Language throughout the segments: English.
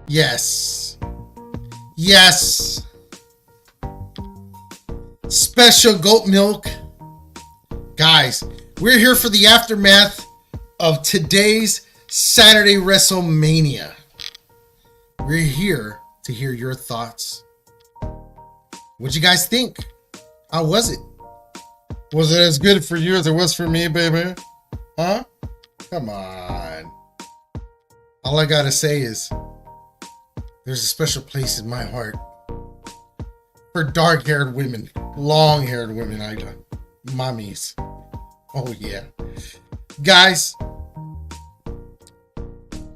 Yes. Yes. Special goat milk. Guys, we're here for the aftermath of today's Saturday Wrestlemania. We're here to hear your thoughts. What'd you guys think? How was it? Was it as good for you as it was for me, baby? Huh? Come on. All I gotta say is there's a special place in my heart for dark-haired women, long-haired women, mommies. Oh yeah, guys.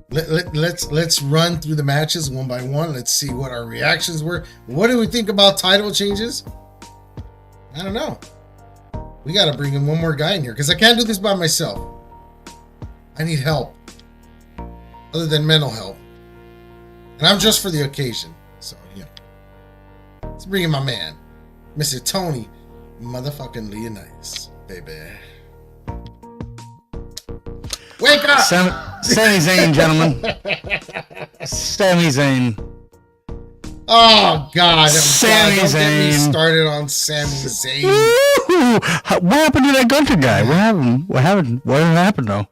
Let's run through the matches one by one. Let's see what our reactions were. What do we think about title changes? I don't know. We got to bring in one more guy in here because I can't do this by myself. I need help, other than mental help. And I'm just for the occasion. So, you know. Let's bring in my man, Mr. Tony motherfucking Leonidas, baby. Wake up! Sami Zayn, gentlemen. Sami Zayn. Oh, God. Sami Don't Zayn. get me started on Sami Zayn. What happened to that Gunter guy? What happened? What happened, though?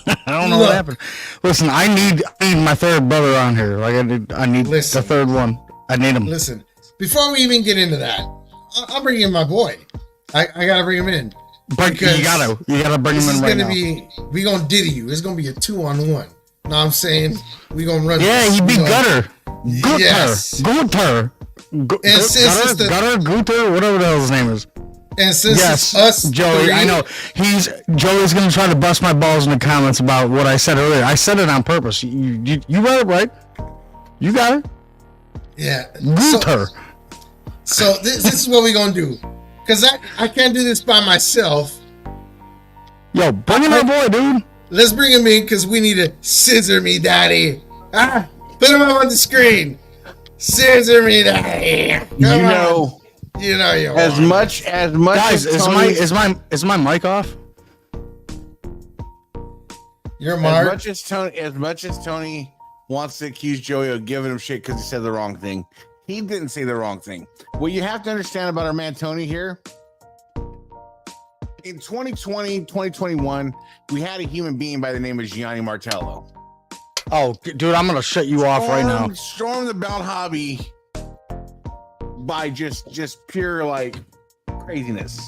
I don't know what happened. Listen, I need my third brother on here. Like I need the third one. I need him. Listen, before we even get into that, I'll bring in my boy. I gotta bring him in. But you gotta bring him in right now. We gonna diddy you. It's gonna be a 2-on-1. Know what I'm saying? We gonna run. Yeah, he beat Gutter. Yes. Gutter, whatever the hell his name is. And since it's us, Joey, I know Joey's gonna try to bust my balls in the comments about what I said earlier. I said it on purpose. You read it right. You got it. Yeah. Guter. So this is what we gonna do, cause I can't do this by myself. Yo, bring in my boy, dude. Let's bring him in, cause we need to scissor me, daddy. Put him up on the screen. Scissor me, daddy. Come on. You know you as much guys, as Tony, is my mic off? You're Mark. As much as Tony wants to accuse Joey of giving him shit because he said the wrong thing, he didn't say the wrong thing. What you have to understand about our man Tony here, in 2020, 2021, we had a human being by the name of Gianni Martello. Oh, dude, I'm gonna shut you off right now. Storm the belt hobby by just pure like craziness.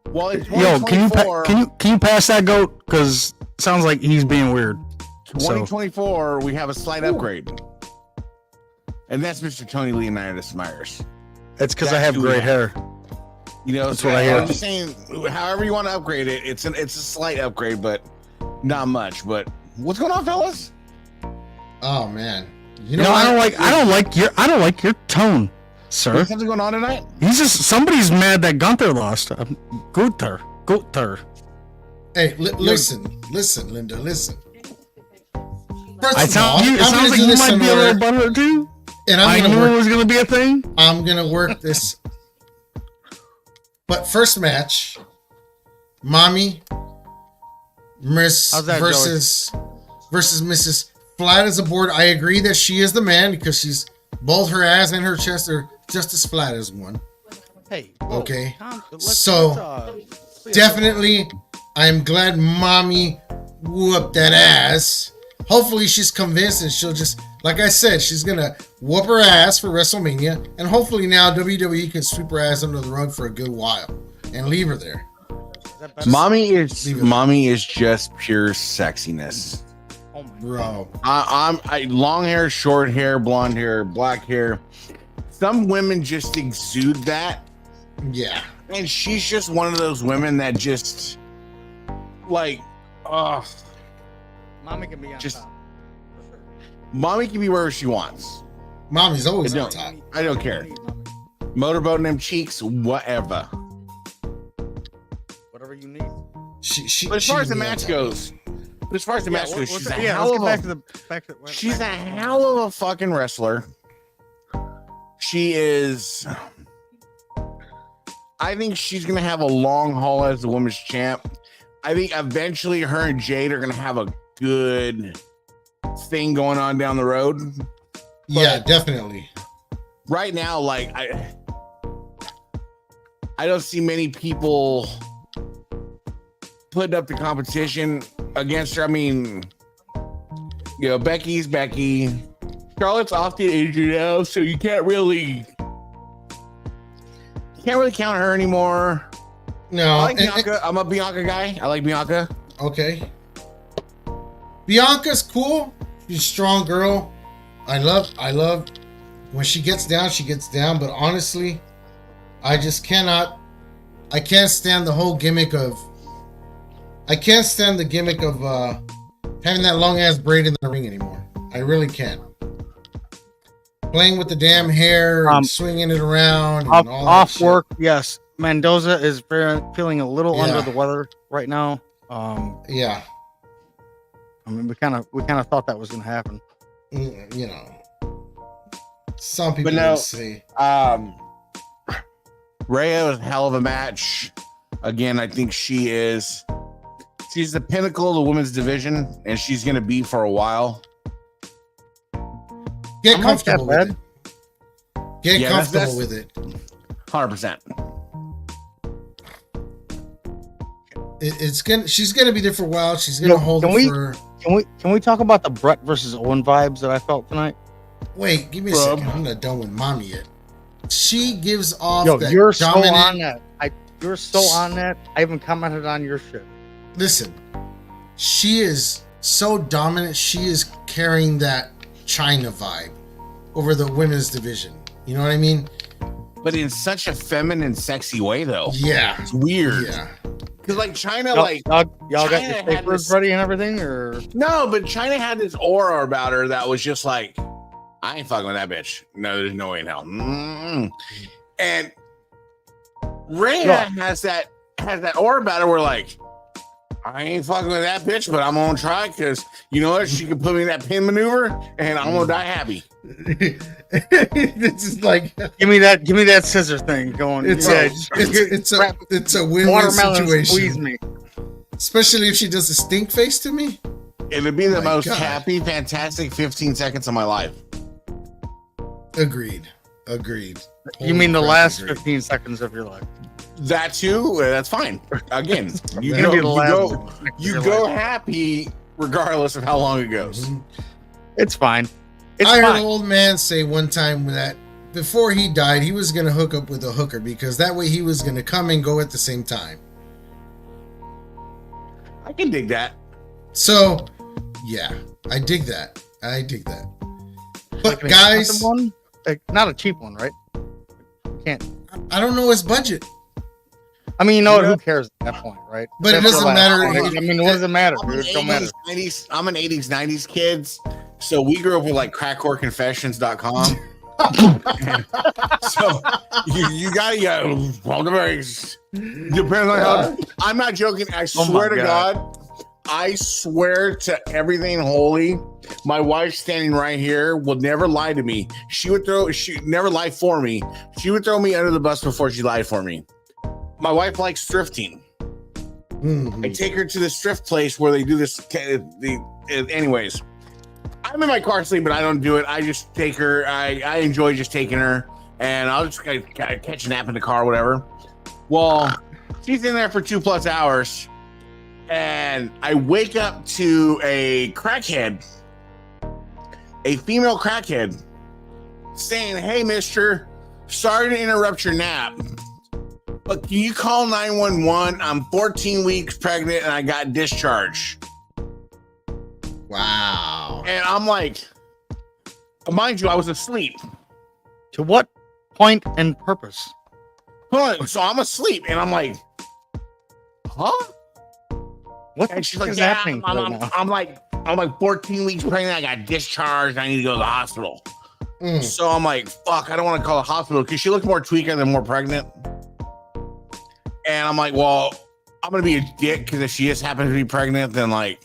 Well, it's yo, can you pass that goat? Because it sounds like he's being weird. 2024, we have a slight upgrade, and that's Mr. Tony Leonidas Myers. It's because I have gray hair. You know, that's what I hear. I'm just saying, however you want to upgrade it, it's a slight upgrade, but not much. But what's going on, fellas? Oh man, I don't like your tone, sir. Is something going on tonight? Somebody's mad that Gunther lost. Gunther. Hey, listen, Linda, listen. First it sounds like you might be a little butthurt too. And I knew it was going to be a thing. I'm gonna work this. But first match, Mommy versus Mrs. Flat as a board. I agree that she is the man because she's both her ass and her chest are just as flat as one. Hey. Okay. Definitely, I'm glad Mommy whooped that ass. Hopefully she's convinced and she'll just, like I said, she's gonna whoop her ass for WrestleMania, and hopefully now WWE can sweep her ass under the rug for a good while and leave her there. Mommy is just pure sexiness. Oh my bro. I long hair, short hair, blonde hair, black hair. Some women just exude that. Yeah. And she's just one of those women that just Like, Mommy can be on Just- top. For sure. mommy can be wherever she wants. Mommy's always I on don't- top. I don't care. Mommy. Motorboating them cheeks, whatever. Whatever you need. She. But as far as the she be on match top. goes, she's a hell let's of get a back to the she's a hell of a fucking wrestler. She is. I think she's gonna have a long haul as the women's champ. I think eventually her and Jade are gonna have a good thing going on down the road. Yeah, definitely. Right now, like I don't see many people putting up the competition against her. I mean, you know, Becky's Becky. Charlotte's off the injury now, so you can't really count her anymore. No, I like Bianca. I'm a Bianca guy. I like Bianca. Okay. Bianca's cool. She's a strong girl. I love when she gets down, but honestly, I can't stand the whole gimmick of having that long ass braid in the ring anymore. I really can't. Playing with the damn hair and swinging it around and all that off shit. work. Yes, Mendoza is feeling a little Yeah. under the weather right now. Yeah. I mean, we kind of thought that was going to happen. You know, some people But no, would say, Rhea was a hell of a match. Again, I think she's the pinnacle of the women's division, and she's going to be for a while. get I'm not that comfortable with bad. it. Get Yeah, comfortable that's- with it. 100%. She's gonna be there for a while. She's gonna hold can it we- for. Can we talk about the Brett versus Owen vibes that I felt tonight? Wait, give me a Bro. second. I'm not done with mommy yet. She gives off Yo, that you're dominant. so on that. You're so on that. I haven't commented on your shit. Listen, she is so dominant. She is carrying that China vibe over the women's division. You know what I mean? But in such a feminine, sexy way, though. Yeah. It's weird. Yeah. Because, like, China, Y'all, like, y'all got China your had papers this- ready and everything, or no, but China had this aura about her that was just like, I ain't fucking with that bitch. No, there's no way in hell. And Rhea Yeah. has that aura about her where, like, I ain't fucking with that bitch, but I'm gonna try because you know what? She can put me in that pin maneuver, and I'm gonna die happy. This is like give me that scissor thing going. it's a win-win watermelon situation. squeeze me. Especially if she does a stink face to me. It'd be the My most God. happy, fantastic 15 seconds of my life. Agreed. You mean the Holy crap, last agreed. 15 seconds of your life? That too, that's fine. Again, you Gonna go, be the last you 15 seconds of you your go life. happy regardless of how long it goes. Mhm. It's fine. It's I heard fine. an old man say one time that before he died, he was going to hook up with a hooker because that way he was going to come and go at the same time. I can dig that. So, yeah, I dig that. But Like an guys, expensive one? Like, not a cheap one, right? You can't. I don't know his budget, I mean, you know what? Yeah. Who cares at that point, right? but it That's doesn't your matter. last- I mean, what does it matter, I'm dude? It don't matter. 90s, I'm an 80s, 90s kids. So we grew up with like crackcoreconfessions.com. So you gotta go on the brakes. Depends on how. I'm not joking. I Oh my swear to God. God. I swear to everything holy. My wife standing right here will never lie to me. She never lie for me. She would throw me under the bus before she lied for me. My wife likes thrifting. Mhm. I take her to this thrift place where they do this. Anyways, I'm in my car sleep, but I don't do it. I just take her. I enjoy just taking her, and I'll just catch a nap in the car, whatever. Well, she's in there for 2+ hours, and I wake up to a crackhead, a female crackhead, saying, "Hey, mister, sorry to interrupt your nap, but can you call 911? I'm 14 weeks pregnant and I got discharged." Wow. And I'm like, mind you, I was asleep. To what point and purpose? Hold on, so I'm asleep and I'm like, huh? What And the she's fuck like, is yeah, happening right now? I'm like 14 weeks pregnant. I got discharged. I need to go to the hospital. So I'm like, fuck, I don't want to call the hospital because she looked more tweaker than more pregnant. And I'm like, well, I'm going to be a dick because if she just happens to be pregnant, then like,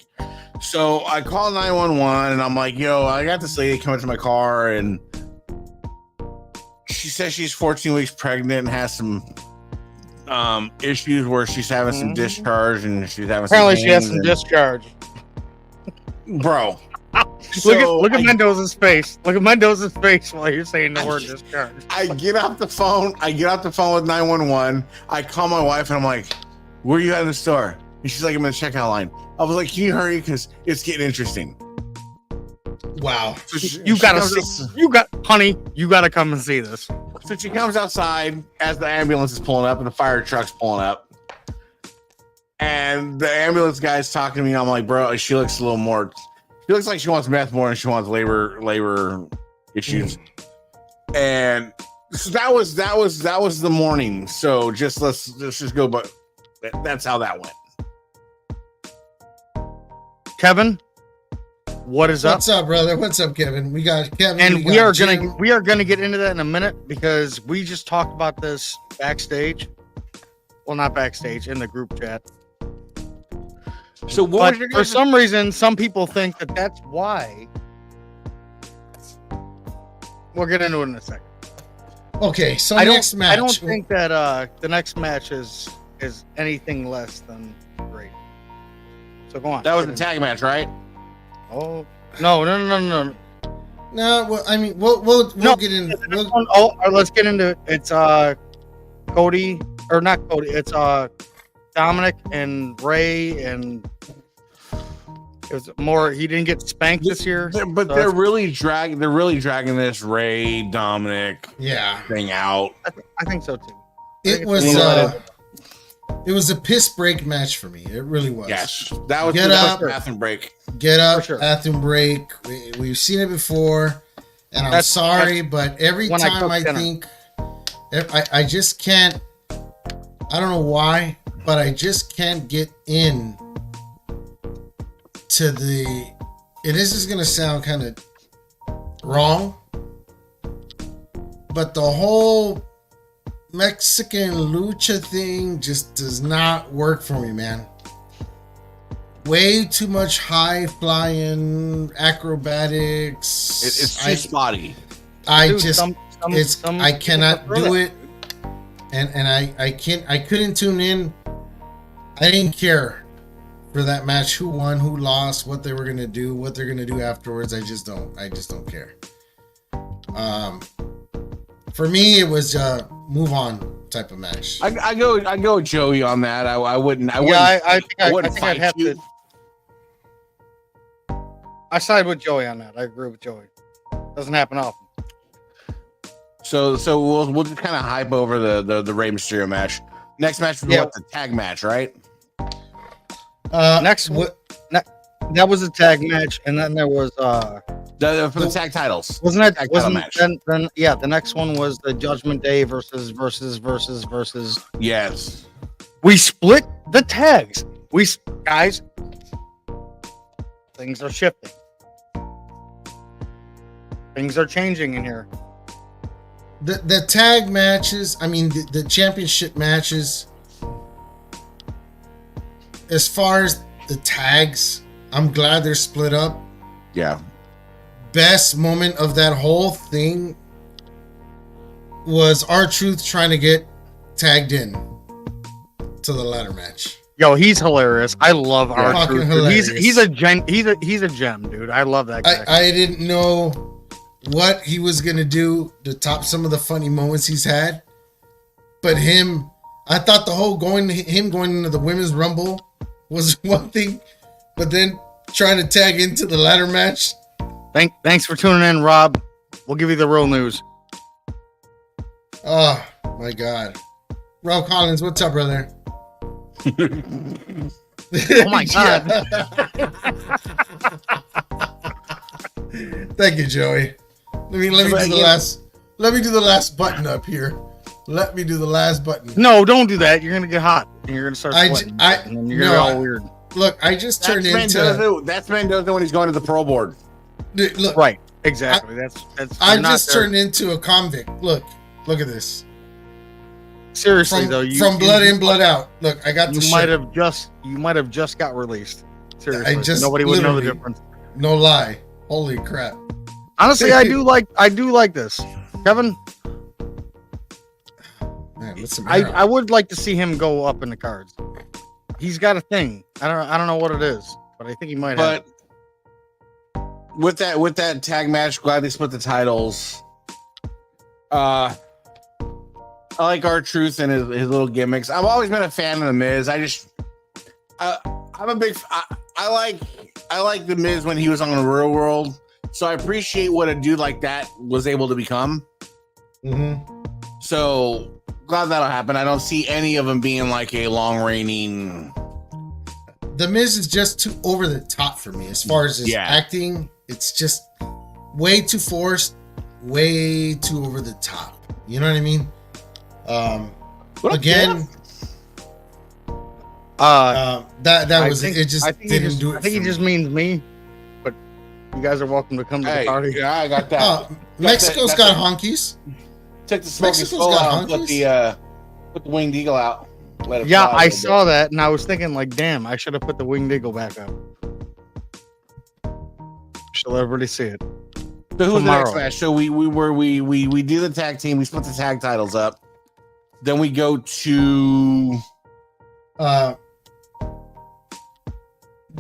so I call 911 and I'm like, yo, I got this lady coming to my car and she says she's 14 weeks pregnant and has some issues where she's having some discharge and she's having Apparently she has some discharge. Bro. Look at Mendoza's face. Look at Mendoza's face while you're saying the word discharge. I get off the phone. With 911. I call my wife and I'm like, where are you at in the store? And she's like, I'm in the checkout line. I was like, can you hurry? Because it's getting interesting. Wow. So You gotta come and see this. So she comes outside as the ambulance is pulling up and the fire truck's pulling up. And the ambulance guy's talking to me. I'm like, bro, she looks a little more. She looks like she wants meth more than she wants labor issues. And so that was the morning. So let's just go. But that's how that went. Kevin, what is up? What's up, brother? What's up, Kevin? We got Kevin, and we are gonna get into that in a minute because we just talked about this backstage. Well, not backstage, in the group chat. So for some reason, some people think that that's why. We'll get into it in a second. Okay, so next match. I don't think that the next match is anything less than great. So go on. That was the tag match, right? Oh no! No, well, I mean, we'll get into. Let's get into it. It's Cody or not Cody? It's Dominic and Ray, and it was more. He didn't get spanked this year, but they're really dragging this Ray Dominic thing out. I think so too. It was a piss break match for me. It really was. Yes, that was get up, bathroom break. Get up, bathroom break. We've seen it before, and I'm sorry, but every time I think, I just can't. I don't know why, but I just can't get in to the. And this is gonna sound kind of wrong, but the whole Mexican lucha thing just does not work for me, man. Way too much high flying acrobatics. It's too spotty. I cannot do it. And I couldn't tune in. I didn't care for that match, who won, who lost, what they were gonna do, what they're gonna do afterwards. I just don't care. For me, it was a move on type of match. I go with Joey on that. I wouldn't I'd have to. I side with Joey on that. I agree with Joey. Doesn't happen often. So we'll just kind of hype over the Rey Mysterio match. Next match was the tag match, right? That was a tag match, and then there was for the tag titles. Wasn't that match? Then the next one was the Judgment Day versus. Yes. We split the tags. Guys, things are shifting. Things are changing in here. The tag matches, I mean the championship matches, as far as the tags, I'm glad they're split up. Yeah. Best moment of that whole thing was R-Truth trying to get tagged in to the ladder match. Yo, he's hilarious. I love R-Truth. He's a gem, dude. I love that guy. I didn't know what he was gonna do to top some of the funny moments he's had, but I thought the whole going into the women's rumble was one thing, but then trying to tag into the ladder match. Thanks for tuning in, Rob. We'll give you the real news. Oh my God, Rob Collins, what's up, brother? Oh my God. Thank you, Joey. Let me do the last button up here. Let me do the last button. No, don't do that. You're gonna get hot and you're gonna start sweating. And then you're gonna get all weird. look, I just turned into. That's Mendoza when he's going to the pro board. Dude, look, Right. Exactly. I just turned into a convict. Look at this. Seriously though, from blood in, blood out. Look, I got the you might have just got released. Seriously, nobody would know the difference. No lie. Holy crap. Honestly, I do like this, Kevin. Man, I would like to see him go up in the cards. He's got a thing. I don't know what it is, but I think he might have. With that tag match, glad they split the titles. I like R-Truth and his little gimmicks. I've always been a fan of the Miz. I'm a big. I like the Miz when he was on the Real World. So I appreciate what a dude like that was able to become. Mm-hmm. So glad that'll happen. I don't see any of them being like a long reigning. The Miz is just too over the top for me as far as his acting. It's just way too forced, way too over the top. You know what I mean? Again, that was it. Just didn't do it. I think he just means me, but you guys are welcome to come to the party. Yeah, I got that. Mexico's got honkies. Took the smoking skull out and put the winged eagle out. Yeah, I saw that, and I was thinking, like, damn, I should have put the winged eagle back up. Shall everybody see it? So who's the next match? So we do the tag team. We split the tag titles up. Then we go to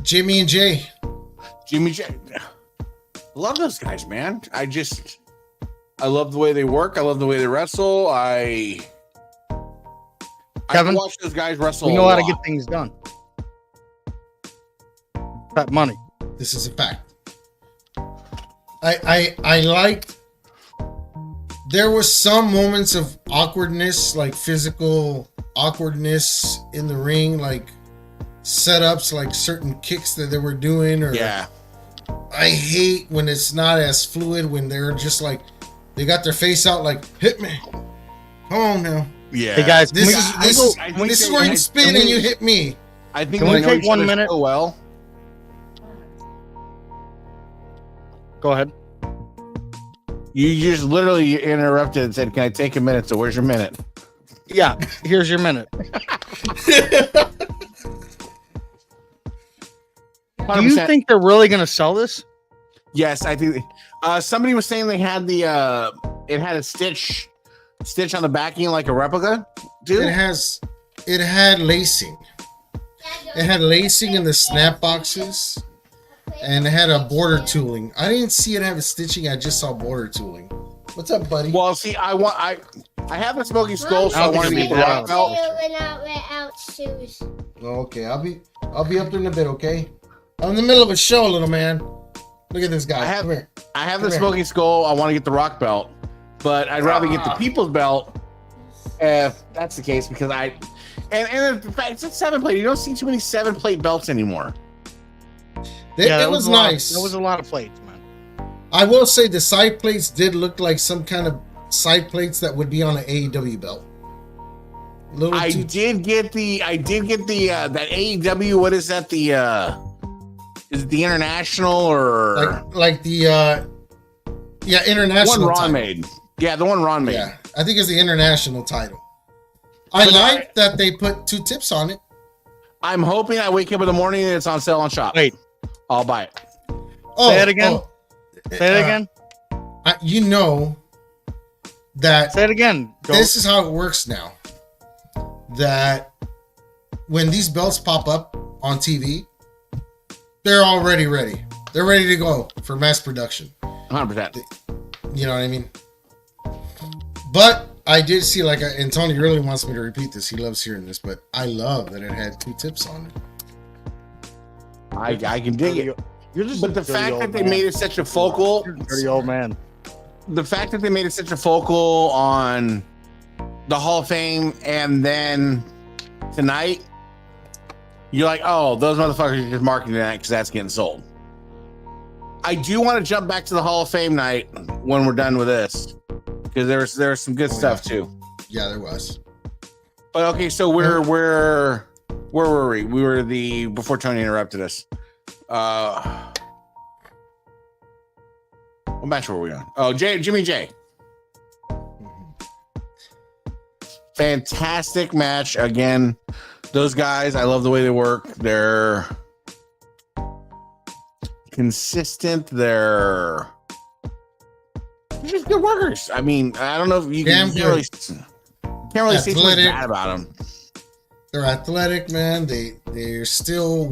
Jimmy and Jay. Jimmy J. Love those guys, man. I love the way they work. I love the way they wrestle. Kevin, I watch those guys wrestle. We know how to get things done. That money. This is a fact. I liked. There was some moments of awkwardness, like physical awkwardness in the ring, like setups, like certain kicks that they were doing. Or I hate when it's not as fluid, when they're just like they got their face out, like hit me. Come on now. Yeah. Hey guys, this is where you spin and you hit me. I think can we take 1 minute? So well. Go ahead. You just literally interrupted and said, "Can I take a minute?" So where's your minute? Yeah, here's your minute. Do you think they're really going to sell this? Yes, I think. Somebody was saying they had it had a stitch on the backing like a replica. Dude, it had lacing. It had lacing in the snap boxes. And it had a border tooling. I didn't see it have a stitching. I just saw border tooling. What's up, buddy? Well, see, I have a smoking skull, so I want to be the rock belt. Okay, I'll be up there in a bit. Okay, I'm in the middle of a show, little man. Look at this guy. I have the smoking skull. I want to get the rock belt, but I'd rather get the people's belt if that's the case, because and in fact, it's a 7-plate. You don't see too many 7-plate belts anymore. It was nice. There was a lot of plates, man. I will say the side plates did look like some kind of side plates that would be on an AEW belt. I did get the that AEW. What is that? Is it the international or like the international one Ron made? Yeah, the one Ron made. Yeah, I think it's the international title. I like that they put 2 tips on it. I'm hoping I wake up in the morning and it's on sale on shop. Wait, I'll buy it. Say it again. Say it again. You know that. Say it again. This is how it works now. That when these belts pop up on TV, they're already ready. They're ready to go for mass production. 100%. You know what I mean? But I did see, and Tony really wants me to repeat this. He loves hearing this, but I love that it had 2 tips on it. I can dig it. But the fact that they made it such a focal, dirty old man. The fact that they made it such a focal on the Hall of Fame, and then tonight, you're like, oh, those motherfuckers are just marketing that because that's getting sold. I do want to jump back to the Hall of Fame night when we're done with this, because there's some good stuff too. Yeah, there was. But okay, so we're Where were we? We were before Tony interrupted us. What match were we on? Oh, Jimmy J. Fantastic match. Again, those guys, I love the way they work. They're consistent. They're just good workers. I mean, I don't know if you can't really say something bad about them. They're athletic, man. They're still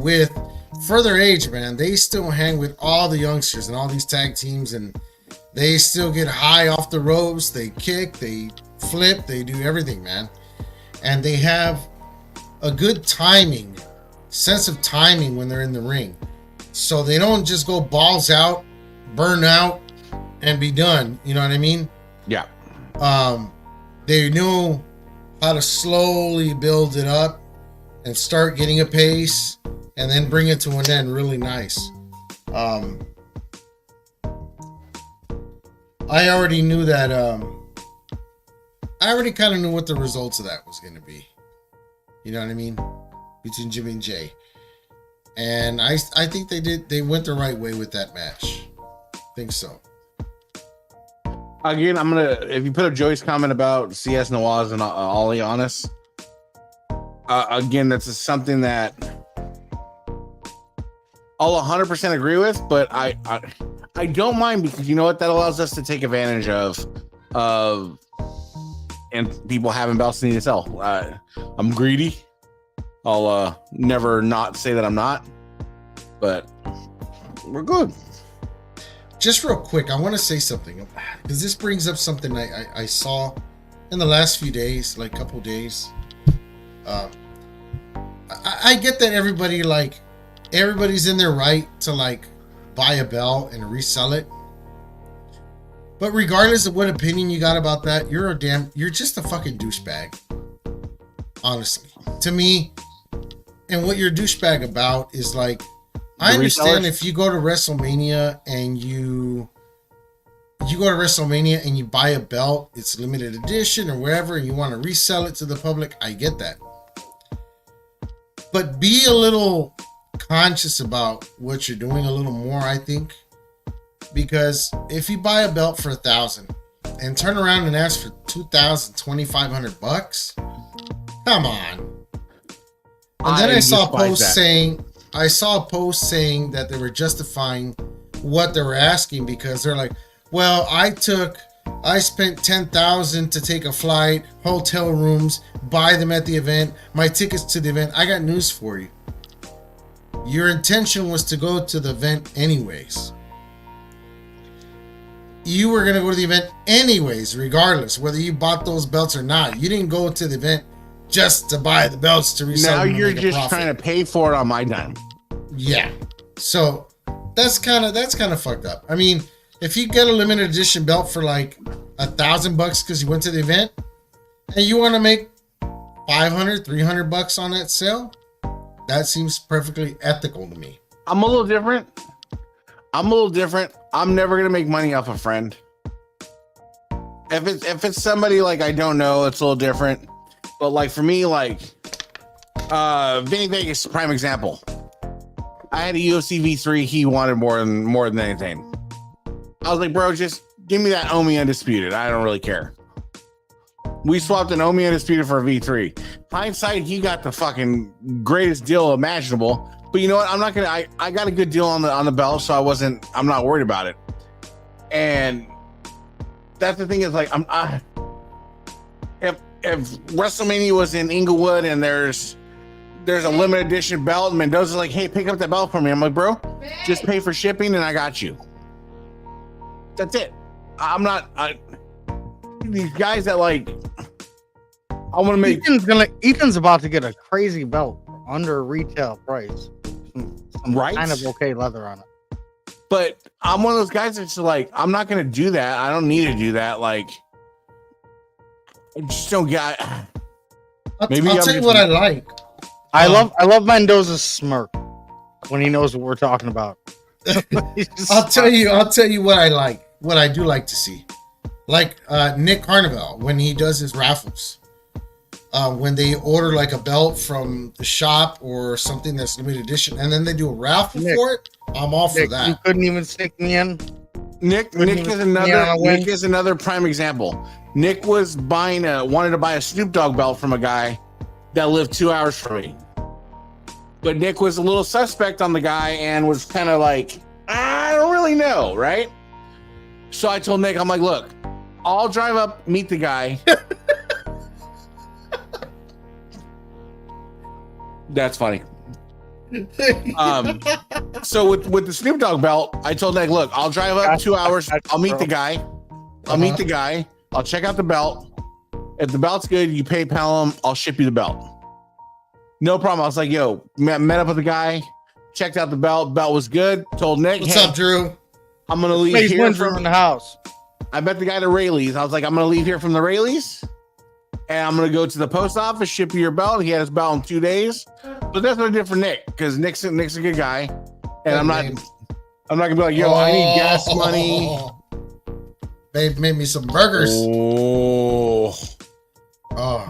for their age, man. They still hang with all the youngsters and all these tag teams, and they still get high off the ropes. They kick, they flip, they do everything, man. And they have a good sense of timing when they're in the ring. So they don't just go balls out, burn out, and be done. You know what I mean? Yeah. They know how to slowly build it up and start getting a pace and then bring it to an end really nice. I already knew that I already kind of knew what the results of that was going to be. You know what I mean? Between Jimmy and Jay. And I think they went the right way with that match. I think so. Again, if you put up Joey's comment about CS Nawaz and Ollie Honest, again, that's something that I'll 100% agree with, but I don't mind, because you know what? That allows us to take advantage of and people having belts they need to sell. I'm greedy. I'll never not say that I'm not, but we're good. Just real quick, I want to say something, because this brings up something I saw in the last few days, like couple days. I get that everybody's in their right to buy a belt and resell it. But regardless of what opinion you got about that, you're just a fucking douchebag. Honestly, to me, and what you're a douchebag about is I understand if you go to WrestleMania and you buy a belt, it's limited edition or wherever, and you want to resell it to the public. I get that. But be a little conscious about what you're doing a little more, I think. Because if you buy a belt for $1,000 and turn around and ask for $2,000, $2,500, come on. And then I saw a post saying that they were justifying what they were asking, because they're like, well, I spent $10,000 to take a flight, hotel rooms, buy them at the event, my tickets to the event. I got news for you. Your intention was to go to the event anyways. You were going to go to the event anyways, regardless, whether you bought those belts or not. You didn't go to the event just to buy the belts to resell them. Now you're just trying to pay for it on my dime. Yeah. So that's kind of fucked up. I mean, if you get a limited edition belt for $1,000 because you went to the event and you want to make $500, $300 on that sale, that seems perfectly ethical to me. I'm a little different. I'm never gonna make money off a friend. If it's somebody I don't know, it's a little different. But for me, Vinny Vegas is a prime example. I had a UFC V3. He wanted more than anything. I was like, bro, just give me that Omi Undisputed. I don't really care. We swapped an Omi Undisputed for a V3. Hindsight, he got the fucking greatest deal imaginable. But you know what? I'm not gonna. I got a good deal on the belt, so I'm not worried about it. And that's the thing is if WrestleMania was in Inglewood and there's a limited edition belt, and Mendoza's like, hey, pick up that belt for me. I'm like, bro, just pay for shipping and I got you. That's it. I'm not these guys that I want to make. Ethan's about to get a crazy belt under retail price. Some right? Kind of okay leather on it. But I'm one of those guys that's I'm not going to do that. I don't need to do that. I just don't get. Maybe I'll tell you what I like. I love Mendoza's smirk when he knows what we're talking about. I'll tell you what I like. What I do like to see, Nick Carnival when he does his raffles. when they order like a belt from the shop or something that's limited edition, and then they do a raffle for it. I'm all for that. You couldn't even stick me in. Nick is another prime example. Nick was wanted to buy a Snoop Dogg belt from a guy that lived 2 hours from me. But Nick was a little suspect on the guy and was kind of like, I don't really know, right? So I told Nick, I'm like, look, I'll drive up, meet the guy. That's funny. So with the Snoop Dogg belt, I told Nick, look, I'll drive up 2 hours. I'll meet the guy. I'll check out the belt. If the belt's good, you PayPal him. I'll ship you the belt. No problem. I was like, yo, met up with the guy, checked out the belt. Belt was good. Told Nick, what's up, Drew? I'm gonna leave here from the house. I met the guy to Rayleigh's. I was like, I'm gonna leave here from the Rayleigh's, and I'm gonna go to the post office, ship you your belt. He had his belt in 2 days. But that's what I did for Nick, because Nick's a good guy, and I'm not gonna be like, yo, I need gas money. Babe made me some burgers. Oh,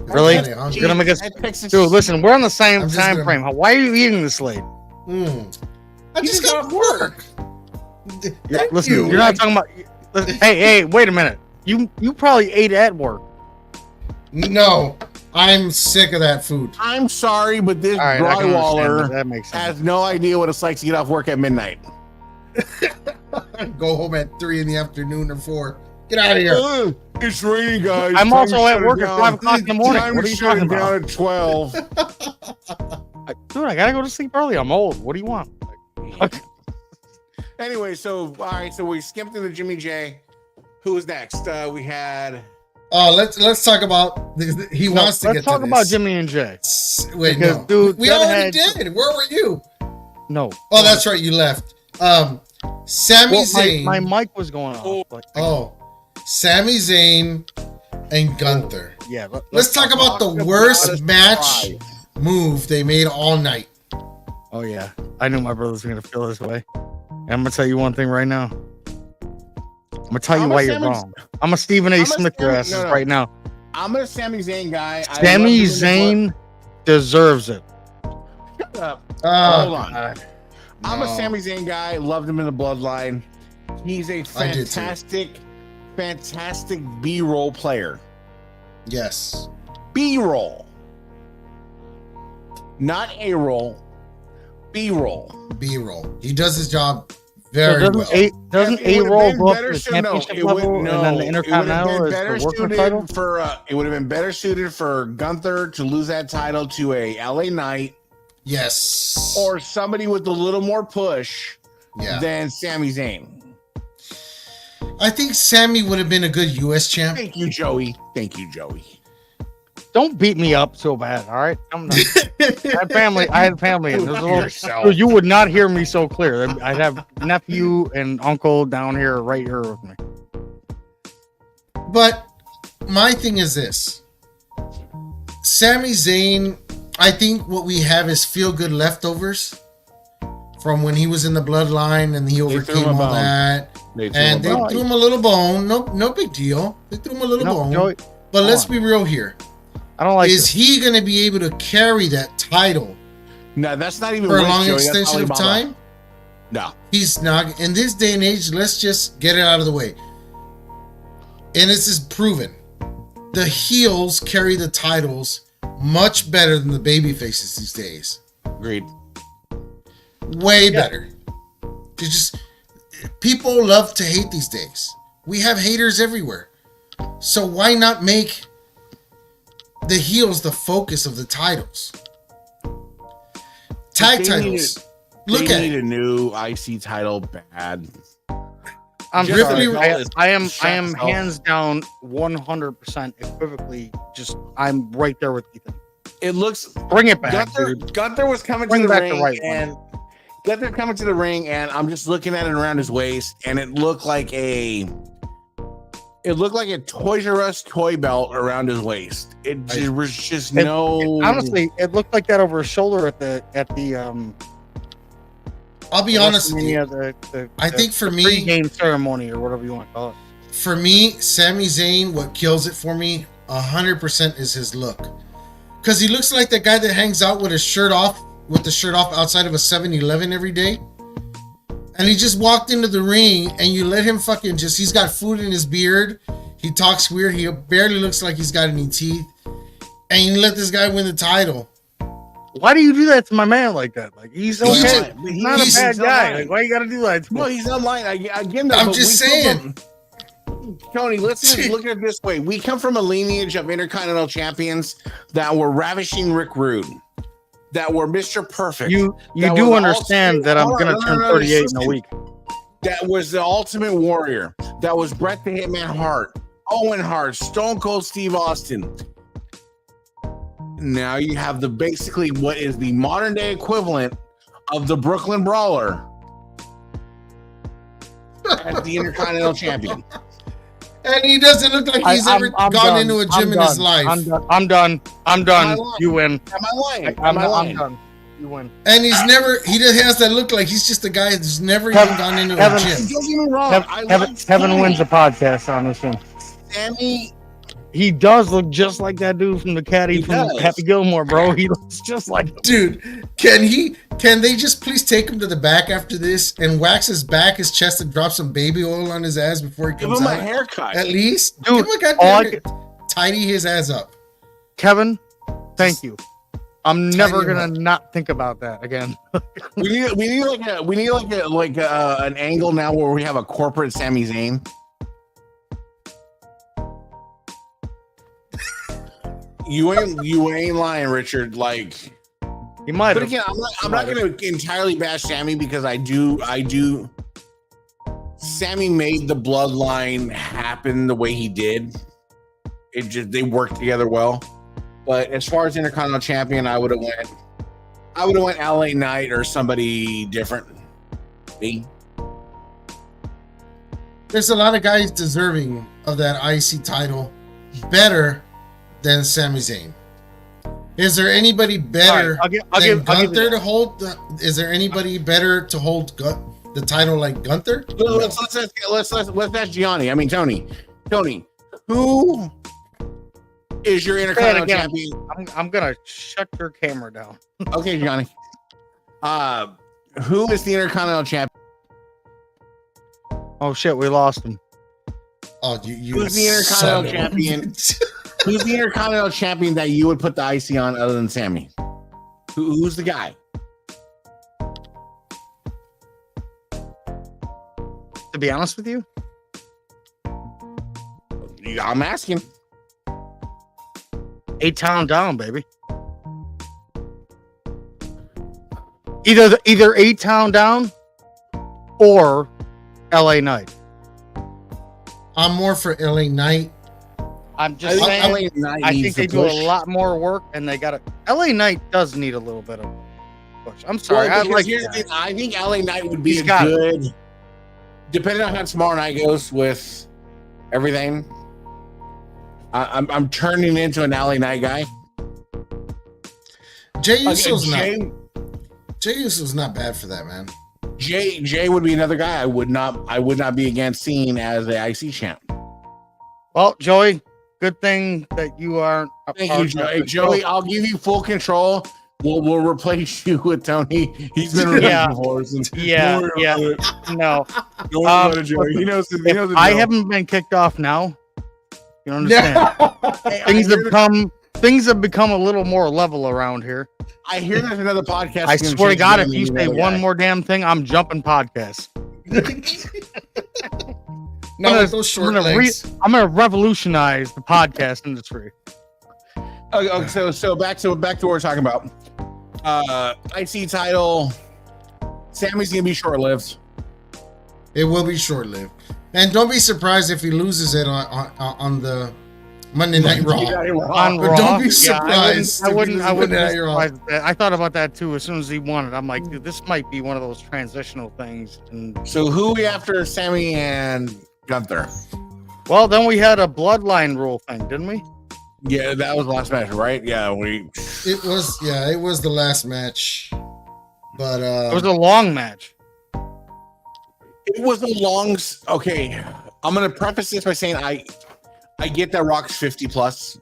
really? You're gonna make us, dude? Listen, we're on the same time frame. Why are you eating this late? I just got work. Listen, you're not talking about. Hey, wait a minute. You probably ate at work. No, I'm sick of that food. I'm sorry, but this drywaller has no idea what it's like to get off work at midnight. Go home at 3 in the afternoon or 4. Get out of here. It's raining, guys. I'm also at work at 5 o'clock in the morning. What are you talking about? Down at 12. Dude, I gotta go to sleep early. I'm old. What do you want? Anyway, so all right, so we skipped through the Jimmy J. Who was next? We had. Let's talk about. He wants to get to this. Let's talk about Jimmy and Jay. Wait, because, no, dude, we already did. Where were you? No. Oh, that's right. You left. Sami Zayn. My mic was going off. Sami Zayn and Gunther. Yeah. Let's talk about the worst match move they made all night. Oh yeah, I knew my brother was gonna feel this way. And I'm gonna tell you one thing right now. I'm gonna tell you why you're wrong. I'm a Stephen A. Smith your asses right now. I'm a Sami Zayn guy. Sami Zayn deserves it. Shut up. Hold on. I'm a Sami Zayn guy. Loved him in the Bloodline. He's a fantastic B-roll player. Yes. B-roll. Not A-roll. B-roll. B-roll. He does his job very well. Doesn't A-roll go up to the championship level and then the Intercontinental is the worker title? It would have been better suited for Gunther to lose that title to a LA Knight. Yes. Or somebody with a little more push than Sami Zayn. I think Sami would have been a good U.S. champ. Thank you, Joey. Don't beat me up so bad, all right? I'm not. I had family. And there's you would not hear me so clear. I'd have nephew and uncle down here, right here with me. But my thing is this. Sami Zayn, I think what we have is feel-good leftovers from when he was in the Bloodline and he overcame all that. They threw him a little bone. No big deal. They threw him a little bone. Joey, but let's be real here. I don't like. Is he going to be able to carry that title? No, that's not even for a long extension of time. No, he's not. In this day and age, let's just get it out of the way. And this is proven. The heels carry the titles much better than the baby faces these days. Agreed. Way better. People love to hate these days. We have haters everywhere. So why not make the heels the focus of the titles? Tag titles. Look at it. Need a new IC title bad. I'm sorry. I am hands down 100% equivocally. I'm right there with Ethan. It looks. Bring it back. Gunther was coming to the ring, Gunther coming to the ring, and I'm just looking at it around his waist, and it looked like a Toys R Us toy belt around his waist. Honestly, it looked like that over his shoulder at the. I'll be honest with you. I think for me, game ceremony or whatever you want to call it. For me, Sami Zayn, what kills it for me 100% is his look. Because he looks like the guy that hangs out with the shirt off outside of a 7-Eleven every day. And he just walked into the ring and you let him he's got food in his beard. He talks weird. He barely looks like he's got any teeth. And you let this guy win the title. Why do you do that to my man like that? Like, he's okay. He's not a bad guy. Like, why you gotta do that? No, he's not lying. I'm just saying. Tony, let's just look at it this way. We come from a lineage of Intercontinental Champions that were ravishing Rick Rude, that were Mr. Perfect. You do understand that I'm going to turn 38 in a week. That was the Ultimate Warrior. That was Bret the Hitman Hart, Owen Hart, Stone Cold Steve Austin. Now you have basically what is the modern day equivalent of the Brooklyn Brawler as the Intercontinental Champion. And he doesn't look like he's ever gone into a gym in his life. I'm done. You win. Am I lying? I'm done. You win. And he just has that look like he's just a guy that's never even gone into a gym. Don't get me wrong. Kevin wins the podcast on this one. Sammy, he does look just like that dude from the caddy from Happy Gilmore, bro. He looks just like him. Dude, can they just please take him to the back after this and wax his back, his chest, and drop some baby oil on his ass before he comes out? Give him a haircut. At least. Dude, give him a goddamn tidy his ass up. Kevin, thank you. I'm never gonna not think about that again. we need like an angle now where we have a corporate Sami Zayn. You ain't lying, Richard. Like, you might. But again, I'm not going to entirely bash Sammy because I do. Sammy made the bloodline happen the way he did. They worked together well. But as far as Intercontinental Champion, I would have went LA Knight or somebody different. Me. There's a lot of guys deserving of that IC title better than Sami Zayn. Is there anybody better than Gunther to hold? Is there anybody better to hold the title like Gunther? Let's ask Gianni. I mean Tony. Who is your Intercontinental Champion? I'm gonna shut your camera down. Okay, Gianni. Who is the Intercontinental Champion? Oh shit, we lost him. Oh, you Who's the Intercontinental Champion? Who's the Intercontinental Champion that you would put the IC on other than Sammy? Who's the guy? To be honest with you, I'm asking. 8-town down, baby. Either 8-town down or LA Knight. I'm more for LA Knight. I'm just saying, I think they do a lot more work, and they got LA Knight does need a little bit of push. I'm sorry, I think LA Knight would be good, depending on how tomorrow night goes with everything. I'm turning into an LA Knight guy. Jey Uso's not bad for that, man. Jey would be another guy I would not be against seeing as the IC champ. Well, Joey, good thing that you aren't. Thank you, Joey. I'll give you full control. We'll replace you with Tony. He's been around before. No. Don't worry about it, Joey. He knows the I haven't been kicked off now. You understand? Things have become a little more level around here. I hear there's another podcast. I swear to God, if you say one more damn thing, I'm jumping podcasts. I'm gonna revolutionize the podcast industry. Okay, so back to what we're talking about. IC title. Sammy's gonna be short-lived. It will be short-lived, and don't be surprised if he loses it on the Monday Night Raw. But don't be surprised. I wouldn't be surprised at that. I thought about that too. As soon as he won it, I'm like, dude, this might be one of those transitional things. And so, who we after Sammy and Gunther? Well, then we had a bloodline rule thing, didn't we? Yeah, that was the last match, right? Yeah, It was the last match, but it was a long match. It was a long. Okay, I'm gonna preface this by saying I I get that Rock's 50 plus.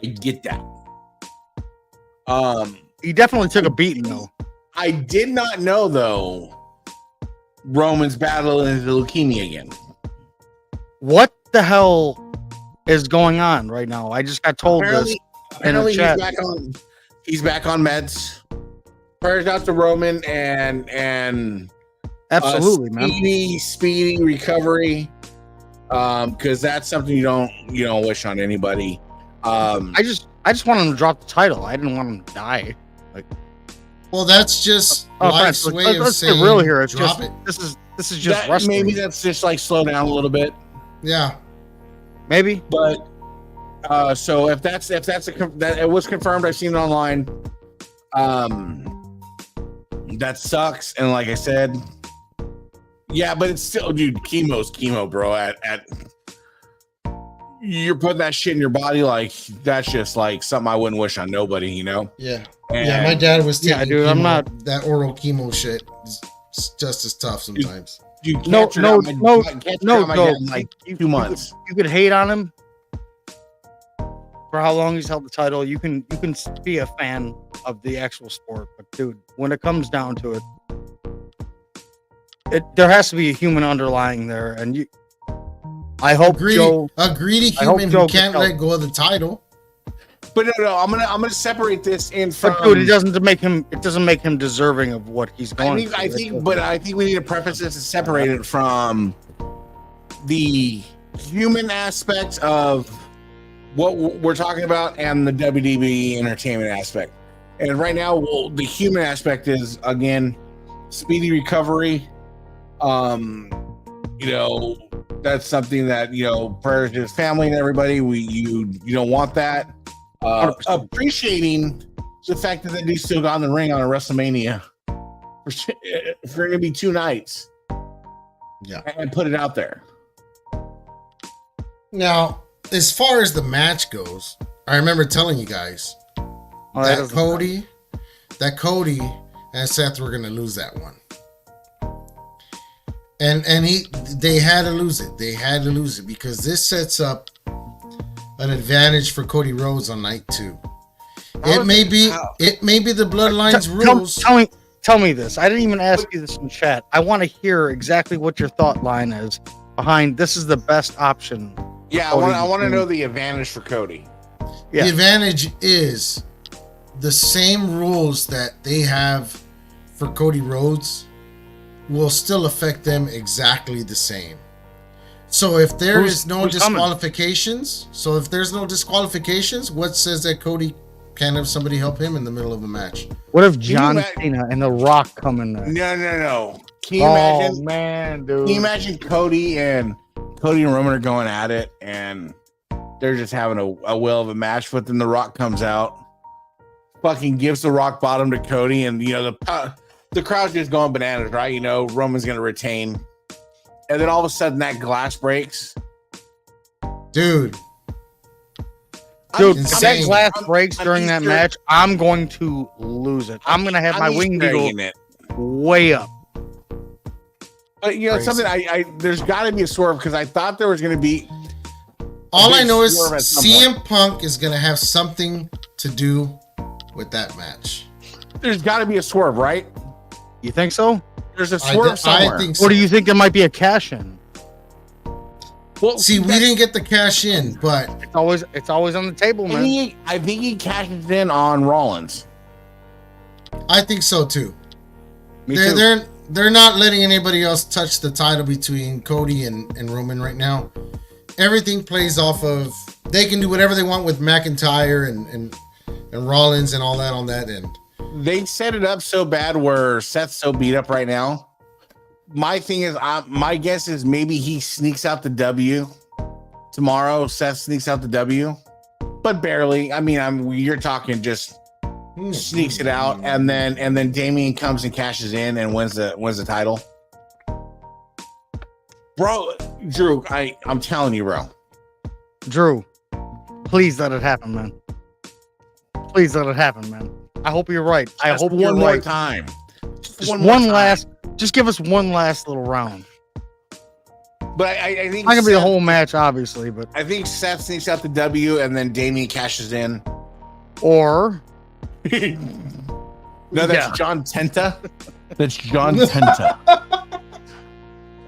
I get that. He definitely took a beating though. I did not know though Roman's battling leukemia again. What the hell is going on right now? I just got told this in the chat. He's back on meds. Prayers out to Roman and absolutely, man. Speedy recovery. Because that's something you don't wish on anybody. I just want him to drop the title. I didn't want him to die. Like, well, that's just life's way of saying real here. It's drop just it. This is just wrestling. Maybe that's just like slow down a little bit. Yeah, maybe. But so if that it was confirmed, I've seen it online. That sucks. And like I said, yeah, but it's still, dude, chemo's chemo, bro. At you're putting that shit in your body, like that's just like something I wouldn't wish on nobody, you know? Yeah. Yeah, my dad was taking dude, chemo. I'm not that oral chemo shit is just as tough sometimes. Dude, no, like 2 months. You could hate on him for how long he's held the title. You can be a fan of the actual sport, but dude, when it comes down to it, there has to be a human underlying there, and I hope a greedy human who can't let go of the title. But no, I'm gonna separate this in from. But dude, it doesn't make him deserving of what he's going. I think we need to preface this and separate it from the human aspect of what we're talking about and the WWE entertainment aspect. And right now, the human aspect is again speedy recovery. That's something that prayers to his family and everybody. You don't want that. Appreciating the fact that they still got in the ring on a WrestleMania for going to be 2 nights. Yeah, and put it out there. Now, as far as the match goes, I remember telling you guys that Cody and Seth were going to lose that one. And they had to lose it. They had to lose it because this sets up an advantage for Cody Rhodes on night 2. It may be the Bloodlines rules. Tell me this. I didn't even ask you this in chat. I want to hear exactly what your thought line is behind this is the best option. Yeah, I want to know the advantage for Cody. Yeah. The advantage is the same rules that they have for Cody Rhodes will still affect them exactly the same. So if there's no disqualifications, what says that Cody can't have somebody help him in the middle of a match? What if John Cena and The Rock come in there? No. Can you imagine, man, dude? Can you imagine Cody and Roman are going at it and they're just having a will of a match, but then The Rock comes out, fucking gives the rock bottom to Cody, and the crowd's just going bananas, right? Roman's gonna retain. And then all of a sudden that glass breaks. Dude, if that glass breaks during that match, I'm going to lose it. I'm going to have my wing eagle way up. But something there's got to be a swerve because I thought there was going to be. All I know is CM Punk is going to have something to do with that match. There's got to be a swerve, right? You think so? There's a swerve somewhere. I think so. Or do you think there might be a cash in? Well, see, we didn't get the cash in, but it's always on the table, man. I think he cashes in on Rollins. I think so too. Me too. They're not letting anybody else touch the title between Cody and Roman right now. Everything plays off of they can do whatever they want with McIntyre and Rollins and all that on that end. They set it up so bad where Seth's so beat up right now. My thing is, my guess is maybe he sneaks out the W tomorrow. Seth sneaks out the W, but barely. I mean, you're talking just sneaks it out, and then Damian comes and cashes in and wins the title. Bro, Drew, I'm telling you, bro. Drew, please let it happen, man. Please let it happen, man. I hope you're right. I hope you're right. One more time. Just give us one last little round. But I think Not gonna be the whole match, obviously, but I think Seth sneaks out the W, and then Damien cashes in. or No, that's John Tenta. That's John Tenta.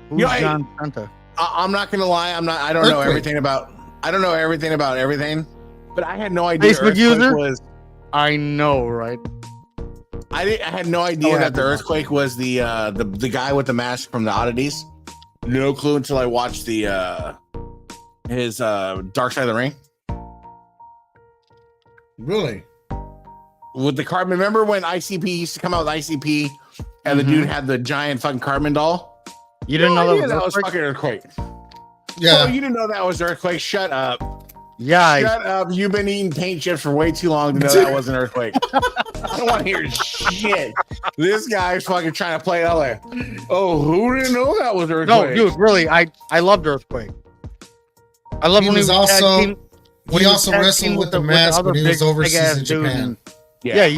who's John Tenta? I'm not gonna lie. I don't know everything about. I don't know everything about everything. But I had no idea. Facebook user was. I know, right? I had no idea that the earthquake was the guy with the mask from the Oddities. No clue until I watched his Dark Side of the Ring. Really? With the Cartman, remember when ICP used to come out with ICP and the dude had the giant fucking Cartman doll? You didn't know that was fucking earthquake. Yeah. Oh, you didn't know that was earthquake? Shut up. Yeah. Shut up. You've been eating paint chips for way too long to know that was an earthquake. I don't want to hear shit. This guy's fucking trying to play it out like, oh, who didn't know that was earthquake? No, dude, really, I loved Earthquake. I love He when was he also wrestled with the mask when he was overseas in Japan. Yeah,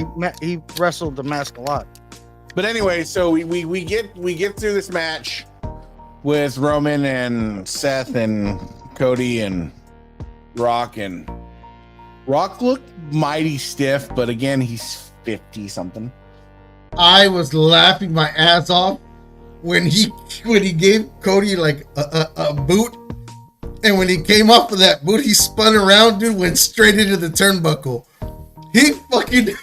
he wrestled the mask a lot. But anyway, so we get through this match with Roman and Seth and Cody and Rock, and Rock looked mighty stiff, but again, he's 50 something. I was laughing my ass off when he gave Cody like a boot, and when he came off of that boot, he spun around, dude, went straight into the turnbuckle. He fucking.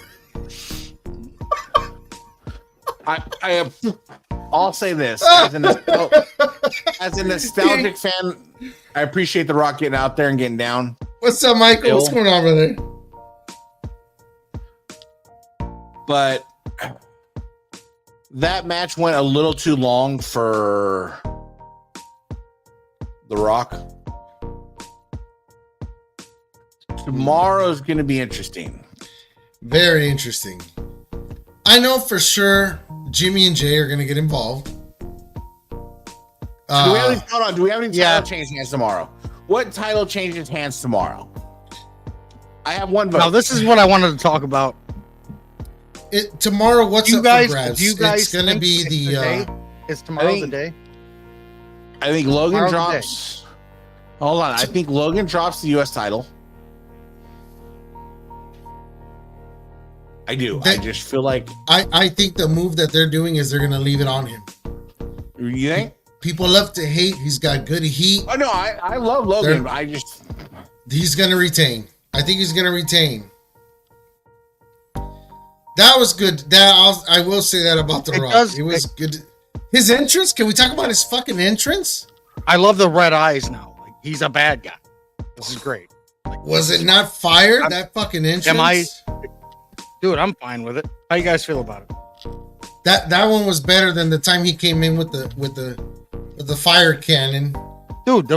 I'll say this as a nostalgic fan, I appreciate The Rock getting out there and getting down. What's up, Michael? What's going on, brother? But that match went a little too long for The Rock. Tomorrow's going to be interesting. Very interesting. I know for sure Jimmy and Jay are going to get involved. Do we have any title change hands tomorrow? What title changes hands tomorrow? I have one vote. Now, this is what I wanted to talk about. Tomorrow, what's you up guys, for grabs? You guys it's going to be the... Is tomorrow the day? I think Logan drops... Hold on. I think Logan drops the U.S. title. I do. I just feel like... I think the move that they're doing is they're going to leave it on him. You think? People love to hate. He's got good heat. Oh, no. I love Logan, but I just... He's going to retain. I think he's going to retain. That was good. I will say that about The Rock. It was good. His entrance? Can we talk about his fucking entrance? I love the red eyes now. Like, he's a bad guy. This is great. Like, was it not fire? That fucking entrance? Dude, I'm fine with it. How you guys feel about it? That one was better than the time he came in with the fire cannon. Dude,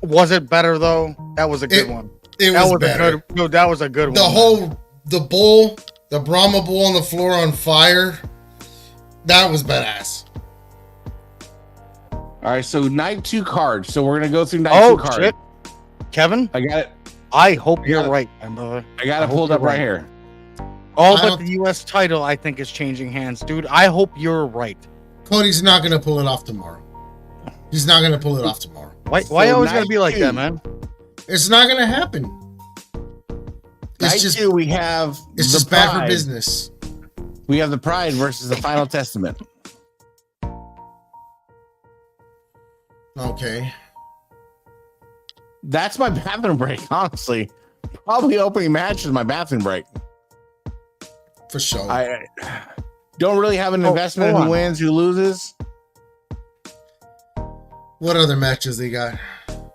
was it better though? That was a good one. That was better. That was a good one. The Brahma bowl on the floor on fire. That was badass. All right, so night 2 cards. So we're gonna go through night 2 cards. Shit. Kevin, I got it. I hope you're right, my brother. I got it pulled up right here. But the U.S. title, I think, is changing hands, dude. I hope you're right. Cody's not gonna pull it off tomorrow. He's not gonna pull it off tomorrow. Why always gotta be like that, man? It's not gonna happen. We have. It's just bad for business. We have the Pride versus the Final Testament. Okay. That's my bathroom break, honestly. Probably opening match is my bathroom break. For sure. I don't really have an investment in who wins, who loses. What other matches they got?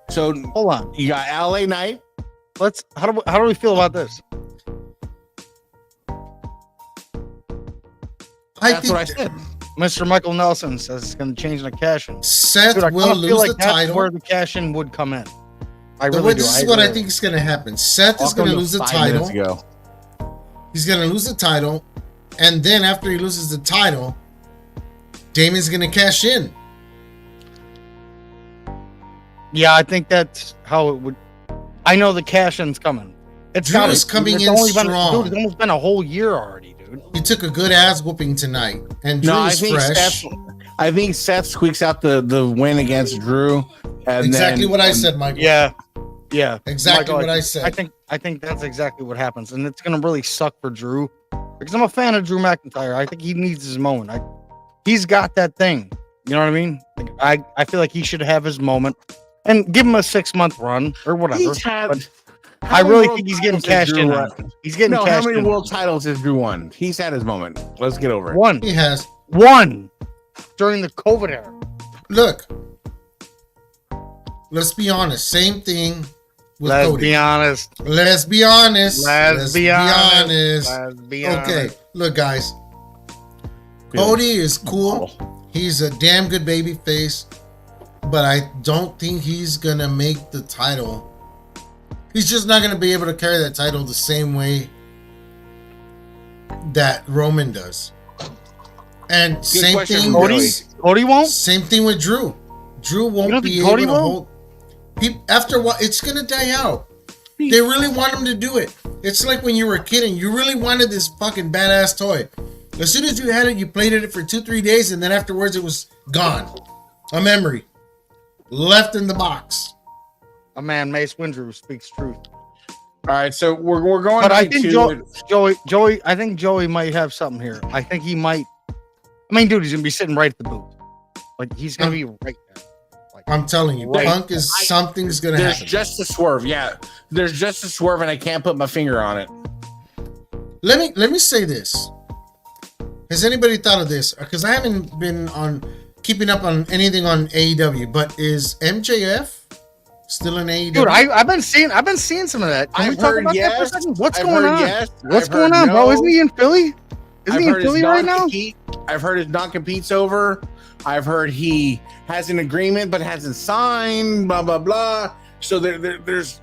So hold on. You got LA Knight. How do we feel about this? That's what I said. Mr. Michael Nelson says it's going to change the cash-in. Seth will lose the title. Where the cash-in would come in. This is what I think is going to happen. Seth is going to lose the title. He's going to lose the title, and then after he loses the title, Damien's going to cash in. Yeah, I think that's how it would. I know the cash-in's coming. Drew's coming in strong. Dude, it's almost been a whole year already, dude. He took a good ass whooping tonight, and Drew's fresh. I think Seth squeaks out the win against Drew. And exactly what I said, Michael. Yeah. Exactly Michael, what I said. I think that's exactly what happens, and it's gonna really suck for Drew because I'm a fan of Drew McIntyre. I think he needs his moment. He's got that thing. You know what I mean? Like, I feel like he should have his moment and give him a 6-month run or whatever. I really think he's getting cashed in. He's getting cashed in. How many world titles has Drew won? He's had his moment. Let's get over it. One. He has one during the COVID era. Look, let's be honest. Same thing with Let's Cody. be honest. Let's be honest. Let's be honest. Okay, look, guys. Cody is cool. He's a damn good baby face, but I don't think he's gonna make the title. He's just not gonna be able to carry that title the same way that Roman does. And same thing. Cody won't. Same thing with Drew. Drew won't be able to hold. After what, it's gonna die out. They really want him to do it. It's like when you were a kid and you really wanted this fucking badass toy. As soon as you had it, you played it for 2-3 days, and then afterwards it was gone. A memory. Left in the box. A man, Mace Windu, speaks truth. All right, so we're going. But I think Joey. I think Joey might have something here. I think he might. I mean, dude, he's gonna be sitting right at the booth. Like he's gonna be right there. Like, I'm telling you, Punk is something's gonna happen. There's just a swerve. Yeah, there's just a swerve, and I can't put my finger on it. Let me say this. Has anybody thought of this? Because I haven't been keeping up on anything on AEW, but is MJF still in AEW? Dude, I've been seeing some of that. Can we talk about that for a second? What's going on? Yes. What's going on, bro? Isn't he in Philly? Isn't he in Philly right now? I've heard his non-compete's over. I've heard he has an agreement but hasn't signed. Blah blah blah. So there's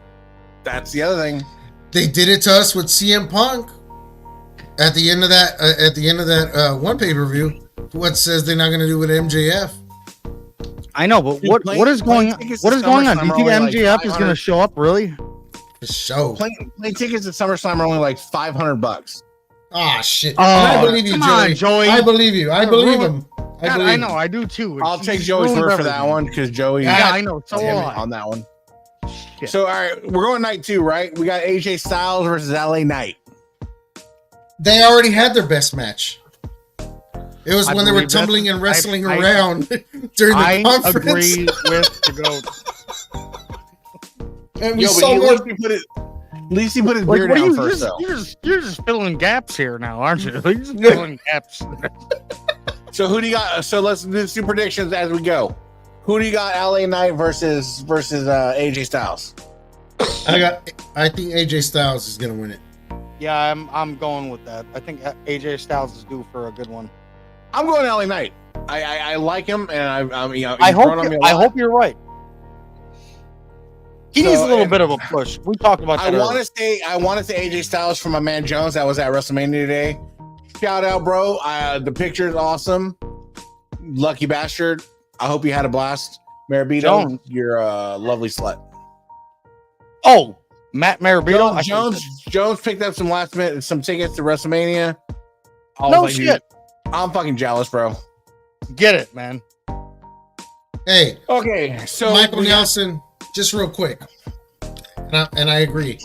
that's the other thing. They did it to us with CM Punk. At the end of that, one pay-per-view, what says they're not going to do with MJF? I know, but what is going on? Do you think MJF is going to show up? Really? The show. Plane tickets at SummerSlam are only like $500. Ah, shit. Oh, I believe you, Joey. I believe you. I believe him. I know. I do too. I'll take Joey's word for that one because Joey. Yeah, I know. So on that one. Shit. So all right, we're going night 2, right? We got AJ Styles versus LA Knight. They already had their best match. It was when they were tumbling and wrestling around during the conference. I agree with the GOAT. And we saw more. At least he put his beard down first, though. You're just filling gaps here now, aren't you? You're just filling gaps. So who do you got? So let's do some predictions as we go. Who do you got? LA Knight versus AJ Styles. I think AJ Styles is gonna win it. Yeah, I'm going with that. I think AJ Styles is due for a good one. I'm going LA Knight. I like him, and I hope you're right. He needs a little bit of a push. We talked about that. I want to say AJ Styles from my man Jones that was at WrestleMania today. Shout out, bro. The picture is awesome. Lucky bastard. I hope you had a blast. Marabito, you're a lovely slut. Oh, Matt Marabito. Jones picked up some last minute tickets to WrestleMania. No shit. I'm fucking jealous, bro. Get it, man. Hey. Okay, so Michael Nelson, just real quick, and I agree.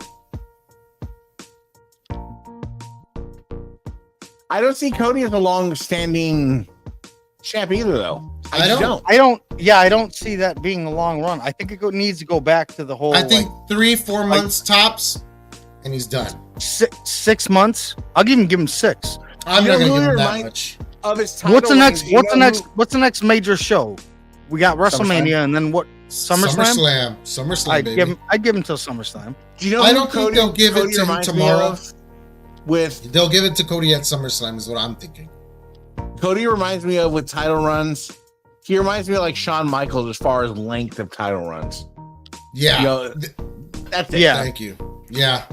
I don't see Cody as a long-standing champ either, though. I don't see that being a long run. I think it needs to go back to the whole. I think 3-4 months tops, and he's done. 6 months. I'll give him 6. I'm not gonna give him that much. Of his title what's the next major show? We got WrestleMania, and then what? SummerSlam, baby. I'd give him till SummerSlam. Do you know? I don't think they'll give it to him tomorrow. They'll give it to Cody at SummerSlam, is what I'm thinking. Cody reminds me of with title runs. He reminds me of like Shawn Michaels as far as length of title runs. Yeah, that's it. Yeah, thank you. Yeah.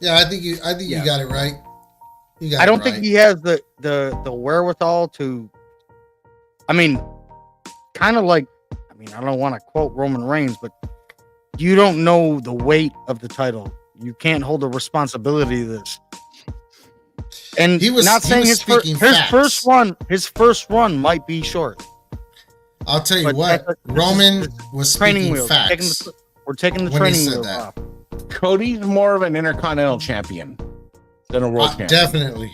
I think you got it right. I don't think he has the wherewithal to. I mean, kind of like. I mean, I don't want to quote Roman Reigns, but you don't know the weight of the title. You can't hold the responsibility of this. And his first run might be short. I'll tell you But what, Roman was training speaking wheels. facts. We're taking the when he training said wheels that. off. Cody's more of an intercontinental champion than a world champion. Definitely.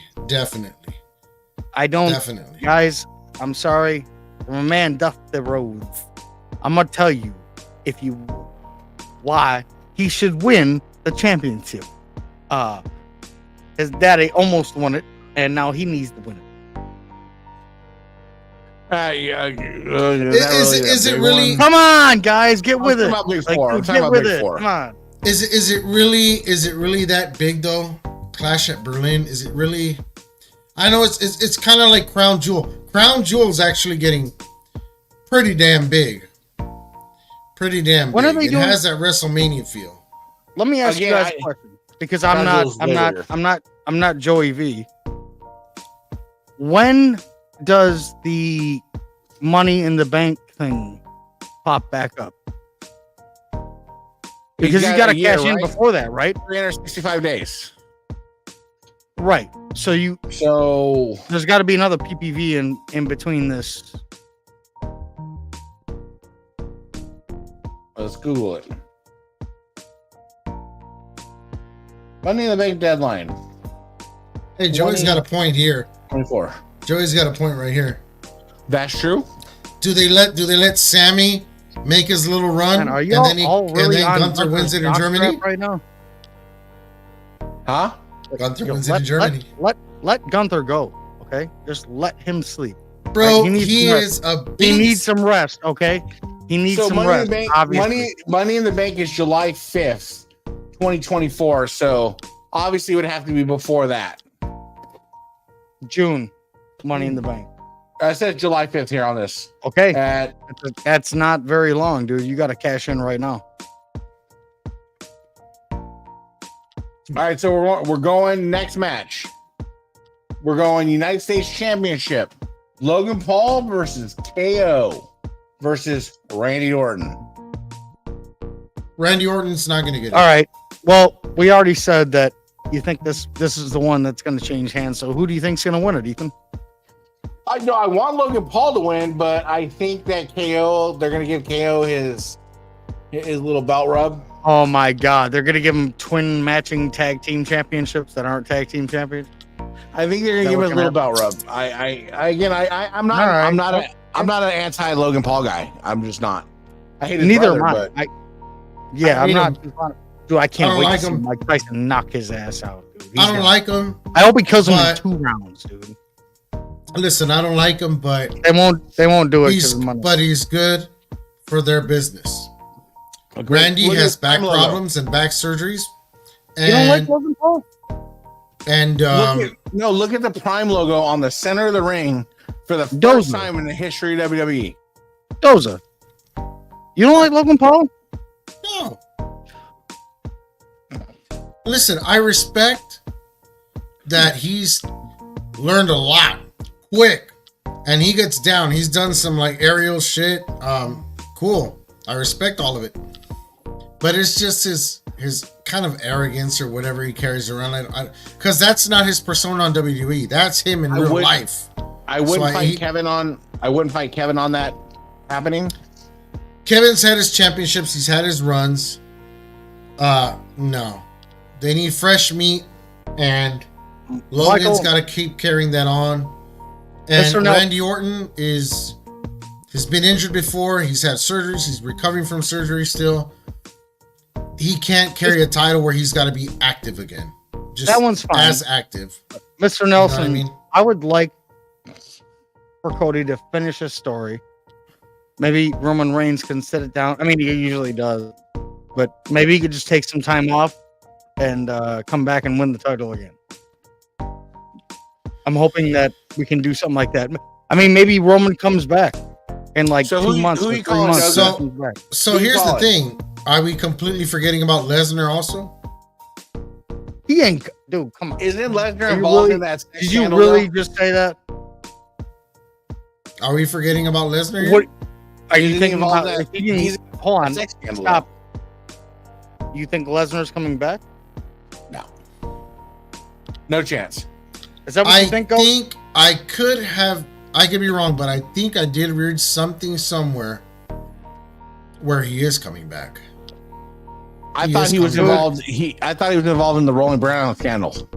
I don't, Definitely. guys. I'm sorry. From a man doth the roads. I'm gonna tell you why he should win the championship. His daddy almost won it, and now he needs to win it. Is it really? Come on, guys, get with it. Get with it. Come on. Is it really that big though? Clash at Berlin. Is it really? I know it's kind of like Crown Jewel. Crown Jewel is actually getting pretty damn big. Pretty damn When big. are they It doing? has that WrestleMania feel. Let me ask you guys a question, because I'm not Joey V. When does the Money in the Bank thing pop back up? Because you got to cash in before that, right? 365 days. Right. So there's got to be another PPV in between this. Let's Google it. Money in the Bank deadline. Hey, Joey's got a point here. 24. Joey's got a point right here. That's true. Do they let Sammy make his little run, Man, are you and then really Gunther wins it in Germany? Right now? Huh? Gunther wins it in Germany. Let Gunther go. Okay, just let him sleep. Bro, right? he is a beast. He needs some rest. Okay, he needs some rest. Money in the Bank is July 5th, 2024. So obviously, it would have to be before that. June, Money in the Bank. I said July 5th here on this. Okay, that's not very long, dude. You got to cash in right now. All right, so we're going next match. We're going United States Championship. Logan Paul versus KO versus Randy Orton. Randy Orton's not going to get it. All right. Well, we already said that you think this is the one that's going to change hands. So who do you think's going to win it, Ethan? I want Logan Paul to win, but I think that KO, they're going to give KO his little belt rub. Oh my God, they're going to give him twin matching tag team championships that aren't tag team champions. I think they're going to give him a little belt rub. I'm not an anti Logan Paul guy. I'm just not. I hate his Neither brother, am I. I'm not. Dude, I can't wait like to see him. Mike Tyson knock his ass out. Dude. I don't like him. I hope he kills him in 2 rounds, dude. Listen, I don't like him, but they won't do it. But he's good for their business. Randy has back problems and back surgeries. And, you don't like Logan Paul? And look at the Prime logo on the center of the ring for the first time in the history of WWE. Doza, you don't like Logan Paul? No. Listen, I respect that he's learned a lot quick, and he gets down. He's done some like aerial shit. Cool. I respect all of it, but it's just his kind of arrogance or whatever he carries around. Because that's not his persona on WWE. That's him in real life. I wouldn't fight Kevin on that happening. Kevin's had his championships. He's had his runs. No, they need fresh meat, and Logan's got to keep carrying that on. And Randy Orton has been injured before. He's had surgeries. He's recovering from surgery still. He can't carry a title where he's got to be active again. Just that one's fine. As active. Mr. Nelson, you know what I mean? I would like for Cody to finish his story. Maybe Roman Reigns can sit it down. I mean, he usually does. But maybe he could just take some time off and come back and win the title again. I'm hoping that we can do something like that. I mean, maybe Roman comes back in like 2 months. Or 3 months. So here's the thing. Are we completely forgetting about Lesnar also? He ain't, dude. Come on. Isn't Lesnar involved in that? Did you really just say that? Are we forgetting about Lesnar here? What are you thinking about? Hold on. Stop. You think Lesnar's coming back? No. No chance. Is that what you think? I could have I could be wrong, but I think I did read something somewhere where he is coming back. I thought he was involved. I thought he was involved in the Rolling Brown scandal.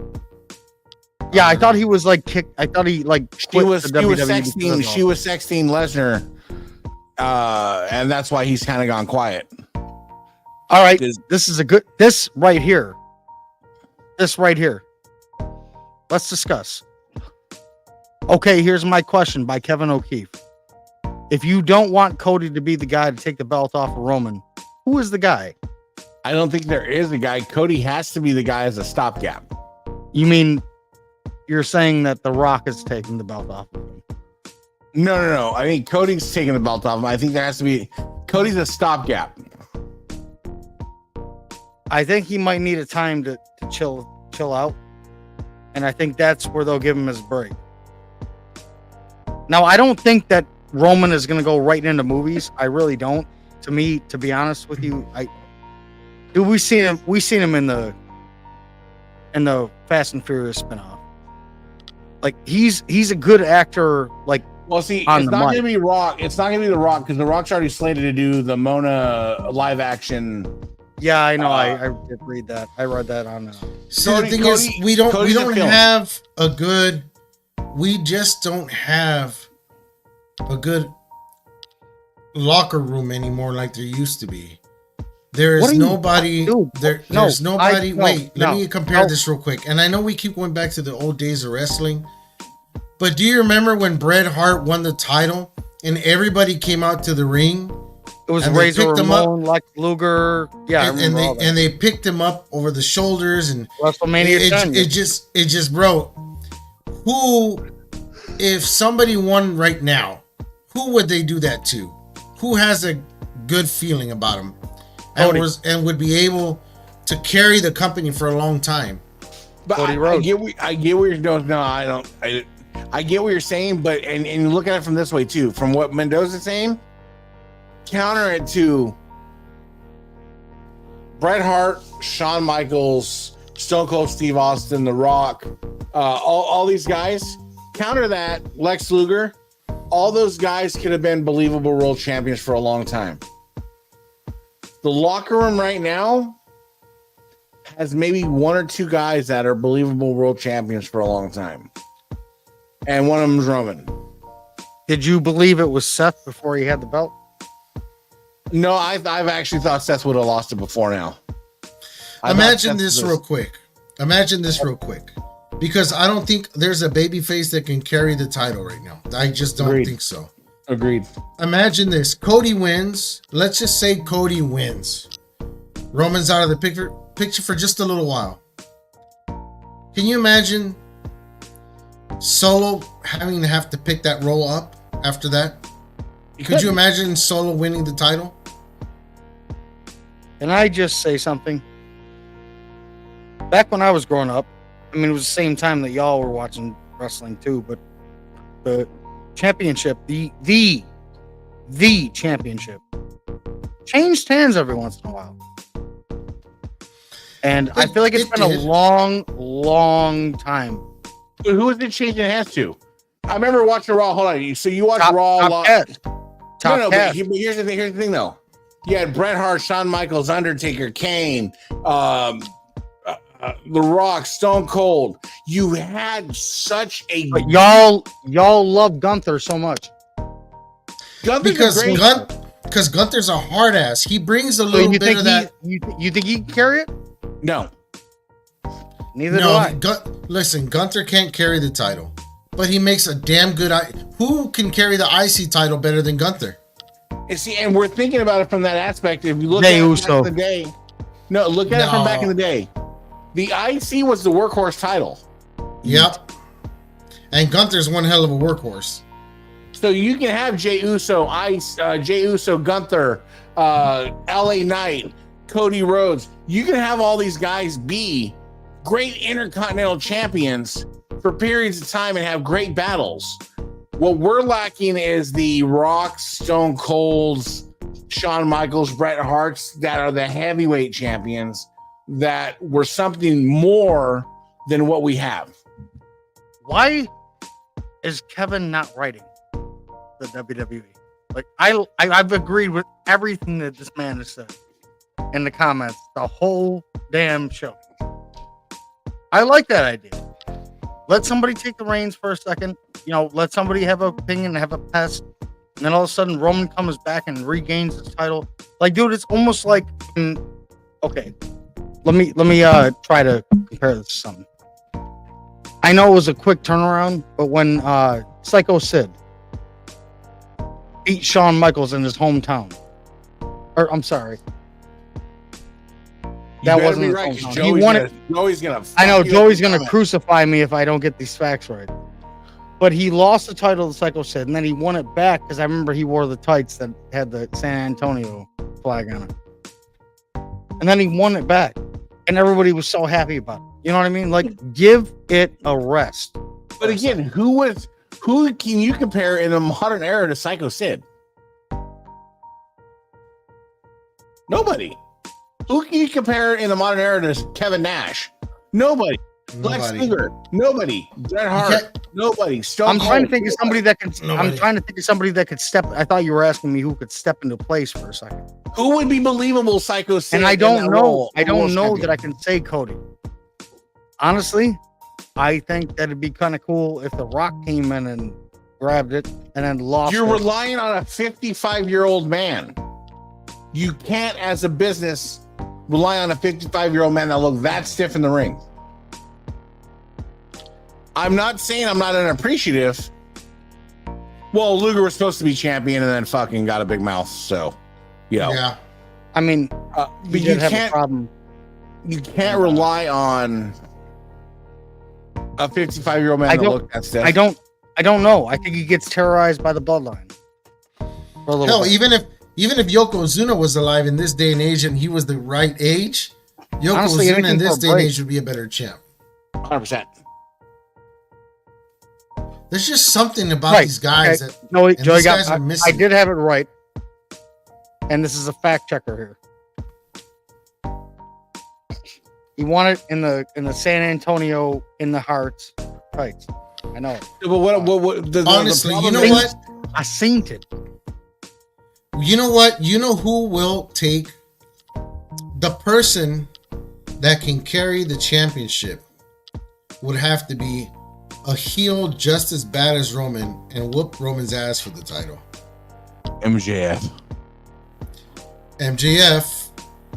Yeah, I thought he was like kicked. I thought he like She was sexting Lesnar, and that's why he's kind of gone quiet. All right, this right here. Let's discuss. Okay, here's my question by Kevin O'Keefe. If you don't want Cody to be the guy to take the belt off of Roman, who is the guy? I don't think there is a guy. Cody has to be the guy as a stopgap. You mean you're saying that The Rock is taking the belt off of him? No. I think Cody's taking the belt off him. I think there has to be Cody's a stopgap. I think he might need a time to chill out. And I think that's where they'll give him his break. Now, I don't think that Roman is going to go right into movies. I really don't. To me, to be honest with you, we've seen him in the Fast and Furious spinoff. Like he's a good actor. Like, well, see, it's not going to be Rock. It's not going to be The Rock because The Rock's already slated to do the Mona live action. Yeah, I know. I did read that. I read that on. So the thing is, we don't have a good. We just don't have a good locker room anymore like there used to be. There's nobody. There's nobody. Let me compare this real quick. And I know we keep going back to the old days of wrestling, but do you remember when Bret Hart won the title and everybody came out to the ring? It was Razor Ramon, Lex Luger, and they picked him up over the shoulders and Wrestlemania. It just bro. Who, if somebody won right now, who would they do that to? Who has a good feeling about him and would be able to carry the company for a long time? But I get what you're doing. No, I don't. I get what you're saying, but and you look at it from this way too. From what Mendoza's saying, counter it to Bret Hart, Shawn Michaels, Stone Cold Steve Austin, The Rock, all these guys. Counter that, Lex Luger. All those guys could have been believable world champions for a long time. The locker room right now has maybe one or two guys that are believable world champions for a long time. And one of them is Roman. Did you believe it was Seth before he had the belt? No, I've actually thought Seth would have lost it before now. Imagine this real quick. Because I don't think there's a babyface that can carry the title right now. I just don't think so. Agreed. Imagine this. Cody wins. Let's just say Cody wins. Roman's out of the picture for just a little while. Can you imagine Solo having to have to pick that role up after that? Could you imagine Solo winning the title? Can I just say something? Back when I was growing up, I mean, it was the same time that y'all were watching wrestling too, but the championship, the championship changed hands every once in a while. And I feel like it's been a long time. But who was it changing hands to? I remember watching Raw. Hold on. So you watched Raw. But here's the thing, though. You had Bret Hart, Shawn Michaels, Undertaker, Kane, The Rock, Stone Cold. You had such a. But y'all love Gunther so much. Because Gunther's a hard ass. He brings a little bit of that. You think he can carry it? No. Neither do I. Listen, Gunther can't carry the title, but he makes a damn good. Who can carry the IC title better than Gunther? And see, and we're thinking about it from that aspect. If you look at it back in the day, look at it from back in the day. The IC was the workhorse title. Yep. And Gunther's one hell of a workhorse. So you can have Jey Uso, Gunther, LA Knight, Cody Rhodes. You can have all these guys be great intercontinental champions for periods of time and have great battles. What we're lacking is the Rock, Stone Colds, Shawn Michaels, Bret Harts that are the heavyweight champions that were something more than what we have. Why? is Kevin not writing the WWE? Like I've agreed with everything that this man has said in the comments the whole damn show. I like that idea. Let somebody take the reins for a second. You know, let somebody have an opinion, have a pest, and then all of a sudden Roman comes back and regains his title. Like, dude, it's almost like okay. Let me try to compare this to something. I know it was a quick turnaround, but when Psycho Sid beat Shawn Michaels in his hometown, or I'm sorry, that wasn't his hometown. He won it. Joey's gonna. I know Joey's gonna crucify me if I don't get these facts right. But he lost the title to Psycho Sid, and then he won it back because I remember he wore the tights that had the San Antonio flag on it, and then he won it back, and everybody was so happy about it. You know what I mean? Like, give it a rest. But again, who can you compare in the modern era to Psycho Sid? Nobody. Who can you compare in the modern era to Kevin Nash? Nobody. Lex Luger. Nobody. Bret Hart. Nobody. I'm trying to think of somebody that can. I'm trying to think of somebody that could step. I thought you were asking me who could step into place for a second. Who would be believable, Psycho Sid? And I don't know. I don't know that I can say Cody. Honestly, I think that'd be kind of cool if The Rock came in and grabbed it and then lost. You're relying on a 55-year-old man. You can't, as a business, rely on a 55-year-old man that look that stiff in the ring. I'm not saying I'm not unappreciative. Well, Luger was supposed to be champion and then fucking got a big mouth, so you know. Yeah. I mean, but you have can't. A problem. You can't rely on a 55-year-old man that look that stiff. I don't know. I think he gets terrorized by the bloodline. Hell, bit. even if Yokozuna was alive in this day and age and he was the right age, Yokozuna in this day and age would be a better champ. 100%. There's just something about these guys that Joey guys are missing. I did have it right, and this is a fact checker here. He won it in the San Antonio in the Hearts fights. I know it. But what honestly, you know what? I seen it. You know what? You know who will take the person that can carry the championship would have to be a heel just as bad as Roman and whoop Roman's ass for the title. MJF.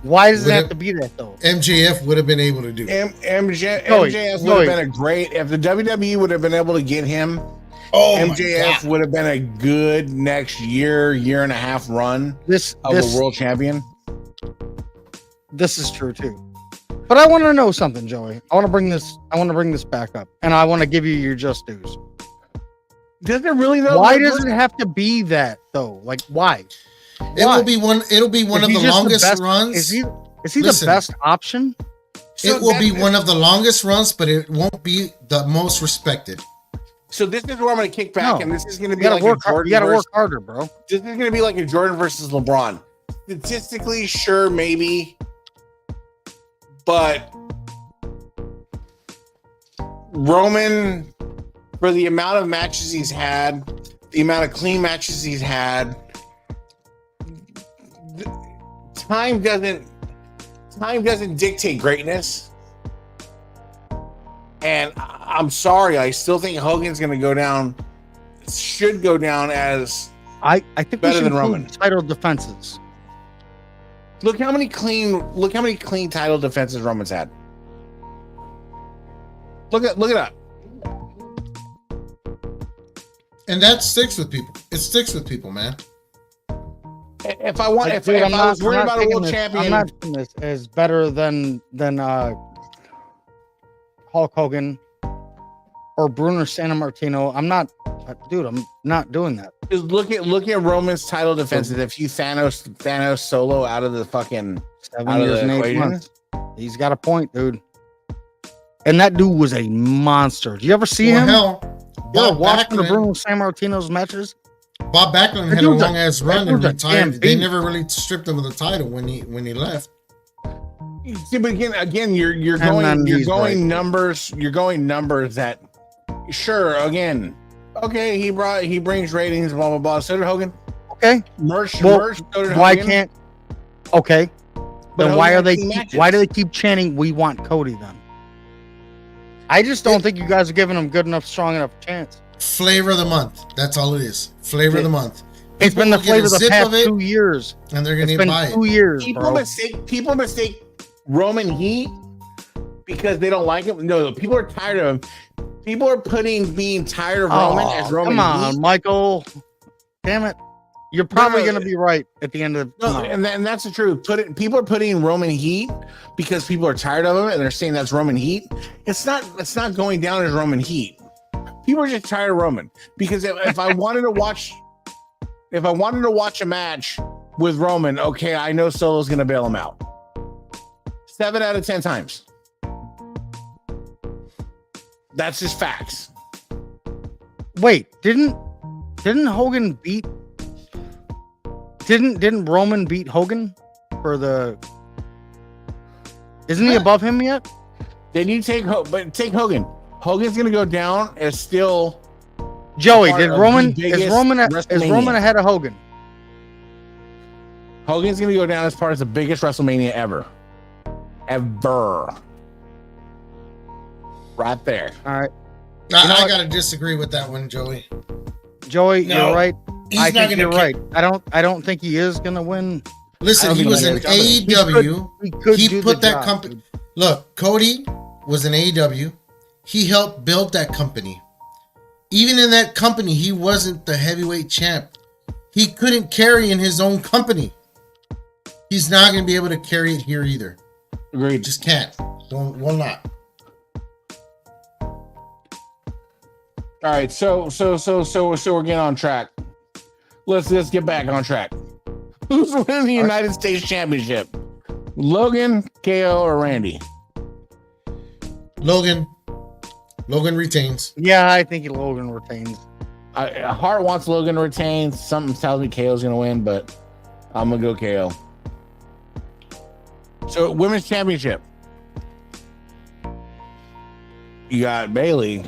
Why does it have to be that though? MJF would have been able to do. MJF would have been a great if the WWE would have been able to get him. MJF would have been a good next year and a half run of a world champion. This is true too. But I want to know something, Joey. I want to bring this back up, and I want to give you your just dues. Does it really though? Why does it have to be that though? Like why? It'll be one of the longest runs. Is he the best option? It will be one of the longest runs, but it won't be the most respected. So this is where I'm going to kick back, and this is going to be like you got to work harder, bro. This is going to be like a Jordan versus LeBron. Statistically, sure, maybe, but Roman, for the amount of matches he's had, the amount of clean matches he's had, time doesn't dictate greatness. And I'm sorry, I still think Hogan's going to go down. Should go down as I think better than Roman. Title defenses. Look how many clean title defenses Roman's had. Look it up. And that sticks with people. It sticks with people, man. If I was worried about a world champion, I'm not doing this as better than Hulk Hogan or Bruno Sammartino. I'm not doing that. Just look at Roman's title defenses. If you Thanos Solo out of the fucking 7 years and 8 months, he's got a point, dude. And that dude was a monster. Did you ever see him? Bob watching the Bruno Sammartino's matches. Bob Backlund had a long ass run and retired. They never really stripped him of the title when he left. See, but again, you're going numbers. You're going numbers that, sure. Again, Okay, he brings ratings, blah blah blah. So did Hogan. Okay. Merch. So did why Hogan. can't? Okay. But Then why Hogan do they keep chanting "We want Cody"? Then I just don't think you guys are giving him good enough, strong enough chance. Flavor of the month. That's all it is. Flavor of the month. It's been the flavor of the past 2 years, and they're gonna buy it. 2 years. People mistake Roman Heat because they don't like him. No, people are tired of him. People are being tired of Roman as Roman Heat. Come on, Michael. Damn it. You're probably going to be right at the end of and that's the truth. People are putting Roman Heat because people are tired of him and they're saying that's Roman Heat. It's not going down as Roman Heat. People are just tired of Roman because if I wanted to watch a match with Roman, okay, I know Solo's going to bail him out. 7 out of 10 times. That's just facts. Wait, didn't Hogan beat? Didn't Roman beat Hogan for the? Isn't he above him yet? Then you take Hogan. Hogan's gonna go down as still. Joey, is Roman ahead of Hogan? Hogan's gonna go down as part of the biggest WrestleMania ever. Right there. All right. I gotta disagree with that one, Joey. Joey, you're right. I think you're right. I don't think he is gonna win. Listen, he was in AEW. He put that company. Look, Cody was in AEW. He helped build that company. Even in that company, he wasn't the heavyweight champ. He couldn't carry in his own company. He's not going to be able to carry it here either. Agreed. Just can't. Will not. All right, so we're getting on track. Let's get back on track. Who's winning the United States Championship? Logan, KO, or Randy? Logan retains. Yeah, I think Logan retains. Hart wants Logan to retain. Something tells me KO's gonna win, but I'm gonna go KO. So, Women's Championship. You got Bayley.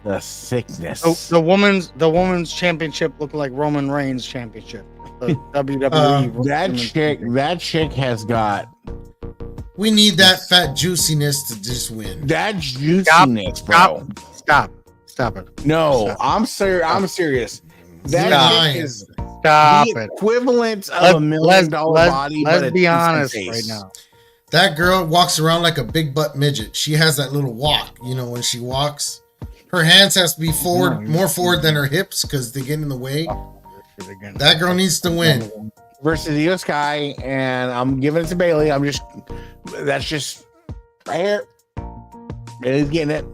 The sickness. The women's championship looked like Roman Reigns' championship. The WWE. That chick has got. We need that fat juiciness to just win. That juiciness, bro. Stop it. No, Stop. I'm serious. That chick is Stop the it. equivalent of $1 million body. Let's be honest right now. That girl walks around like a big butt midget. She has that little walk, when she walks. Her hands has to be more forward than her hips because they get in the way. That girl needs to win. Versus Io Sky, and I'm giving it to Bayley. That's just right here. Bayley's getting it.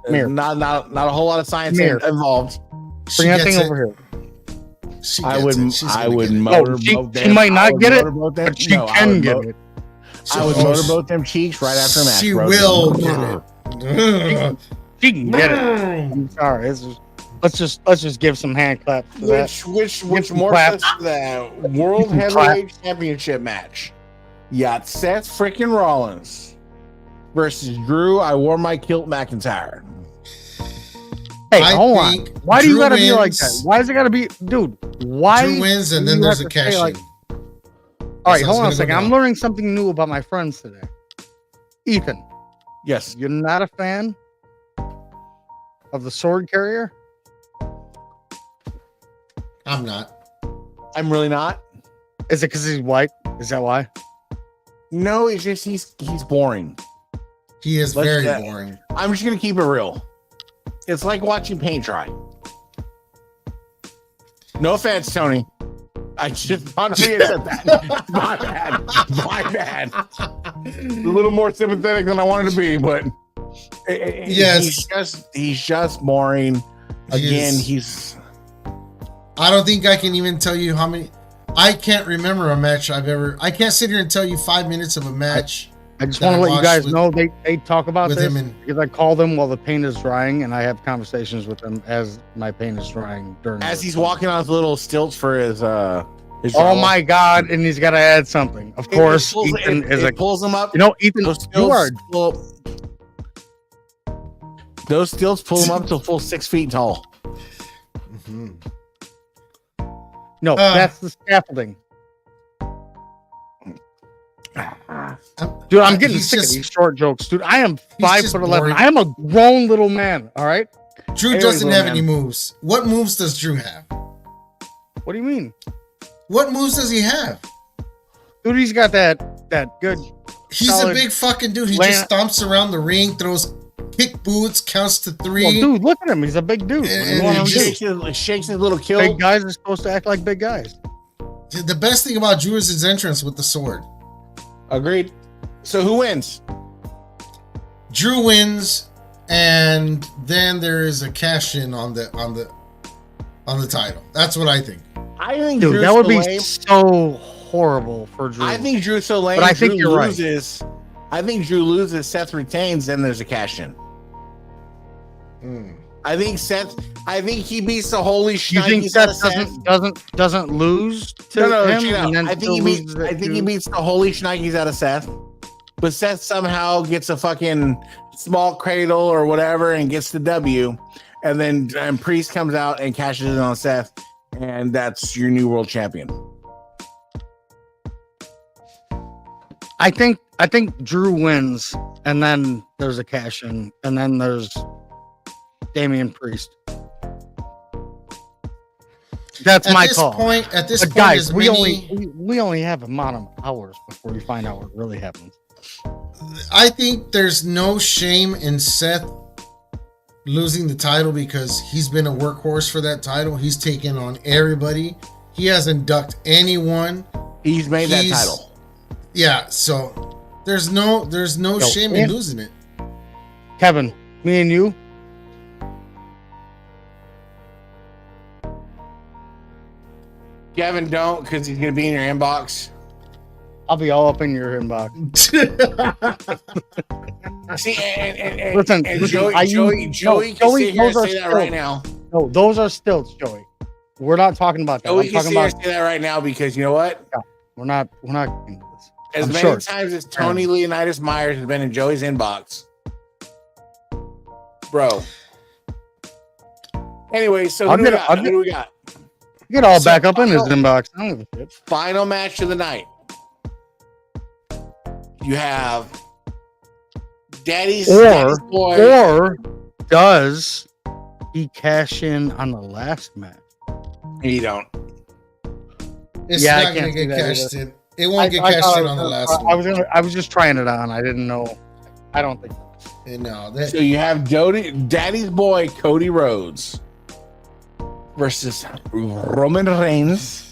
Not a whole lot of science involved. Bring that thing over here. I would motorboat them. She might not get it, but she can get it. I would motorboat them cheeks right after a match. She will get it. She can get it. I'm sorry. Let's just give some hand claps to that. Which more sets to that World Heavyweight Championship match? You got Seth freaking Rollins versus Drew. I wore my kilt McIntyre. Hey, hold on. Why do you gotta be like that? Why is it gotta be, dude? Why? Drew wins and then there's a cash in. All right, hold on a second. I'm learning something new about my friends today. Ethan. Yes. You're not a fan of the sword carrier? I'm not. I'm really not. Is it because he's white? Is that why? No, it's just he's boring. He is very boring. I'm just gonna keep it real. It's like watching paint dry. No offense, Tony. I just honestly said that. My bad. A little more sympathetic than I wanted to be, but yes, he's just boring. Again, I don't think I can even tell you how many. I can't remember a match I can't sit here and tell you 5 minutes of a match. I just want to let you guys know they talk about this because I call them while the paint is drying, and I have conversations with them as my paint is drying as he's walking on his little stilts for his oh my God! And he's got to add something. Of course, Ethan pulls him up. Ethan, Those stilts pull him up to a full 6 feet tall. Mm-hmm. No, that's the scaffolding. Dude, I'm getting sick of these short jokes, dude. I am 5'11". I am a grown little man. All right. Drew doesn't have any moves. What moves does Drew have? What do you mean? What moves does he have? Dude, he's got that good. He's a big fucking dude. He just stomps around the ring, throws kick boots, counts to 3. Well, dude, look at him. He's a big dude. And shakes his little kill. Big guys are supposed to act like big guys. The best thing about Drew is his entrance with the sword. Agreed. So who wins? Drew wins, and then there is a cash in on the title. That's what I think. I think dude, Drew's that would be so horrible for Drew. I think Drew's so lame. But I think Drew you're loses. Right. I think Drew loses. Seth retains. Then there's a cash in. I think Seth. I think he beats the holy shnikes. You think Seth doesn't lose to him? I think he beats. I think he beats the holy shnikes out of Seth. But Seth somehow gets a fucking small cradle or whatever and gets the W, and then Priest comes out and cashes in on Seth, and that's your new world champion. I think Drew wins, and then there's a cash in, and then there's Damian Priest. That's my call. At this point, guys, we only have a amount of hours before we find out what really happens. I think there's no shame in Seth losing the title because he's been a workhorse for that title. He's taken on everybody. He hasn't ducked anyone. He's made that title. Yeah, so there's no shame in losing it. Kevin, me and you. Kevin, don't, because he's gonna be in your inbox. I'll be all up in your inbox. See, and listen, Joey can sit here and say that right now. No, those are stilts, Joey. We're not talking about that. Joey can sit here and say that right now because you know what? No, we're not into this. As many times as Tony Leonidas Myers has been in Joey's inbox, bro. Anyway, so what do we got? Get all back up in his inbox. I don't give a shit. Final match of the night. You have Daddy's boy. Or does he cash in on the last match? You don't. It's not going to get cashed in. It won't get cashed in on the last one. I was just trying it on. I didn't know. I don't think so. No. So you have Daddy's boy Cody Rhodes versus Roman Reigns.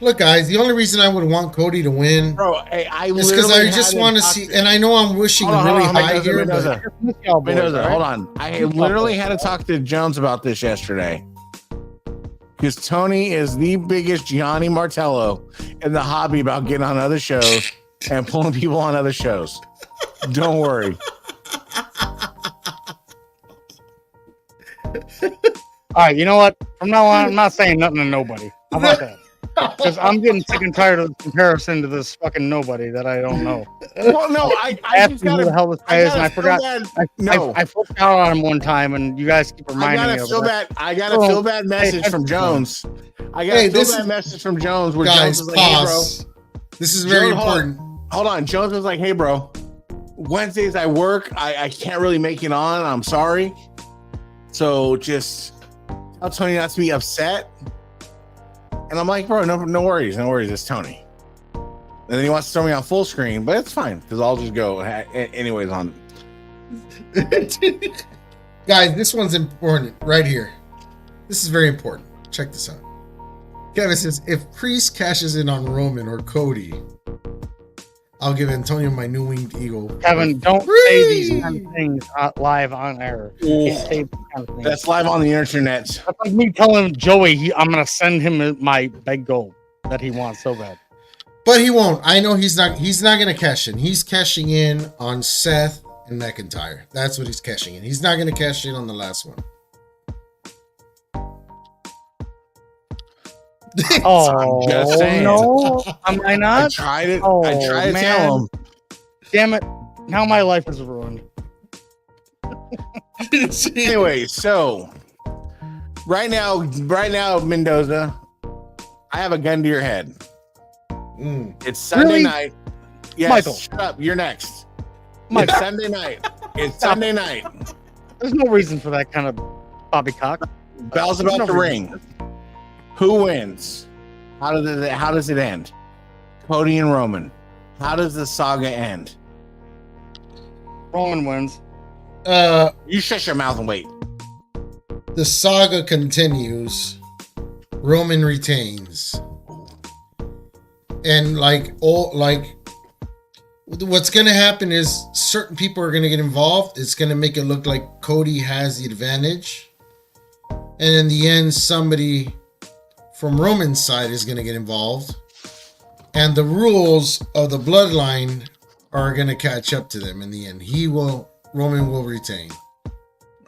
Look, guys, the only reason I would want Cody to win, bro, is because I just want to see, and I know I'm wishing really high here, but hold on. I literally had to talk to Jones about this yesterday. Because Tony is the biggest Gianni Martello in the hobby about getting on other shows and pulling people on other shows. Don't worry. All right, you know what? From now on, I'm not saying nothing to nobody. How about that? Because I'm getting sick and tired of the comparison to this fucking nobody that I don't know. Well, no, I asked me who the hell this guy is, and I forgot. I flipped out on him one time, and you guys keep reminding me of that. I got a feel bad message from Jones. I got a feel bad message from Jones where Jones was like, "Hey, bro, this is very important." Hold on, Jones was like, "Hey, bro, Wednesdays I work. I can't really make it on. I'm sorry. So just tell Tony not to be upset." And I'm like, bro, no worries. It's Tony. And then he wants to throw me on full screen, but it's fine because I'll just go anyways on. Guys, this one's important right here. This is very important. Check this out. Kevin says, if Priest cashes in on Roman or Cody, I'll give Antonio my new winged eagle. Kevin, don't say these kind of things live on air. That's live on the internet. That's like me telling Joey I'm going to send him my big goal that he wants so bad. But he won't. I know he's not going to cash in. He's cashing in on Seth and McIntyre. That's what he's cashing in. He's not going to cash in on the last one. Oh, just saying. No, am I not? I tried to tell him. Damn it. Now my life is ruined. Anyway, so right now, Mendoza, I have a gun to your head. It's Sunday Really? night. Yes, Michael. shut up. You're next. Michael. It's Sunday night. It's Sunday night. There's no reason for that kind of poppycock. Bell's about to ring. Who wins? How does it end? Cody and Roman. How does the saga end? Roman wins. You shut your mouth and wait. The saga continues. Roman retains. And what's going to happen is certain people are going to get involved. It's going to make it look like Cody has the advantage. And in the end, somebody from Roman's side is going to get involved. And the rules of the bloodline are going to catch up to them in the end. Roman will retain.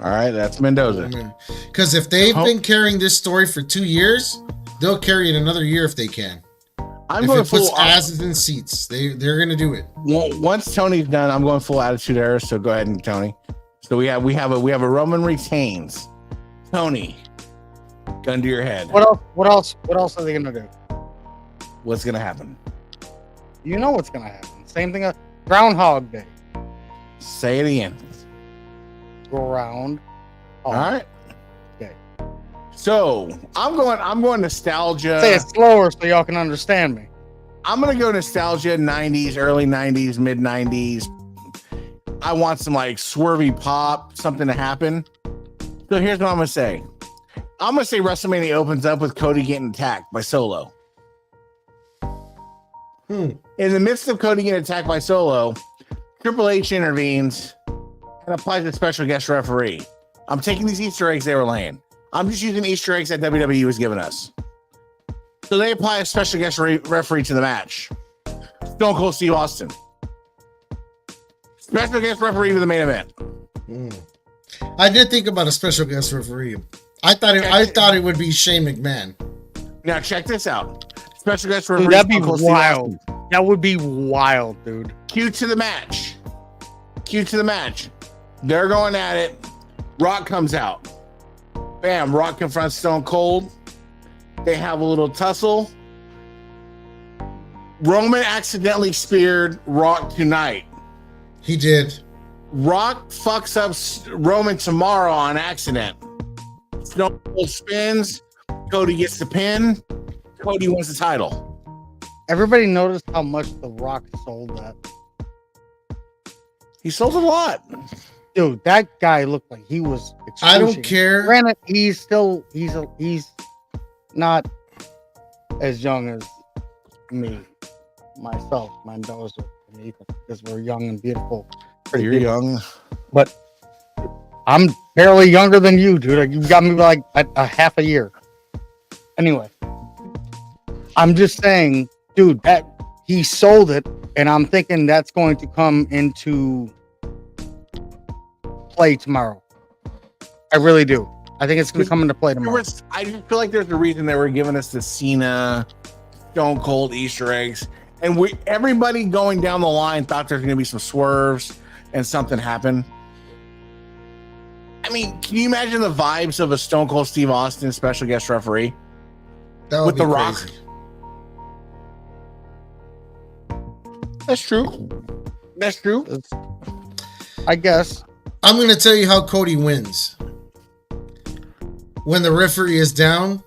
All right, that's Mendoza. Because if they've been carrying this story for 2 years, they'll carry it another year if they can. I'm if going it puts full asses in seats, they're going to do it. Once Tony's done, I'm going full Attitude Era. So go ahead and Tony. So we have a Roman retains. Tony, gun to your head. What else are they gonna do? What's gonna happen? You know what's gonna happen. Same thing. Groundhog Day. Say it again. Ground. All right. Okay. So I'm going nostalgia. Say it slower so y'all can understand me. I'm gonna go nostalgia. 90s, early 90s, mid 90s. I want some like swervy pop, something to happen. So here's what I'm gonna say. I'm gonna say WrestleMania opens up with Cody getting attacked by Solo. In the midst of Cody getting attacked by Solo, Triple H intervenes and applies a special guest referee. I'm taking these Easter eggs they were laying. I'm just using Easter eggs that WWE was giving us. So they apply a special guest referee to the match. Stone Cold Steve Austin. Special guest referee to the main event. I did think about a special guest referee. I thought it would be Shane McMahon. Now check this out. Special guest referee. Dude, that'd be wild. That would be wild, dude. Cue to the match. They're going at it. Rock comes out. Bam. Rock confronts Stone Cold. They have a little tussle. Roman accidentally speared Rock tonight. He did. Rock fucks up Roman tomorrow on accident. Stone Cold spins. Cody gets the pin. Cody wins the title. Everybody noticed how much The Rock sold that. He sold a lot. Dude, that guy looked like he was. I don't care. Granted, he's not as young as me, myself, Mendoza, and Ethan, because we're young and beautiful. You're young, but I'm barely younger than you, dude. You got me like a half a year. Anyway, I'm just saying, dude, that he sold it, and I'm thinking that's going to come into play tomorrow. I really do. I think it's going to come into play tomorrow. I just feel like there's a reason they were giving us the Cena, Stone Cold Easter eggs, and everybody going down the line thought there's going to be some swerves and something happened. I mean, can you imagine the vibes of a Stone Cold Steve Austin special guest referee with The Rock? That's true. I guess. I'm going to tell you how Cody wins. When the referee is down,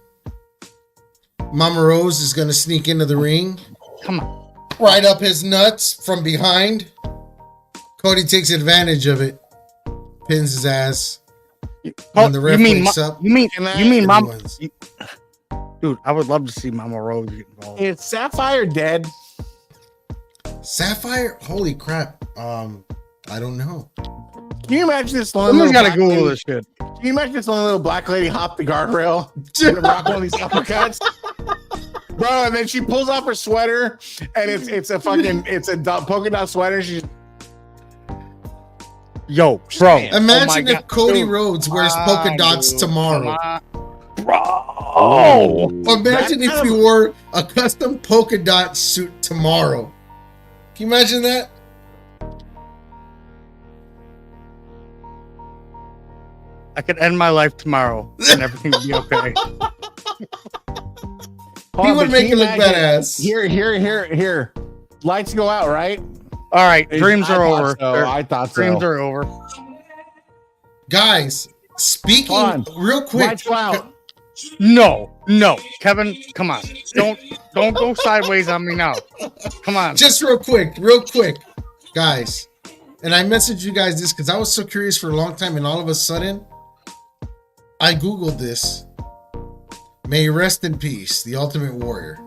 Mama Rose is going to sneak into the ring. Come on. Right up his nuts from behind. Cody takes advantage of it. Pins his ass. When the ref wakes up. You mean Mama? Dude, I would love to see Mama Rose get involved. Is Sapphire dead? Sapphire? Holy crap. I don't know. Can you imagine this one? Someone's got to Google this shit. Can you imagine this little black lady hop the guardrail and rock one of these uppercuts? Bro, and then she pulls off her sweater and it's a polka dot sweater. She's Yo, bro. Imagine if Cody Rhodes wears polka dots tomorrow. Bro. Imagine if he wore a custom polka dot suit tomorrow. Can you imagine that? I could end my life tomorrow and everything would be okay. He would make it look badass. Here. Lights go out, right? All right, dreams are over. I thought so. Dreams are over. Guys, speaking real quick. Lights go out. No, Kevin, come on. Don't go sideways on me now. Come on. Just real quick, guys. And I messaged you guys this because I was so curious for a long time, and all of a sudden, I Googled this. May he rest in peace, the Ultimate Warrior.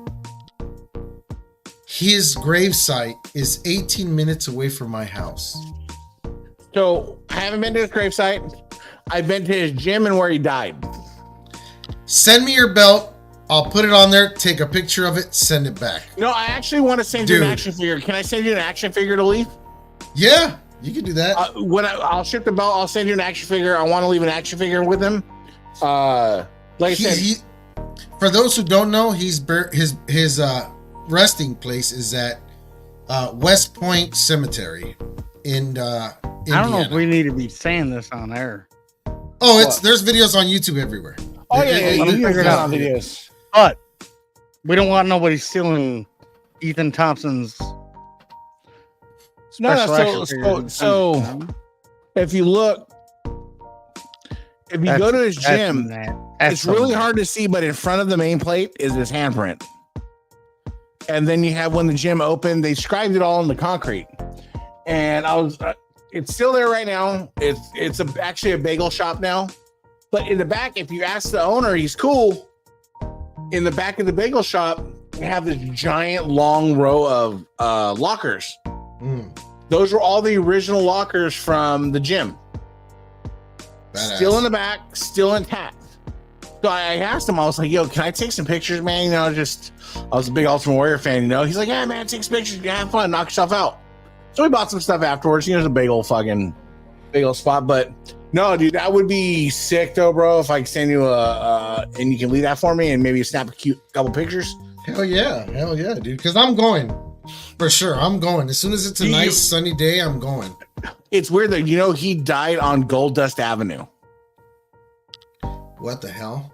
His gravesite is 18 minutes away from my house. So I haven't been to his gravesite. I've been to his gym and where he died. Send me your belt. I'll put it on there. Take a picture of it. Send it back. No, I actually want to send you an action figure. Can I send you an action figure to leave? Yeah, you can do that. I'll ship the belt. I'll send you an action figure. I want to leave an action figure with him. Like I said, for those who don't know, his resting place is at West Point Cemetery in Indiana. I don't know if we need to be saying this on air. Oh, there's videos on YouTube everywhere. Oh yeah, you can figure it out on videos. But we don't want nobody stealing Ethan Thompson's. So if you look, if you go to his gym, it's really hard to see, but in front of the main plate is his handprint. And then you have, when the gym opened, they scribed it all in the concrete. And it's still there right now. It's actually a bagel shop now. But in the back, if you ask the owner, he's cool. In the back of the bagel shop, we have this giant long row of lockers. Those were all the original lockers from the gym. Badass. Still in the back, still intact. So I asked him, I was like, yo, can I take some pictures, man? You know, I was a big Ultimate Warrior fan, you know? He's like, yeah, man, take some pictures. Have fun, knock yourself out. So we bought some stuff afterwards. You know, there's a big old spot. But no, dude, that would be sick, though, bro. If I could send you and you can leave that for me and maybe snap a cute couple pictures. Hell yeah, dude. Because I'm going. For sure, I'm going. As soon as it's a nice sunny day, I'm going. It's weird that, you know, he died on Gold Dust Avenue. What the hell?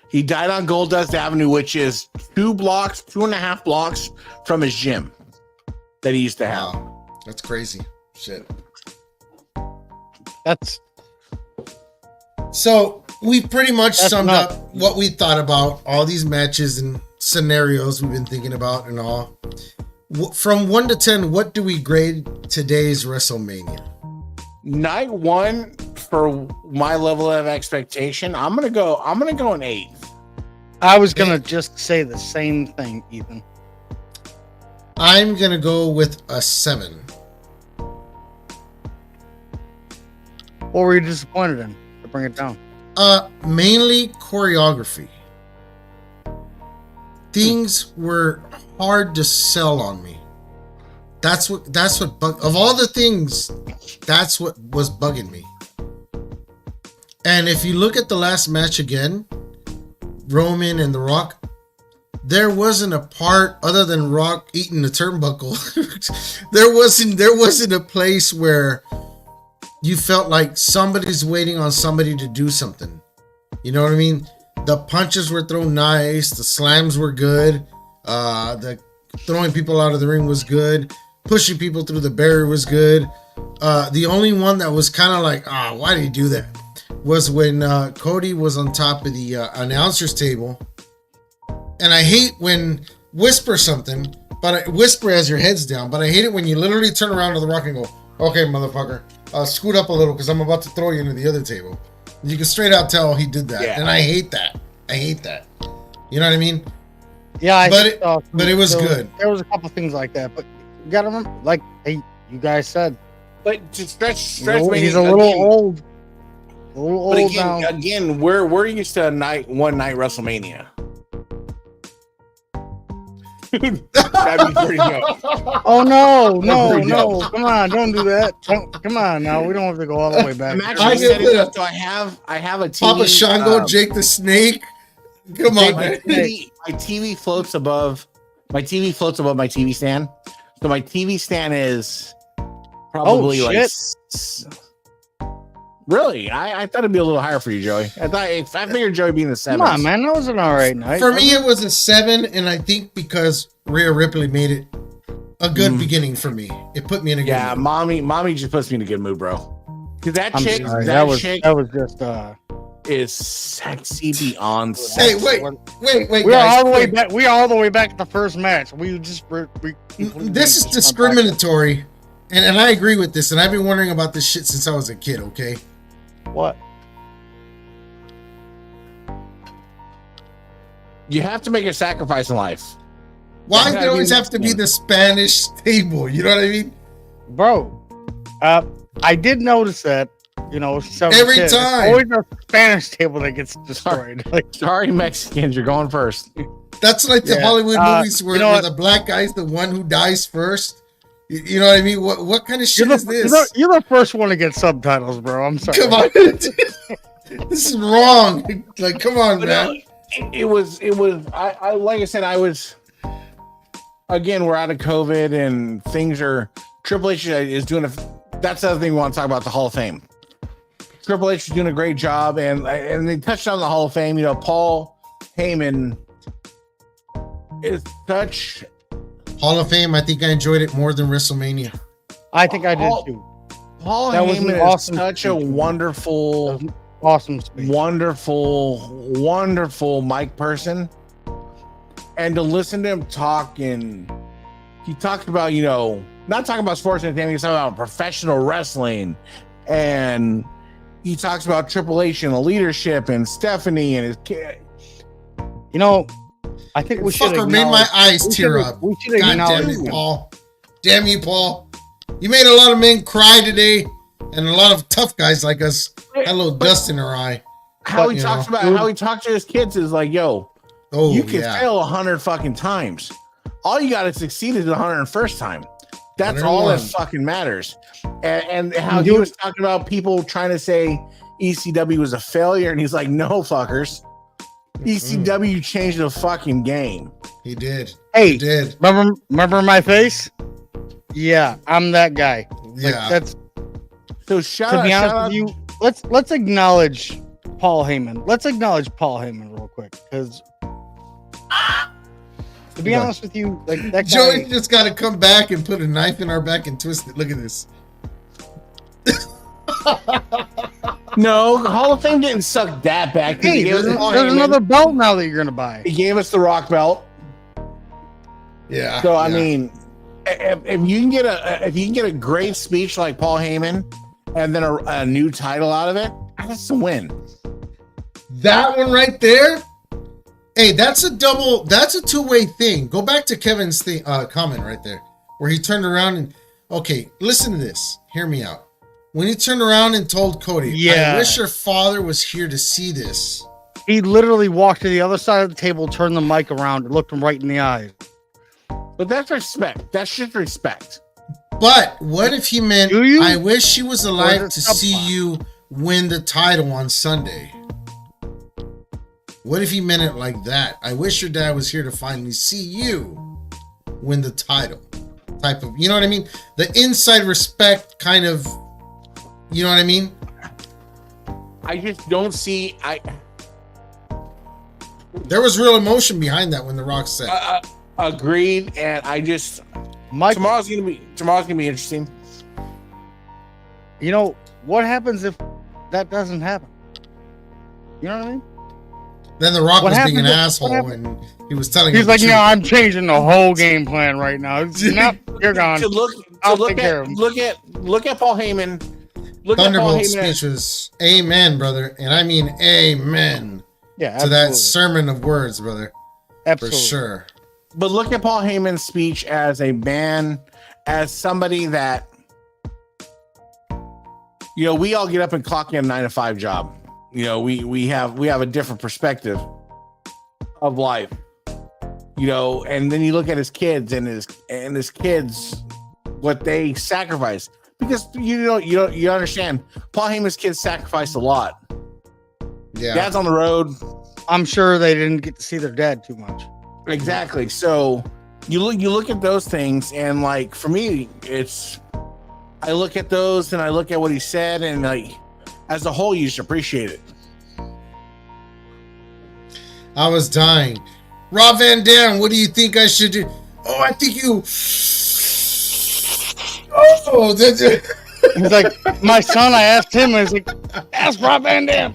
He died on Gold Dust Avenue, which is 2.5 blocks from his gym that he used to have. Wow. That's crazy. Shit. So we've pretty much summed up what we thought about all these matches and scenarios we've been thinking about and all. From 1 to 10, what do we grade today's WrestleMania? Night one, for my level of expectation, I'm gonna go an 8. I was gonna just say the same thing, Ethan. I'm gonna go with a 7. What were you disappointed in? To bring it down. Mainly choreography. Things were hard to sell on me. That's what of all the things, that's what was bugging me. And if you look at the last match again, Roman and The Rock, there wasn't a part other than Rock eating the turnbuckle. there wasn't a place where you felt like somebody's waiting on somebody to do something. You know what I mean? The punches were thrown nice. The slams were good. The throwing people out of the ring was good. Pushing people through the barrier was good. The only one that was kind of like, why did he do that? Was when Cody was on top of the announcer's table. And I hate when whisper something, but whisper as your head's down. But I hate it when you literally turn around to The Rock and go, okay, motherfucker, scoot up a little because I'm about to throw you into the other table. You can straight out tell he did that. Yeah. And I hate that. You know what I mean? Yeah, but it was good. There was a couple things like that, but you gotta remember, like you guys said. But to stretch, he's a little old. A little old now. Again, we're used to one night WrestleMania. That'd be pretty good. Oh no! Come on, don't do that. Come on now. We don't have to go all the way back. I'm actually setting up. So I have a TV. Papa Shango, Jake the Snake. Come on, my TV floats above. My TV floats above my TV stand. So my TV stand is probably Really? I thought it'd be a little higher for you, Joey. I figured Joey being the 7. Come on, man. That was an all right night. For me, it was a 7, and I think because Rhea Ripley made it a good beginning for me. It put me in a good mood. mommy just puts me in a good mood, bro. Because that chick is sexy beyond sexy. Hey, wait, we guys, are all the way back. We are all the way back to the first match. This is discriminatory, and I agree with this. And I've been wondering about this shit since I was a kid. Okay, what? You have to make a sacrifice in life. Why does it always have to be the Spanish table? You know what I mean, bro? I did notice that. You know, every time, always a Spanish table that gets destroyed. Sorry, Mexicans, you're going first. That's like the Hollywood movies where the black guy's the one who dies first. You know what I mean? What kind of shit is this? You're the first one to get subtitles, bro. I'm sorry. Come on, this is wrong. Like, come on, man. It was. I like I said, I was. Again, we're out of COVID and things are. Triple H is doing that's the other thing we want to talk about, the Hall of Fame. Triple H is doing a great job, and they touched on the Hall of Fame. You know, Paul Heyman is such Hall of Fame. I think I enjoyed it more than WrestleMania. I think I did too. Paul Heyman is such a wonderful, speech. wonderful mic person, and to listen to him talk, and he talked about, you know, not talking about sports entertainment, he's talking about professional wrestling, and he talks about Triple H and the leadership and Stephanie and his kid. You know, I think we should have made my eyes tear up. We should have damn it, Paul. Damn you, Paul. You made a lot of men cry today, and a lot of tough guys like us had a little dust in our eye. How he talks to his kids is like, yo, you can fail 100 fucking times. All you got to succeed is the 101st time. That's all that fucking matters. And how he was talking about people trying to say ECW was a failure, and he's like, no, fuckers. ECW changed the fucking game. He did. Hey, he did. Remember my face? Yeah, I'm that guy. Yeah. That's so shout out with you. Let's acknowledge Paul Heyman. Let's acknowledge Paul Heyman real quick, because to be honest with you, like that guy, Joey just got to come back and put a knife in our back and twist it. Look at this. No, Hall of Fame didn't suck that back. Hey, there's another belt now that you're gonna buy. He gave us the Rock belt. Yeah. So I mean, if you can get a great speech like Paul Heyman, and then a new title out of it, that's a win. That one right there. Hey, that's a two-way thing. Go back to Kevin's comment right there, where he turned around and, okay, listen to this. Hear me out. When he turned around and told Cody, I wish your father was here to see this. He literally walked to the other side of the table, turned the mic around, and looked him right in the eyes. But that's respect. That's just respect. But what if he meant, I wish she was alive to see you win the title on Sunday? What if he meant it like that? I wish your dad was here to finally see you win the title. Type of, you know what I mean? The inside respect kind of, you know what I mean? I just don't see. There was real emotion behind that when The Rock said. Agreed, and I just. Tomorrow's gonna be interesting. You know what happens if that doesn't happen? You know what I mean? Then The Rock was being an asshole and he was telling. He's like, "No, I'm changing the whole game plan right now. Nope, you're gone." Look at Paul Heyman. Thunderbolt's speech was amen, brother, and I mean amen. Yeah, to that sermon of words, brother. Absolutely. For sure. But look at Paul Heyman's speech as a man, as somebody that, you know, we all get up and clock in a 9-to-5 job. You know, we have a different perspective of life. You know, and then you look at his kids and his kids, what they sacrifice. Because you understand, Paul Heyman's kids sacrificed a lot. Yeah. Dad's on the road. I'm sure they didn't get to see their dad too much. Exactly. So you look at those things, and like for me, I look at those and I look at what he said, and like as a whole, you just appreciate it. I was dying. Rob Van Dam, what do you think I should do? Oh, I think you. Oh, that's it. He's like, my son, I asked him, and he's like, ask Rob Van Dam.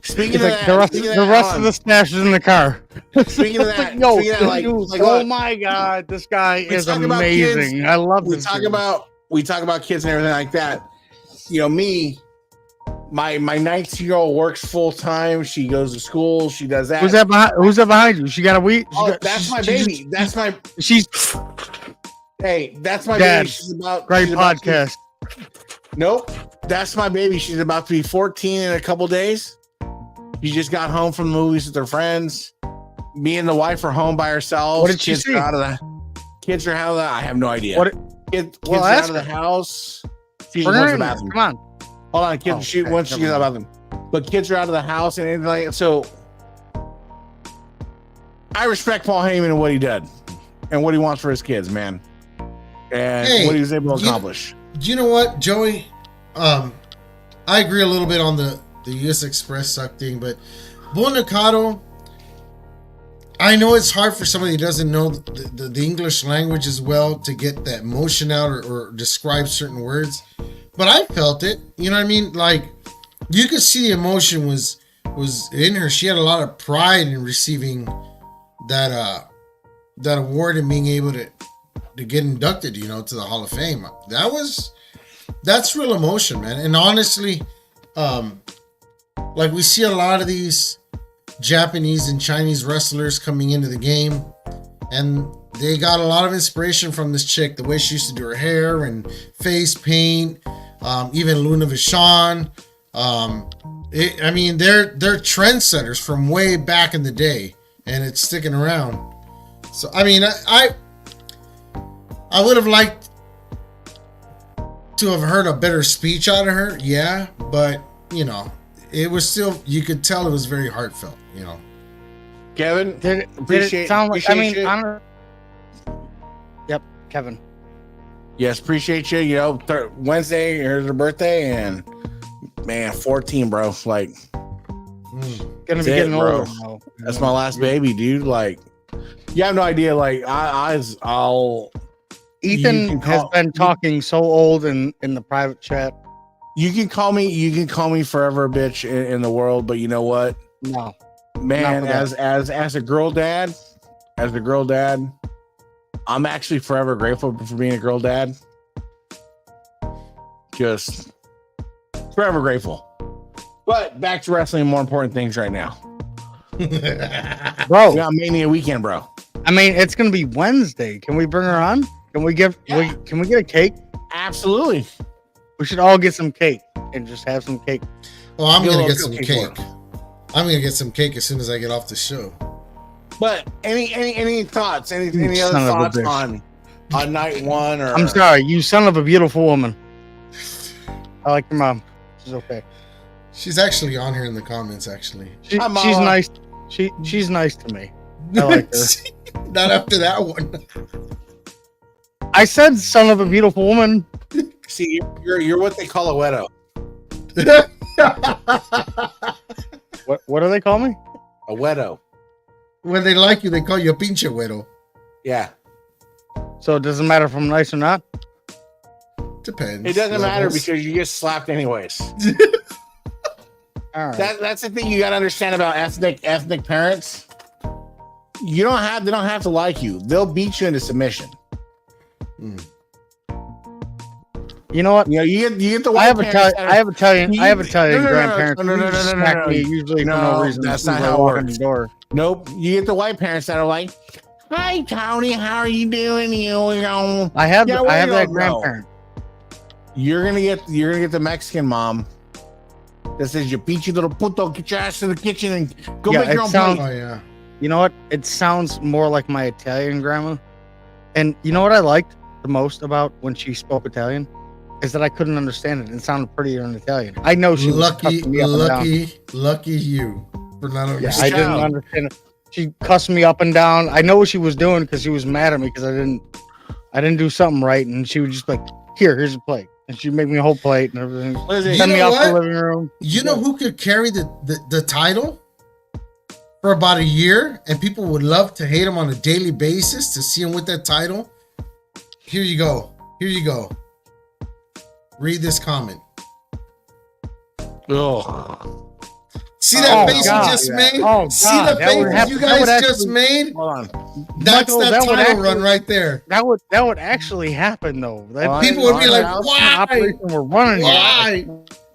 Speaking He's of like, that, the rest of the stash is in the car. Speaking of that, Yo, like, oh my God, this guy is amazing. Kids, I love we this. talk about kids and everything like that. You know, me, my 19-year-old works full time. She goes to school. She does that. Who's that behind you? She got a weed. That's my baby. That's my. Hey, that's my Dad, baby. She's about great podcast. Nope, that's my baby. She's about to be 14 in a couple days. She just got home from the movies with her friends. Me and the wife are home by ourselves. What did she see? Kids are out of the. I have no idea. Kids are out of the house. She goes to the bathroom. Come on. Hold on, kids. Once she gets out of the bathroom, but kids are out of the house and anything like that. So I respect Paul Heyman and what he did and what he wants for his kids, man, and what he was able to accomplish. You know what, Joey? I agree a little bit on the U.S. Express suck thing, but Bull Nakano, I know it's hard for somebody who doesn't know the English language as well to get that emotion out or describe certain words, but I felt it. You know what I mean? Like, you could see the emotion was in her. She had a lot of pride in receiving that award and being able to get inducted, you know, to the Hall of Fame. That's real emotion, man. And honestly, like, we see a lot of these Japanese and Chinese wrestlers coming into the game, and they got a lot of inspiration from this chick, the way she used to do her hair and face paint, even Luna Vachon. I mean, they're trendsetters from way back in the day, and it's sticking around. So, I mean, I would have liked to have heard a better speech out of her, yeah, but, you know, it was still, you could tell it was very heartfelt, you know. Kevin, did it sound like, yep, Kevin. Yes, appreciate you. You know, Wednesday, here's her birthday, and man, 14, bro. Like, gonna be getting older. That's my last baby, dude. Like, you have no idea. Like, Ethan has been talking so old in the private chat. You can call me forever a bitch in the world, but you know what? No, man, as a girl dad, I'm actually forever grateful for being a girl dad. Just forever grateful. But back to wrestling, more important things right now. Bro, we got Mania weekend, bro. I mean, it's gonna be Wednesday. Can we bring her on? Can we get a cake? Absolutely. We should all get some cake and just have some cake. Oh, I'm gonna get some cake. I'm gonna get some cake as soon as I get off the show. But any thoughts? Any other thoughts on night one? Or I'm sorry, you son of a beautiful woman. I like your mom. She's okay. She's actually on here in the comments. Actually, she's nice. She's nice to me. I like her. Not after that one. I said son of a beautiful woman. See, you're what they call a wedo. What do they call me? A wedo. When they like you, they call you a pinche wedo. Yeah. So it doesn't matter if I'm nice or not? Depends. It doesn't matter because you get slapped anyways. All right. That's the thing you gotta understand about ethnic parents. They don't have to like you. They'll beat you into submission. You know what? You know, you get the white I have Italian grandparents. No. Usually for no reason. That's not how it works. Nope. You get the white parents that are like, "Hi, Tony, how are you doing? I have that grandparent. You're gonna get the Mexican mom that says, "You peachy little puto, get your ass to the kitchen and go make your own plate." Oh yeah. You know what? It sounds more like my Italian grandma. And you know what I liked the most about when she spoke Italian is that I couldn't understand it. It sounded prettier in Italian. I know she was lucky you for not understanding. Yeah, I didn't understand it. She cussed me up and down. I know what she was doing because she was mad at me because I didn't do something right, and she would just like, here's a plate. and she make me a whole plate and everything. What is it? Send You me know out to the what? living room. You know who could carry the title for about a year, and people would love to hate him on a daily basis to see him with that title? Here you go. Here you go. Read this comment. Ugh. See that Oh, face God. you just made? Oh, See God. the That face would have you to- that would guys actually- just made? Hold on. That's Michael, that that would title actually- run right there. That would actually happen though. That, People would be like, that's why? the operation we're running here. Why?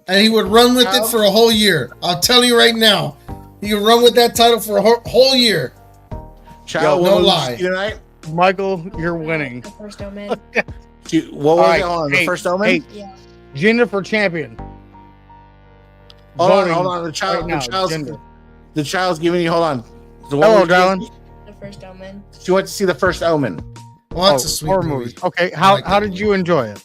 And he would run with it for a whole year. I'll tell you right now. He would run with that title for a whole year. Child, no what was lie. it tonight? Michael, you're winning. The first Omen. What was All right, it on? The hey, first Omen? Hey, Yeah. Jennifer Champion. Hold on, Voting hold on. The child, right now, gender. the child's giving you. Hold on. The Hello, woman- darling. The first Omen. She went to see the first Omen. Well, that's a sweet horror movie. movies. Okay, I how like how that did movie. you enjoy it?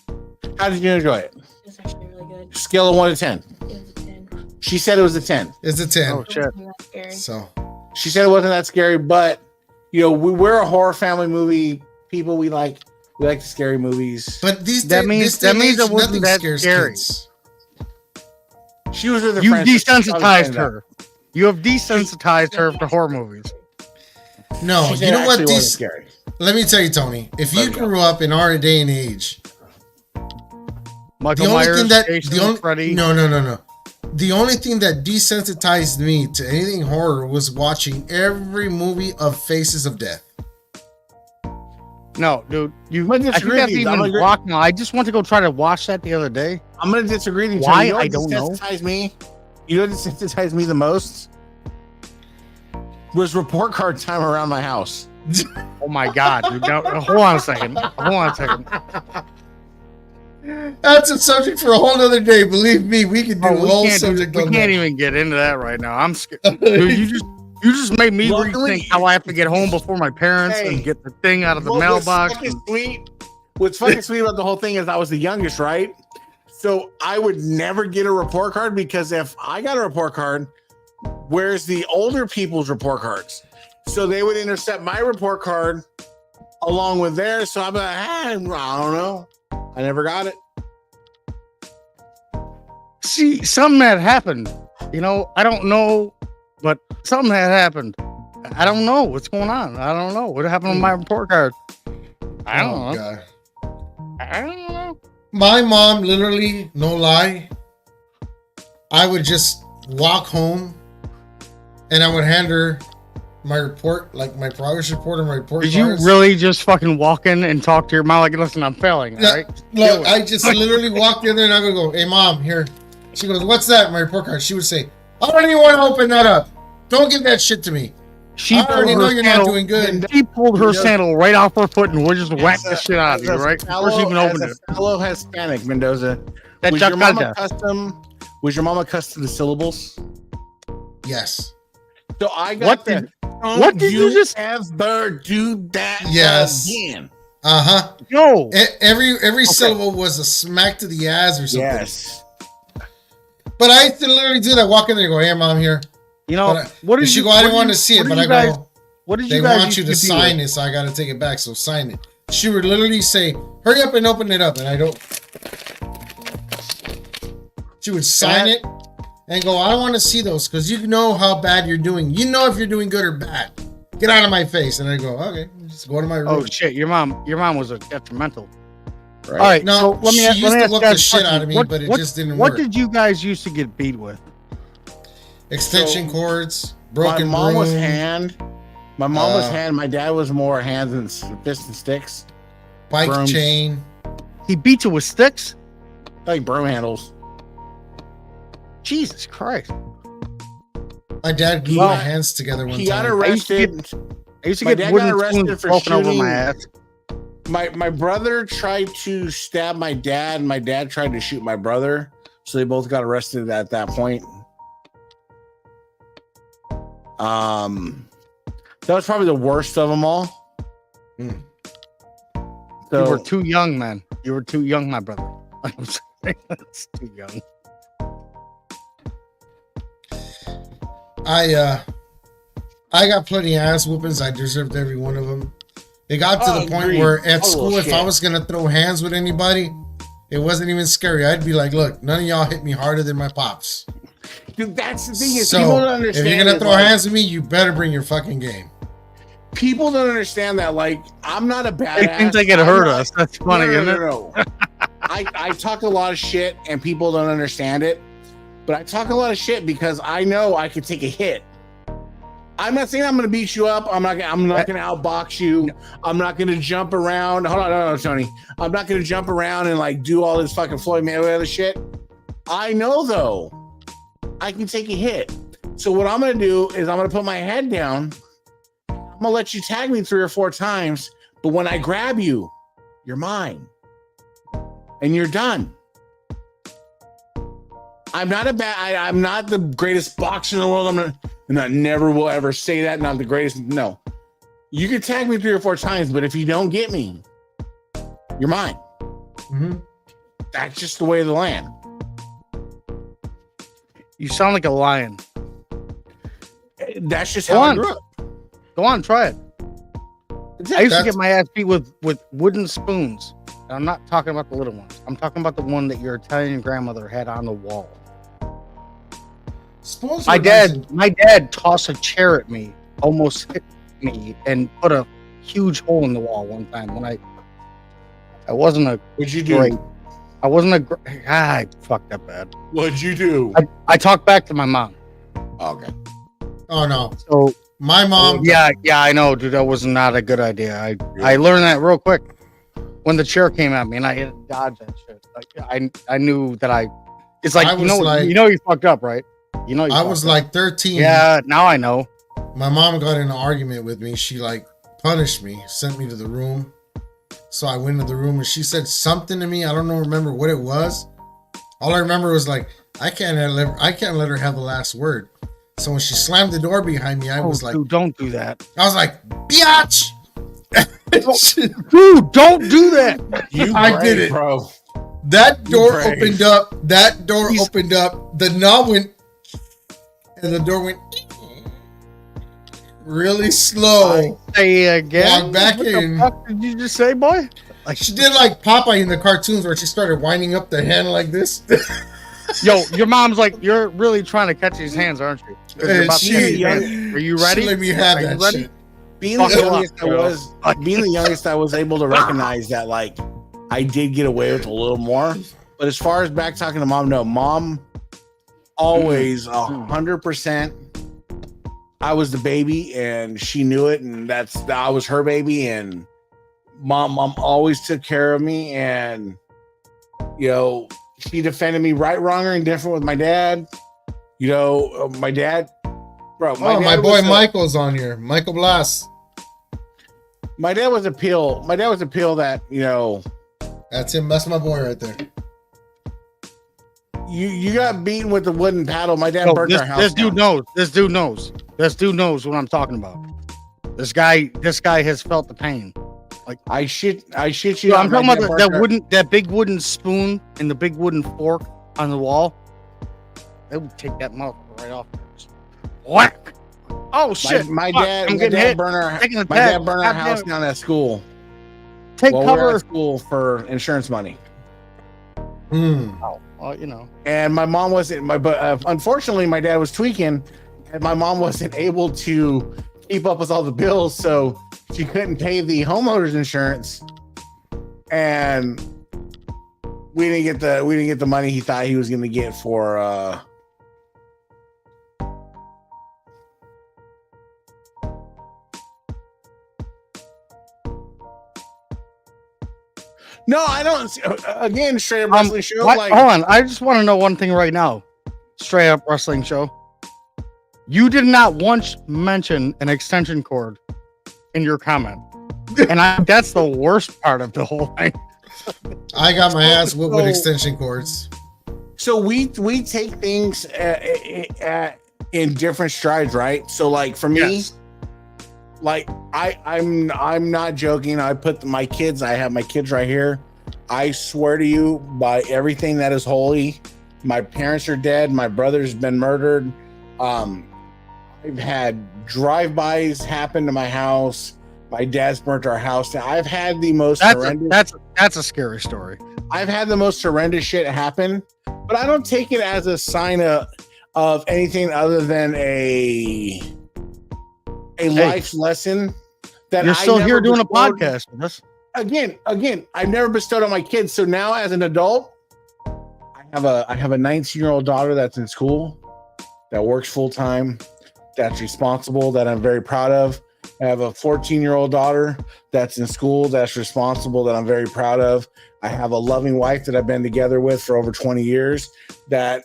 How did you enjoy it? It's actually really good. Scale of 1 to 10. It was a 10. She said it was a 10. It's a 10. Oh shit. It wasn't that scary. So, She said it wasn't that scary, but we're a horror family movie people. We like the scary movies. but That means- that means it wasn't nothing that scares scary. kids. She was with her You friends. desensitized her. You have desensitized her to horror movies. No, She said you know it what? actually wasn't These. scary. Let me tell you, Tony. If you Let me go. grew up in our day and age, Michael the only Myers, thing that Jason, Freddy. no. The only thing that desensitized me to anything horror was watching every movie of Faces of Death. No, dude. I'm gonna I think disagree that's with you. I'm even gonna- blocked now. I just went to go try to watch that the other day. I'm gonna disagree with you. Why? You know what I don't know. desensitized me. You know what desensitized me the most was report card time around my house. Oh my god, dude. No, hold on a second. Hold on a second. That's a subject for a whole other day. Believe me, we could do a whole subject we on can't that. even get into that right now. I'm scared. Dude, you just made me Luckily- rethink how I have to get home before my parents Hey, and get the thing out of the What was mailbox. fucking What's fucking sweet about the whole thing is I was the youngest, right? So I would never get a report card because if I got a report card, where's the older people's report cards? So they would intercept my report card along with theirs. So I'm like, I don't know. I never got it. See, something had happened. I don't know, but something had happened. I don't know what's going on. I don't know what happened with my report card. I don't know. God. I don't know. My mom, literally, no lie, I would just walk home and I would hand her my report, like my progress report or my report Did you cards. really just fucking walk in and talk to your mom like, listen, I'm failing, Yeah, all right? Look, I just literally walked in there and I would go, hey, Mom, here. She goes, what's that? My report card. She would say, I don't even want to open that up. Don't give that shit to me. She I already pulled know her you're not sandal. doing good. She pulled her Yeah. sandal right off her foot and we just whacked the As a- shit out of as you, a right? Before she even fellow- opened as it. a fellow Hispanic, Mendoza, That was your mom Chacalta. accustomed? Was your mom accustomed to syllables? Yes. So I got What the, did- "Don't what did you just- ever do that Yes. again?" Uh-huh. No. Every syllable was a smack to the ass or something. Yes. But I used to literally do that. Walk in there and go, hey, Mom, here. You know, But what and did she you go, I didn't what want did to see you- it, what but did I you guys- go, What did they you guys want you to used be sign with? it, so I got to take it back. So sign it. She would literally say, hurry up and open it up. And I don't. She would sign it and go, I don't want to see those because you know how bad you're doing. You know if you're doing good or bad. Get out of my face. And I go, okay, just go to my room. Oh shit, your mom was a detrimental. Right. All right, No, so let me she let used me to ask whoop you the guys a shit question. out of me, but it just didn't What work. did you guys used to get beat with? Extension So, cords, My broken mom was broom. hand. My mom was Uh, hand. My dad was more hands and fists and sticks, Bike brooms. chain. He beat you with sticks? like broom handles. Jesus Christ! My dad glued Well, my hands together one He got time. arrested. I used to My get dad wooden got arrested spoons for broken over shooting- my ass. My brother tried to stab my dad, and my dad tried to shoot my brother. So they both got arrested at that point. That was probably the worst of them all. Hmm. So You were too young, man. You were too young, my brother. I'm sorry, that's too young. I got plenty of ass whoopings. I deserved every one of them. It got to Oh, the point agreed. where at Oh, school, if shit. I was gonna throw hands with anybody, It wasn't even scary. I'd be like, look, none of y'all hit me harder than my pops. Dude, that's the thing is So people don't understand. if you're gonna throw hands at me, you better bring your fucking game. People don't understand that. Like, I'm not a badass. They think they can hurt us. That's funny, isn't it? No. I talk a lot of shit and people don't understand it. But I talk a lot of shit because I know I could take a hit. I'm not saying I'm going to beat you up. I'm not going to outbox you. I'm not going to jump around. Hold on, no, Tony. I'm not going to jump around and like do all this fucking Floyd Mayweather shit. I know though, I can take a hit. So what I'm going to do is I'm going to put my head down. I'm going to let you tag me 3 or 4 times. But when I grab you, you're mine. And you're done. I'm not the greatest boxer in the world. And I never will ever say that. Not the greatest. No. You can tag me 3 or 4 times, but if you don't get me, you're mine. Mm-hmm. That's just the way of the land. You sound like a lion. That's just how I grew up. Go on, try it. I used to get my ass beat with wooden spoons. And I'm not talking about the little ones. I'm talking about the one that your Italian grandmother had on the wall. My dad tossed a chair at me, almost hit me, and put a huge hole in the wall one time when I wasn't a. What'd you do? I fucked up bad. What'd you do? I talked back to my mom. Okay. Oh no. So my mom. Yeah, I know, dude. That was not a good idea. I learned that real quick when the chair came at me, and I had to dodge that shit. Like I knew that It's like you know you fucked up, right? You know. I was like 13. Yeah, now I know. My mom got in an argument with me. She like punished me, sent me to the room. So I went to the room and she said something to me. I don't remember what it was. All I remember was like, I can't let her have the last word. So when she slammed the door behind me, I was like, dude, don't do that. I was like, biatch. Dude, don't do that. I did it, bro. That door opened up. The knob went, and the door went really slow. Say again. Walk back what in. The fuck did you just say, boy? Like she did like Popeye in the cartoons where she started winding up the hand like this. Yo, your mom's like, you're really trying to catch these hands, aren't you? You're about to catch these hands. Are you ready? She let me have that shit. Being the youngest, I was able to recognize that like I did get away with a little more. But as far as back talking to mom, no, mom always 100%. I was the baby and she knew it, and I was her baby, and mom always took care of me, and she defended me right, wrong, or indifferent with my dad. My dad, bro. My boy Michael's on here. Michael Blas. My dad was a pill. That That's him. That's my boy right there. You got beaten with the wooden paddle. My dad burned our house. This dude knows. This dude knows what I'm talking about. This guy has felt the pain. Like I shit you. Yo, I'm talking about that big wooden spoon and the big wooden fork on the wall. They would take that motherfucker right off. Whack! Oh shit! My dad burned our house down at school. Take cover. We were at school for insurance money. Oh, well, And my mom wasn't. Unfortunately, my dad was tweaking, and my mom wasn't able to keep up with all the bills, so she couldn't pay the homeowner's insurance, and we didn't get the money he thought he was going to get for. No, I don't. Again, straight up wrestling show. Hold on, I just want to know one thing right now. Straight up wrestling show. You did not once mention an extension cord in your comment, and that's the worst part of the whole thing. I got my ass whipped with extension cords. So we take things in different strides, right? So like for me. Yes. Like I'm not joking. I have my kids right here. I swear to you by everything that is holy. My parents are dead. My brother's been murdered. I've had drive-bys happen to my house. My dad's burnt our house down. I've had the most horrendous. That's a scary story. I've had the most horrendous shit happen, but I don't take it as a sign of anything other than a life lesson. That you're still here doing a podcast with us. Again, I've never bestowed on my kids. So now, as an adult, I have a 19-year-old daughter that's in school, that works full time, that's responsible, that I'm very proud of. I have a 14-year-old daughter that's in school, that's responsible, that I'm very proud of. I have a loving wife that I've been together with for over 20 years that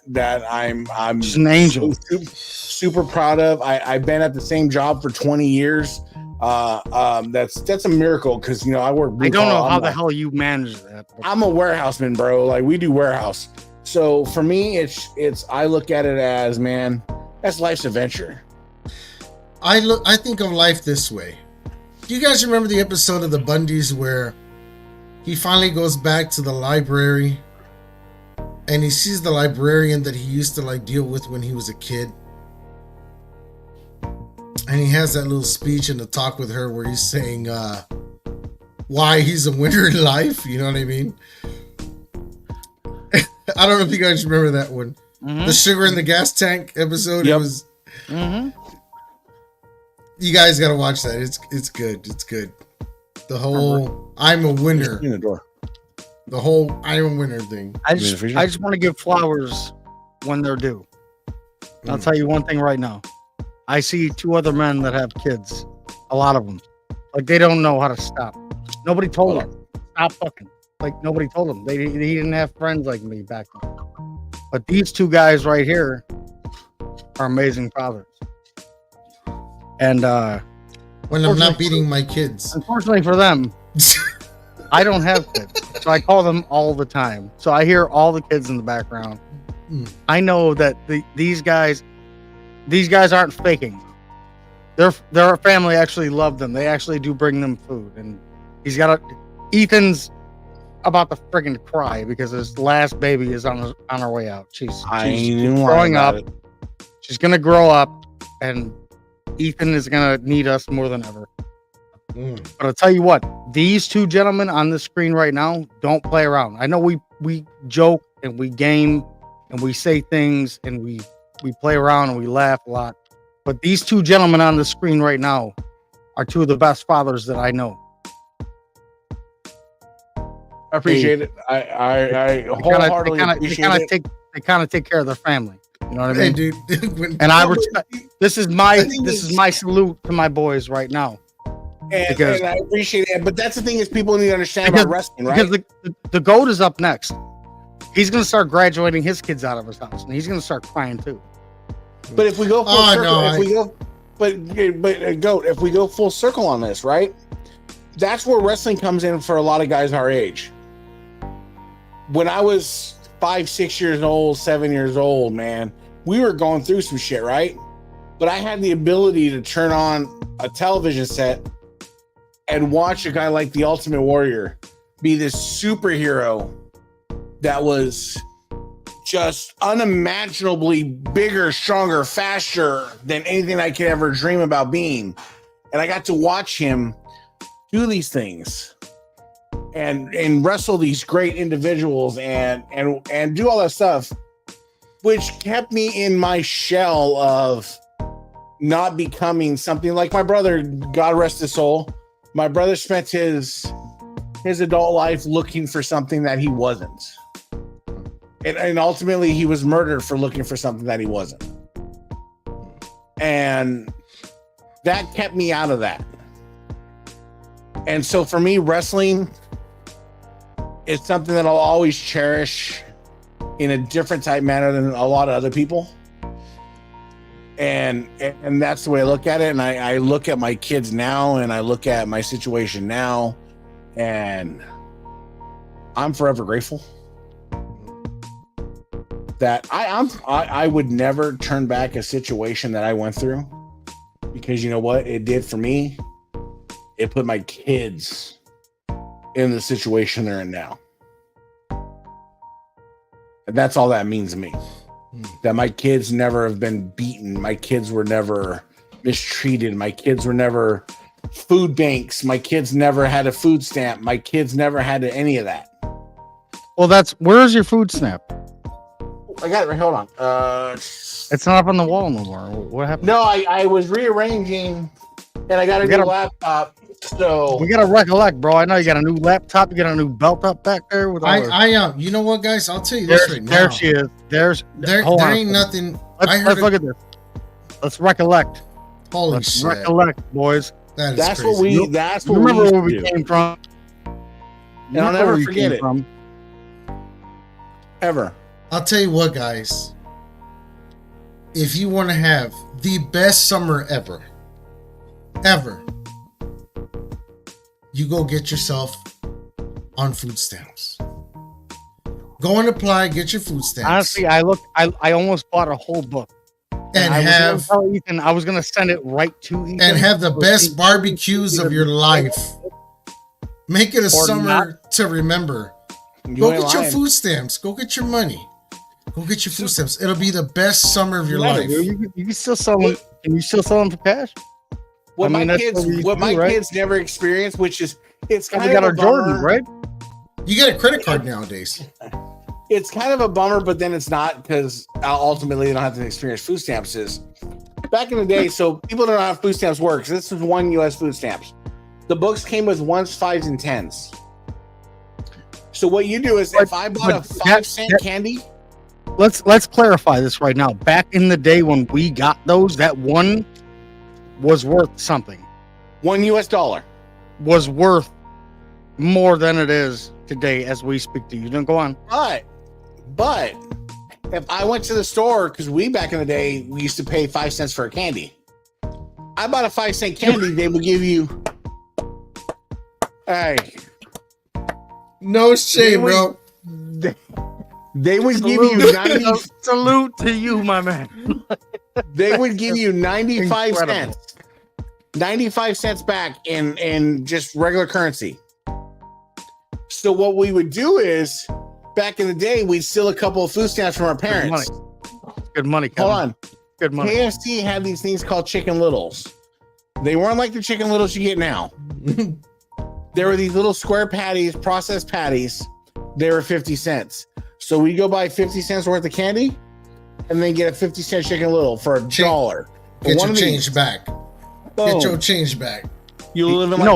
I'm just an angel. Super proud of. I've been at the same job for 20 years. That's a miracle because I work. I don't know how the hell you manage that. I'm a warehouseman, bro. Like, we do warehouse. So for me, it's I look at it as, man, that's life's adventure. I think of life this way. Do you guys remember the episode of the Bundys where he finally goes back to the library and he sees the librarian that he used to like deal with when he was a kid? And he has that little speech and a talk with her where he's saying why he's a winner in life. You know what I mean? I don't know if you guys remember that one. Mm-hmm. The sugar in the gas tank episode. Yep. It was. Mm-hmm. You guys got to watch that. It's good. It's good. The whole I'm a winner. In the door. The whole I'm a winner thing. I just want to give flowers when they're due. I'll tell you one thing right now. I see two other men that have kids. A lot of them. Like, they don't know how to stop. Nobody told them. Stop fucking. Like, nobody told them. He didn't have friends like me back then. But these two guys right here are amazing fathers. And when I'm not beating my kids. Unfortunately for them, I don't have kids. So I call them all the time. So I hear all the kids in the background. I know that these guys aren't faking. Their family actually love them. They actually do bring them food. And Ethan's about to friggin' cry because his last baby is on her way out. She's growing up. She's gonna grow up, and Ethan is gonna need us more than ever. But I'll tell you what, these two gentlemen on the screen right now don't play around. I know we joke and we game and we say things and we play around and we laugh a lot. But these two gentlemen on the screen right now are two of the best fathers that I know. I appreciate it. I wholeheartedly appreciate it. They kind of take care of their family. You know what I mean? Hey, dude. And I respect. This is my salute to my boys right now. And I appreciate it. But that's the thing is, people need to understand about wrestling, right? Because the GOAT is up next. He's going to start graduating his kids out of his house, and he's going to start crying too. But if we go full circle, GOAT, if we go full circle on this, right? That's where wrestling comes in for a lot of guys our age. When I was 5, 6 years old, 7 years old, man, we were going through some shit, right? But I had the ability to turn on a television set and watch a guy like the Ultimate Warrior be this superhero that was just unimaginably bigger, stronger, faster than anything I could ever dream about being. And I got to watch him do these things and wrestle these great individuals and do all that stuff, which kept me in my shell of not becoming something like my brother. God rest his soul. My brother spent his adult life looking for something that he wasn't. And ultimately he was murdered for looking for something that he wasn't. And that kept me out of that. And so for me, wrestling is something that I'll always cherish in a different type manner than a lot of other people. And that's the way I look at it. And I look at my kids now and I look at my situation now, and I'm forever grateful that I would never turn back a situation that I went through, because you know what it did for me? It put my kids in the situation they're in now. And that's all that means to me. That my kids never have been beaten. My kids were never mistreated. My kids were never food banks. My kids never had a food stamp. My kids never had any of that. Well, where's your food snap? I got it right. Hold on. It's not up on the wall no more. What happened? No, I was rearranging, and I got a new laptop. So we gotta recollect, bro. I know you got a new laptop. You got a new belt up back there. With you know what, guys? I'll tell you this right now. There she is. There ain't nothing. Let's look at this. Let's recollect. Holy shit! Recollect, boys. That's crazy. That's what remember where we came from. And I'll never forget it. Ever. I'll tell you what, guys. If you want to have the best summer ever, you go get yourself on food stamps. Go and apply, get your food stamps. Honestly, I almost bought a whole book. And I was gonna send it right to Ethan. And have the best barbecues of your life. Make it a summer to remember. Go get your food stamps. Go get your money. Go get your food stamps. It'll be the best summer of your life. You can still sell them. Can you still sell them for cash? What my kids never experienced, which is it's kind of a Jordan, right? You get a credit card nowadays. It's kind of a bummer, but then it's not because ultimately they don't have to experience food stamps. Is back in the day, so people don't know how food stamps work. This is one U.S. food stamps. The books came with 1s, 5s, and 10s. So what you do is, if I bought a 5-cent candy. Let's clarify this right now. Back in the day when we got those, that one was worth something. $1 US was worth more than it is today as we speak to you. Don't go on. But if I went to the store, because back in the day, we used to pay 5 cents for a candy. I bought a 5-cent candy, they would give you. Hey. No shame, bro. They would give you 90. Salute to you, my man. They would give you 95 cents. 95 cents back in just regular currency. So what we would do is, back in the day, we'd steal a couple of food stamps from our parents. Good money. Kevin. Hold on. Good money. KFC had these things called Chicken Littles. They weren't like the Chicken Littles you get now. There were these little square patties, processed patties. They were 50 cents. So we go buy 50 cents worth of candy and then get a 50-cent Chicken Little for $1. Get your change back. Boom. Get your change back. You live in like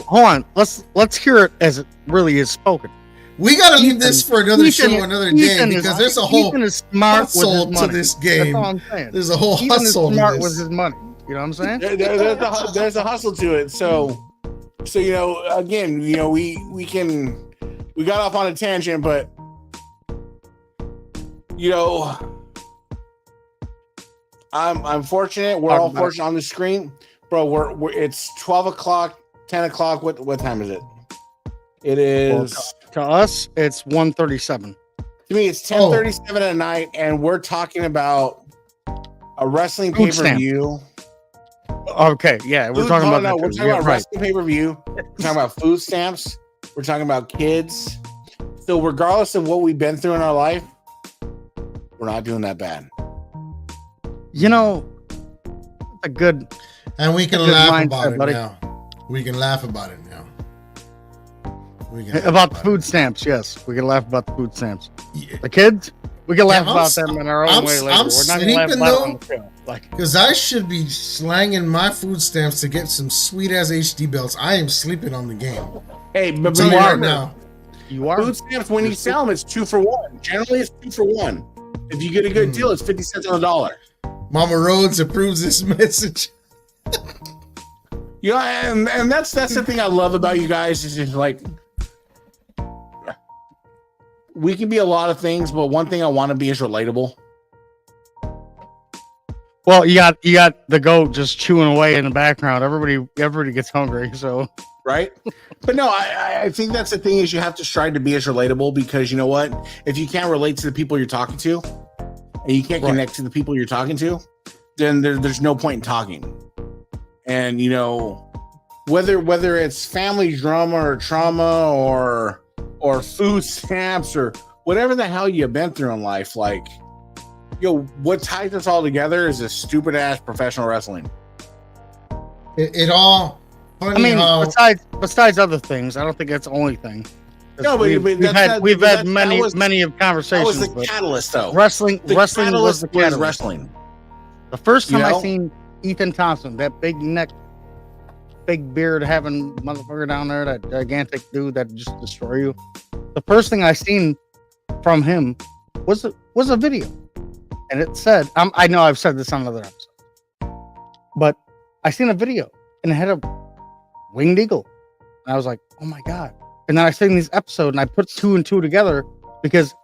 hold on. Let's hear it as it really is spoken. We gotta leave this for another show, another day, because there's a whole hustle to this game. That's all I'm saying. There's a whole Ethan hustle is smart to this. with his money. You know what I'm saying? There's a hustle to it. So again, we got off on a tangent, but I'm fortunate. We're all fortunate on the screen, bro. It's 12 o'clock, 10 o'clock. What time is it? It is to us. It's 1:37. To me, it's 10:37 at night, and we're talking about a wrestling pay-per-view. Okay, yeah, we're talking about we're talking about wrestling pay-per-view. We're talking about food stamps. We're talking about kids. So regardless of what we've been through in our life, we're not doing that bad. A good, and we can laugh about it now. We can laugh about it now. About the food stamps, yes. We can laugh about the food stamps. Yeah. The kids, we can laugh about them in our own way later. We're not going to laugh about them on the show. Because I should be slanging my food stamps to get some sweet ass HD belts. I am sleeping on the game. Hey, but you are now. You are food stamps when you sell them. It's 2 for 1. Generally, it's 2 for 1. If you get a good deal, it's 50 cents on the dollar. Mama Rhodes approves this message. And that's the thing I love about you guys is just like, we can be a lot of things, but one thing I want to be is relatable. Well, you got the goat just chewing away in the background. Everybody gets hungry, so right. But no, I think that's the thing is you have to strive to be as relatable, because you know what? If you can't relate to the people you're talking to, and you can't connect to the people you're talking to, then there's no point in talking. And whether it's family drama or trauma or food stamps or whatever the hell you've been through in life, like, what ties us all together is this stupid ass professional wrestling. It all. Funny besides other things, I don't think that's the only thing. No, but we've had many of conversations. That was the catalyst, though. Wrestling was the catalyst. Wrestling. The first time I seen Ethan Thompson, that big neck, big beard having motherfucker down there, that gigantic dude that just destroy you. The first thing I seen from him was a video, and it said, I know I've said this on another episode, but I seen a video and it had a winged eagle, and I was like, oh my god. And then I seen this episode and I put 2 and 2 together because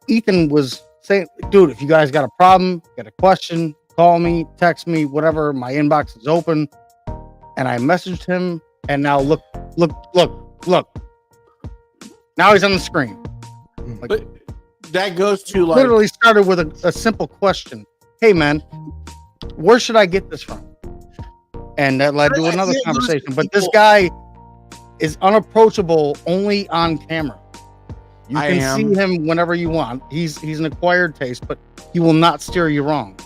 Ethan was saying, dude, if you guys got a problem, got a question, call me, text me, whatever. My inbox is open. And I messaged him, and now look. Now he's on the screen. Like, but that goes to like literally started with a simple question. Hey man, where should I get this from? And that led to another conversation. But this guy is unapproachable only on camera. You can see him whenever you want. He's an acquired taste, but he will not steer you wrong.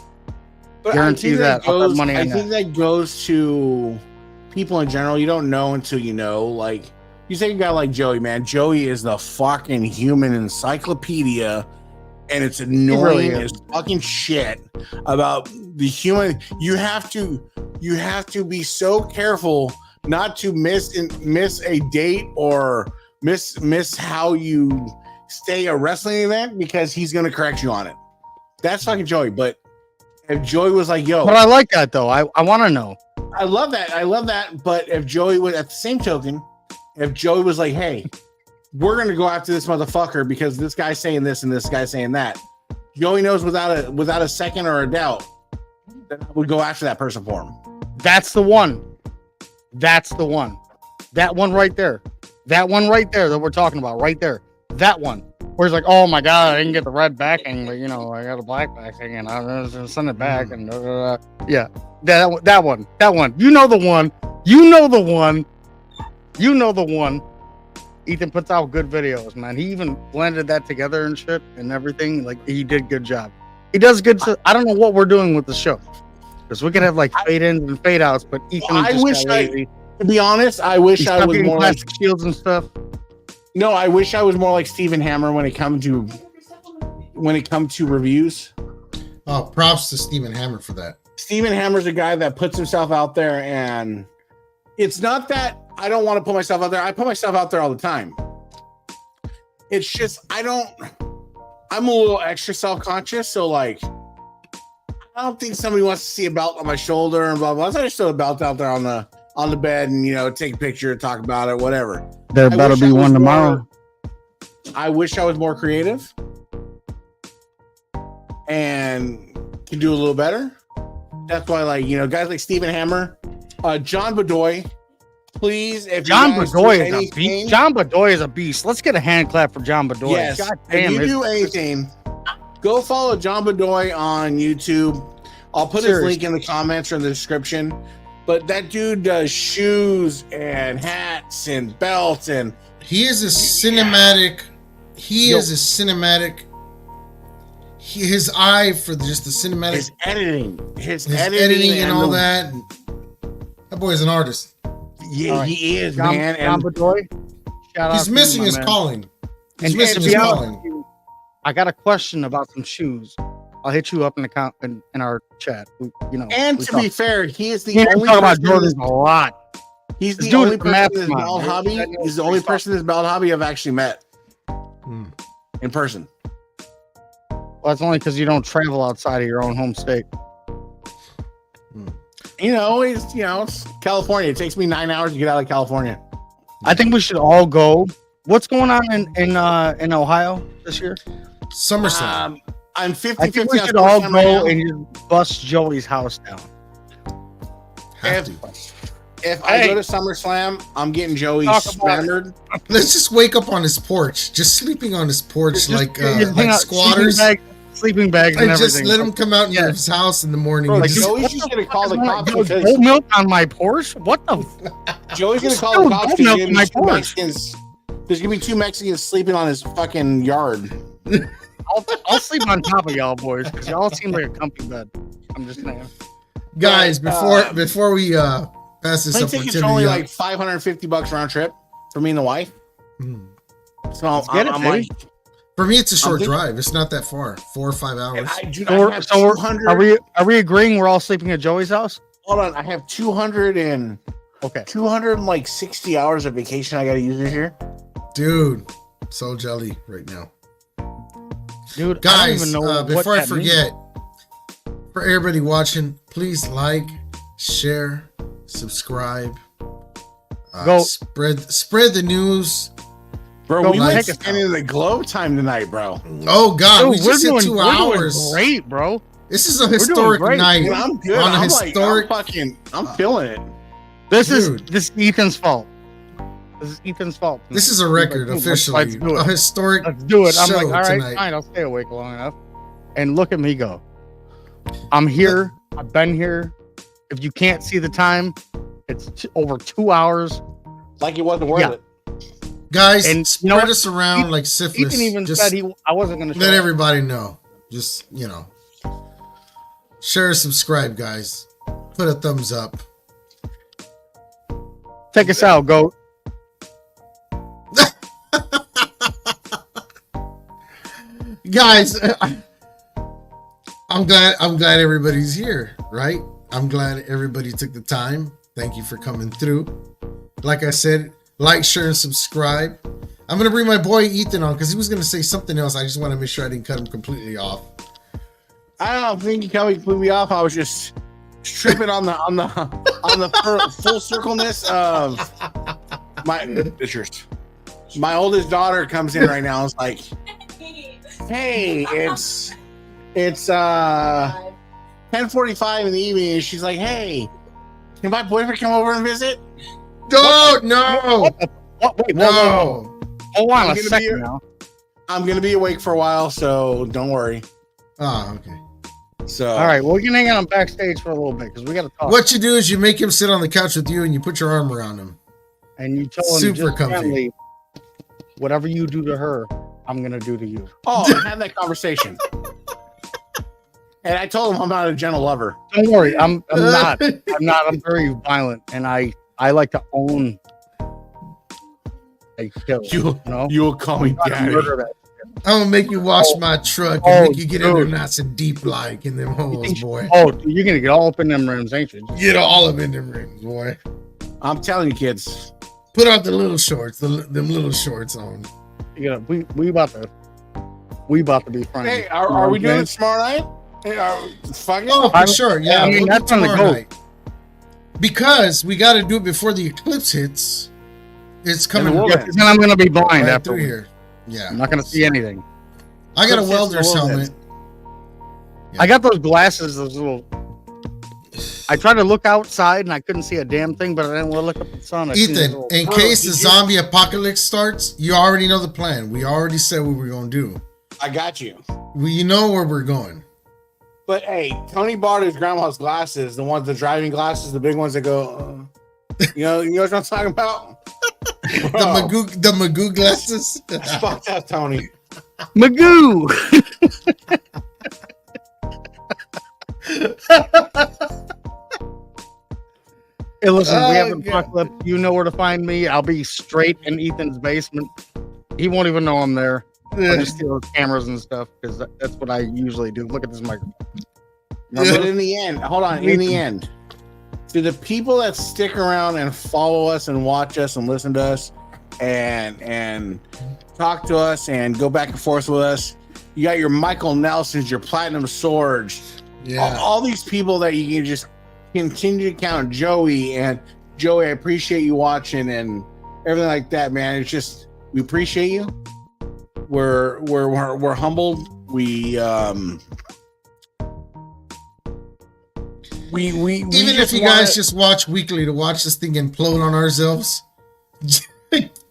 But guarantee you that. I think that goes to people in general. You don't know until you know. Like, you take a guy like Joey, man. Joey is the fucking human encyclopedia, and it's annoying as fucking shit about the human. You have to be so careful not to miss a date or miss how you stay a wrestling event, because he's gonna correct you on it. That's fucking Joey. But if Joey was like, yo, but I like that though. I want to know. I love that. But if Joey was, at the same token, if Joey was like, hey, we're gonna go after this motherfucker because this guy's saying this and this guy's saying that, Joey knows without a second or a doubt that I would go after that person for him. That's the one. That one right there. That one right there that we're talking about right there. That one. Where he's like, oh my god, I didn't get the red backing, but I got a black backing, and I'm gonna send it back, and yeah, that one. You know the one. Ethan puts out good videos, man. He even blended that together and shit and everything. Like, he did good job. He does good. I don't know what we're doing with the show, because we can have like fade ins and fade outs, but Ethan. To be honest, I wish I was more like shields and stuff. No, I wish I was more like Steven Hammer when it comes to reviews. Oh, props to Steven Hammer for that. Steven Hammer's a guy that puts himself out there, and it's not that I don't want to put myself out there. I put myself out there all the time. It's just I'm a little extra self-conscious, so like I don't think somebody wants to see a belt on my shoulder and blah blah. So I just throw a belt out there on the bed and take a picture, talk about it, whatever. There better be one tomorrow. I wish I was more creative and could do a little better. That's why, like, guys like Steven Hammer, John Bedoy, please. If John Bedoy is a beast. John Bedoy is a beast. Let's get a hand clap for John Bedoy. Yes. God damn, if you do anything, go follow John Bedoy on YouTube. I'll put his link in the comments or in the description. But that dude does shoes and hats and belts, and he is a cinematic. His eye for just the cinematic. His editing, and all that. That boy is an artist. Yeah, right. He is, man. John Bedoy. He's missing his calling. He's missing his calling. I got a question about some shoes. I'll hit you up in our chat. And to be fair, he is the only person about Jordans a lot. He's the only person in this belt hobby. He's the only person in this belt hobby I've actually met in person. Well, that's only because you don't travel outside of your own home state. It's California. It takes me 9 hours to get out of California. I think we should all go. What's going on in Ohio this year? SummerSlam. I'm 50-50. I think we should all go and just bust Joey's house down. If I go to SummerSlam, I'm getting Joey splattered. Let's just wake up on his porch, just sleeping on his porch like squatters. Sleeping bags and everything. Just let him come out in his house in the morning. Bro, Joey's just gonna call the cops. Goat milk on my porch? What the? Joey's gonna call the cops because there's gonna be 2 Mexicans sleeping on his fucking yard. I'll sleep on top of y'all boys because y'all seem like a comfy bed. I'm just saying. Guys, before we pass this up, tickets are only like $550 round trip for me and the wife. So I'm like, for me, it's a short drive. It's not that far, 4 or 5 hours. Are we agreeing we're all sleeping at Joey's house? Hold on, I have 260 hours of vacation I got to use this year. Dude, so jelly right now. Dude, guys, I don't even know before I forget, for everybody watching, please like, share, subscribe, spread the news. Bro, we went into the globe time tonight, bro. Oh God, dude, we just hit 2 hours. Great, bro. This is a historic night. Dude, I'm good. On a I'm historic. I'm feeling it. This is Ethan's fault. This is Ethan's fault. This is a record officially. Let's do it. A historic. Let's do it. I'm like, all right, tonight. fine. I'll stay awake long enough. And look at me go. I'm here. I've been here. If you can't see the time, it's over 2 hours. Like it wasn't worth it. Guys, and spread us around like syphilis. Ethan even said I wasn't going to let everybody know. Just, share, subscribe, guys. Put a thumbs up. Take us out, goat. Guys, I'm glad everybody's here, right? I'm glad everybody took the time. Thank you for coming through. Like I said, like, share, and subscribe. I'm gonna bring my boy Ethan on because he was gonna say something else. I just want to make sure I didn't cut him completely off. I don't think you cut me completely off. I was just tripping on the full circleness of my oldest daughter comes in right now and is like, hey, it's 10:45 in the evening, and she's like, hey, can my boyfriend come over and visit? No. Wait, no. Hold on a second now. I'm gonna be awake for a while, so don't worry. Oh, okay. So all right, well, we can hang out backstage for a little bit because we got to talk. What you do is you make him sit on the couch with you, and you put your arm around him, and you tell him super just comfy. Friendly, whatever you do to her, I'm gonna do to you. Oh, I had that conversation. And I told him I'm not a gentle lover. Don't worry, I'm not. I'm very violent, and I like to own a kill. You will call me daddy. I'm gonna make you wash my truck and make you get in there nice and deep like in them holes, boy. Oh, dude, you're gonna get all up in them rims, ain't you? Get all up in them rims, boy. I'm telling you, kids. Put out the little shorts, them little shorts on. Yeah, we about to be friends. Hey, are we doing it tomorrow night? Hey, for sure. Yeah, I mean, that's on the go. Night. Because we got to do it before the eclipse hits. It's coming. Then I'm gonna be blind right after here. Yeah, I'm not gonna see anything. I got a welder's helmet. Yeah. I got those glasses, those little. I tried to look outside and I couldn't see a damn thing, but I didn't want to look up at the sun. Ethan, in case the zombie apocalypse starts, you already know the plan. We already said what we're gonna do. I got you. You know where we're going. But hey, Tony bought his grandma's glasses, the ones, the driving glasses, the big ones that go. You know what I'm talking about? the Magoo glasses. Fuck that, Tony. Magoo. Hey, listen, we have an apocalypse. You know where to find me. I'll be straight in Ethan's basement. He won't even know I'm there. I'll just steal cameras and stuff because that's what I usually do. Look at this microphone. But in the end, hold on. In the end, to the people that stick around and follow us and watch us and listen to us and talk to us and go back and forth with us, you got your Michael Nelsons, your Platinum Swords, all these people that you can just continue to count. Joey, I appreciate you watching and everything like that, man. It's just we appreciate you. We're humbled. We even if you guys just watch weekly to watch this thing implode on ourselves.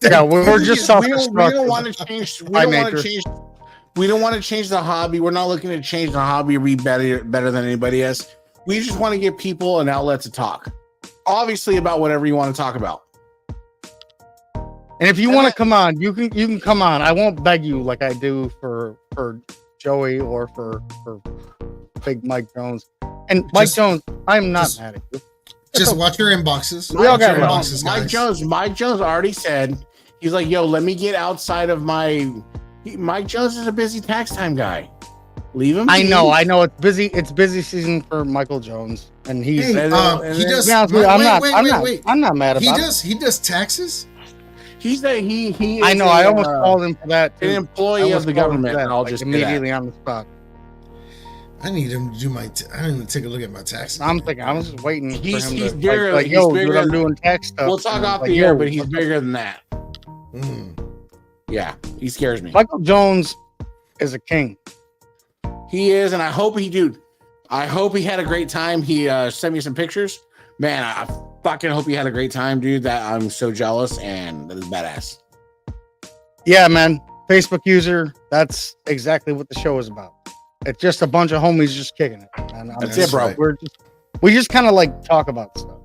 Yeah, we're just we don't want to change. We don't want to change the hobby. We're not looking to change the hobby or be better than anybody else. We just want to give people an outlet to talk, obviously, about whatever you want to talk about. And if you want to come on, you can come on. I won't beg you like I do for Joey or for Big Mike Jones. And Mike Jones, I'm not mad at you. Just watch your inboxes. We all got inboxes. Mike Jones already said He's like, yo, let me get outside of Mike Jones is a busy tax time guy. Leave him. I know. It's busy. It's busy season for Michael Jones, and he's. Hey, he does. Wait. I'm not mad about it. He does taxes. He. I know. I almost called him for that. An employee of the government. That, I'll like, just immediately on the spot. I need him to do my. I don't even take a look at my taxes. I'm thinking. I was just waiting. He's for him bigger. Like, yo, dude, I'm doing tax stuff. We'll talk off like, the air, but he's bigger than that. Yeah, he scares me. Michael Jones is a king. He is, and I hope he had a great time. He sent me some pictures. Man, I fucking hope he had a great time, dude. That I'm so jealous, and that is badass. Yeah, man. Facebook user. That's exactly what the show is about. It's just a bunch of homies just kicking it. And that's it, bro. Right. We just kind of like talk about stuff,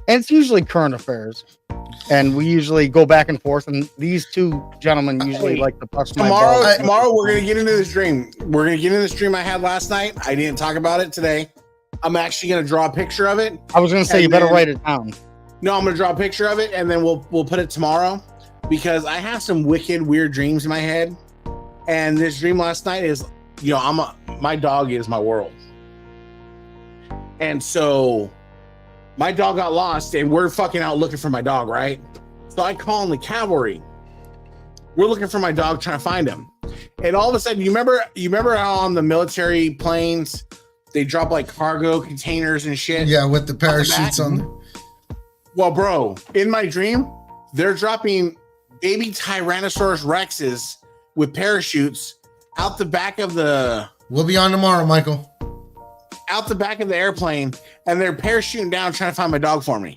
and it's usually current affairs. And we usually go back and forth, and these two gentlemen usually like to bust my balls. Tomorrow we're gonna get into this dream. We're gonna get into this dream I had last night. I didn't talk about it today. I'm actually gonna draw a picture of it. I was gonna say you better write it down. No, I'm gonna draw a picture of it, and then we'll put it tomorrow because I have some wicked, weird dreams in my head. And this dream last night is, my dog is my world, and so. My dog got lost, and we're fucking out looking for my dog, right? So I call in the cavalry. We're looking for my dog, trying to find him. And all of a sudden, you remember how on the military planes they drop like cargo containers and shit? Yeah, with the parachutes on. Well, bro, in my dream, they're dropping baby Tyrannosaurus Rexes with parachutes out the back of the. We'll be on tomorrow, Michael. Out the back of the airplane, and they're parachuting down trying to find my dog for me.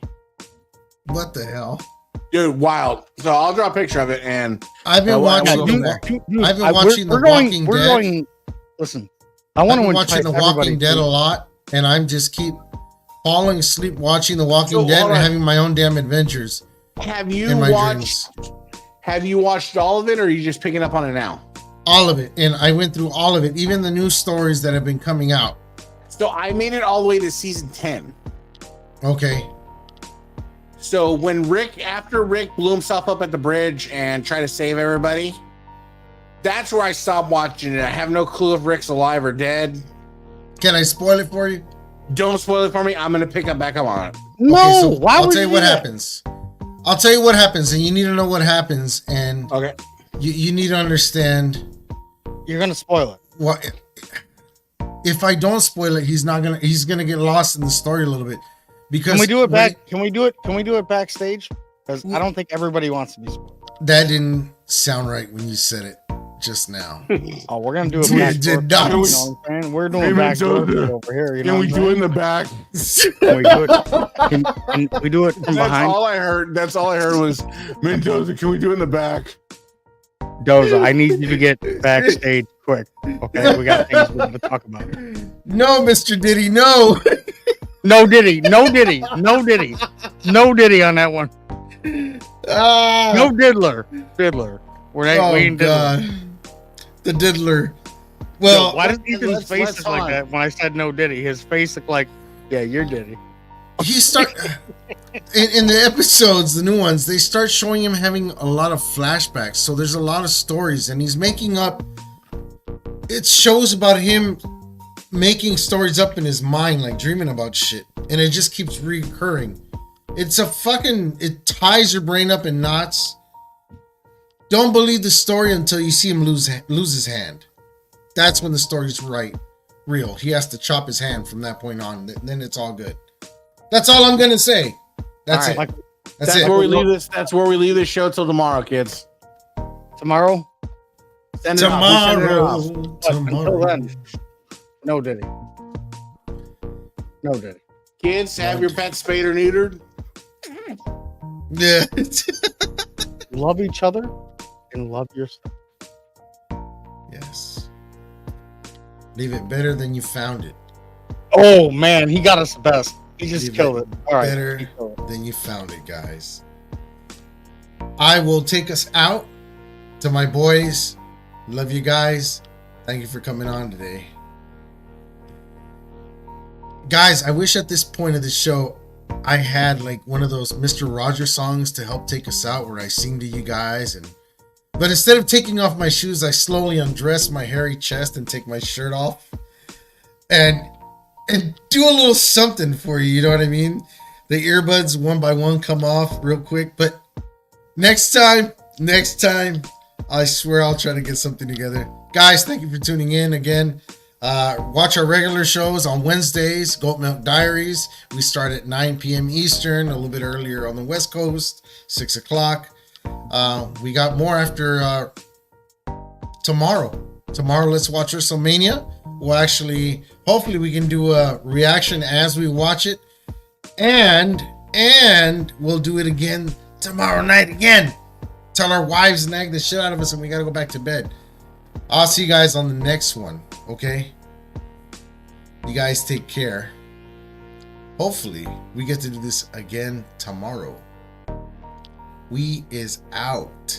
What the hell? Dude, wild. So I'll draw a picture of it, and I've been watching The Walking Dead. Listen, I want to watching The Walking Dead a lot, and I'm just keep falling asleep watching The Walking Dead and having my own damn adventures. Have you watched all of it, or are you just picking up on it now? All of it, and I went through all of it, even the new stories that have been coming out. So I made it all the way to season 10. Okay. So after Rick blew himself up at the bridge and tried to save everybody, that's where I stopped watching it. I have no clue if Rick's alive or dead. Can I spoil it for you? Don't spoil it for me. I'm going to pick back up on it. No, okay, so I'll tell you what happens. I'll tell you what happens, and you need to know what happens, and okay. You need to understand. You're going to spoil it. What? If I don't spoil it, he's gonna get lost in the story a little bit. Because can we do it back? Can we do it backstage? Because I don't think everybody wants to be spoiled. That didn't sound right when you said it just now. Oh, we're gonna do it back. Did not. You know what I'm saying? We're doing back over here. You know can we do it in the back? Can we do it? Can we do it from behind? That's all I heard was Mendoza. Can we do it in the back? Doza, I need you to get backstage quick. Okay, we got things we want to talk about. No, Mr. Diddy, no. No Diddy on that one. No diddler. We ain't diddler. The diddler. Well, why does Ethan's face look like that when I said no Diddy? His face looked like, yeah, you're Diddy. He in the episodes, the new ones, they start showing him having a lot of flashbacks. So there's a lot of stories, and he's making up. It shows about him making stories up in his mind, like dreaming about shit, and it just keeps recurring. It ties your brain up in knots. Don't believe the story until you see him lose his hand. That's when the story's real. He has to chop his hand from that point on. Then it's all good. That's all I'm gonna say. That's it. That's it. Where we leave this. That's where we leave this show till tomorrow, kids. Tomorrow. Tomorrow. Until then, no Diddy. Kids, have your pets spayed or neutered. Yeah. Love each other and love yourself. Yes. Leave it better than you found it. Oh man, he got us the best. He just killed it. All right. Better than you found it, guys. I will take us out to my boys. Love you guys. Thank you for coming on today. Guys, I wish at this point of the show I had like one of those Mr. Rogers songs to help take us out where I sing to you guys. But instead of taking off my shoes, I slowly undress my hairy chest and take my shirt off and do a little something for you. You know what I mean? The earbuds one by one come off real quick. But next time, I swear I'll try to get something together. Guys, thank you for tuning in again. Watch our regular shows on Wednesdays, Goat Milk Diaries. We start at 9 p.m. Eastern, a little bit earlier on the West Coast, 6 o'clock. We got more after tomorrow. Tomorrow, let's watch WrestleMania. We'll actually, hopefully we can do a reaction as we watch it. And we'll do it again tomorrow night again. Tell our wives nag the shit out of us and we gotta go back to bed. I'll see you guys on the next one, okay? You guys take care. Hopefully, we get to do this again tomorrow. We is out.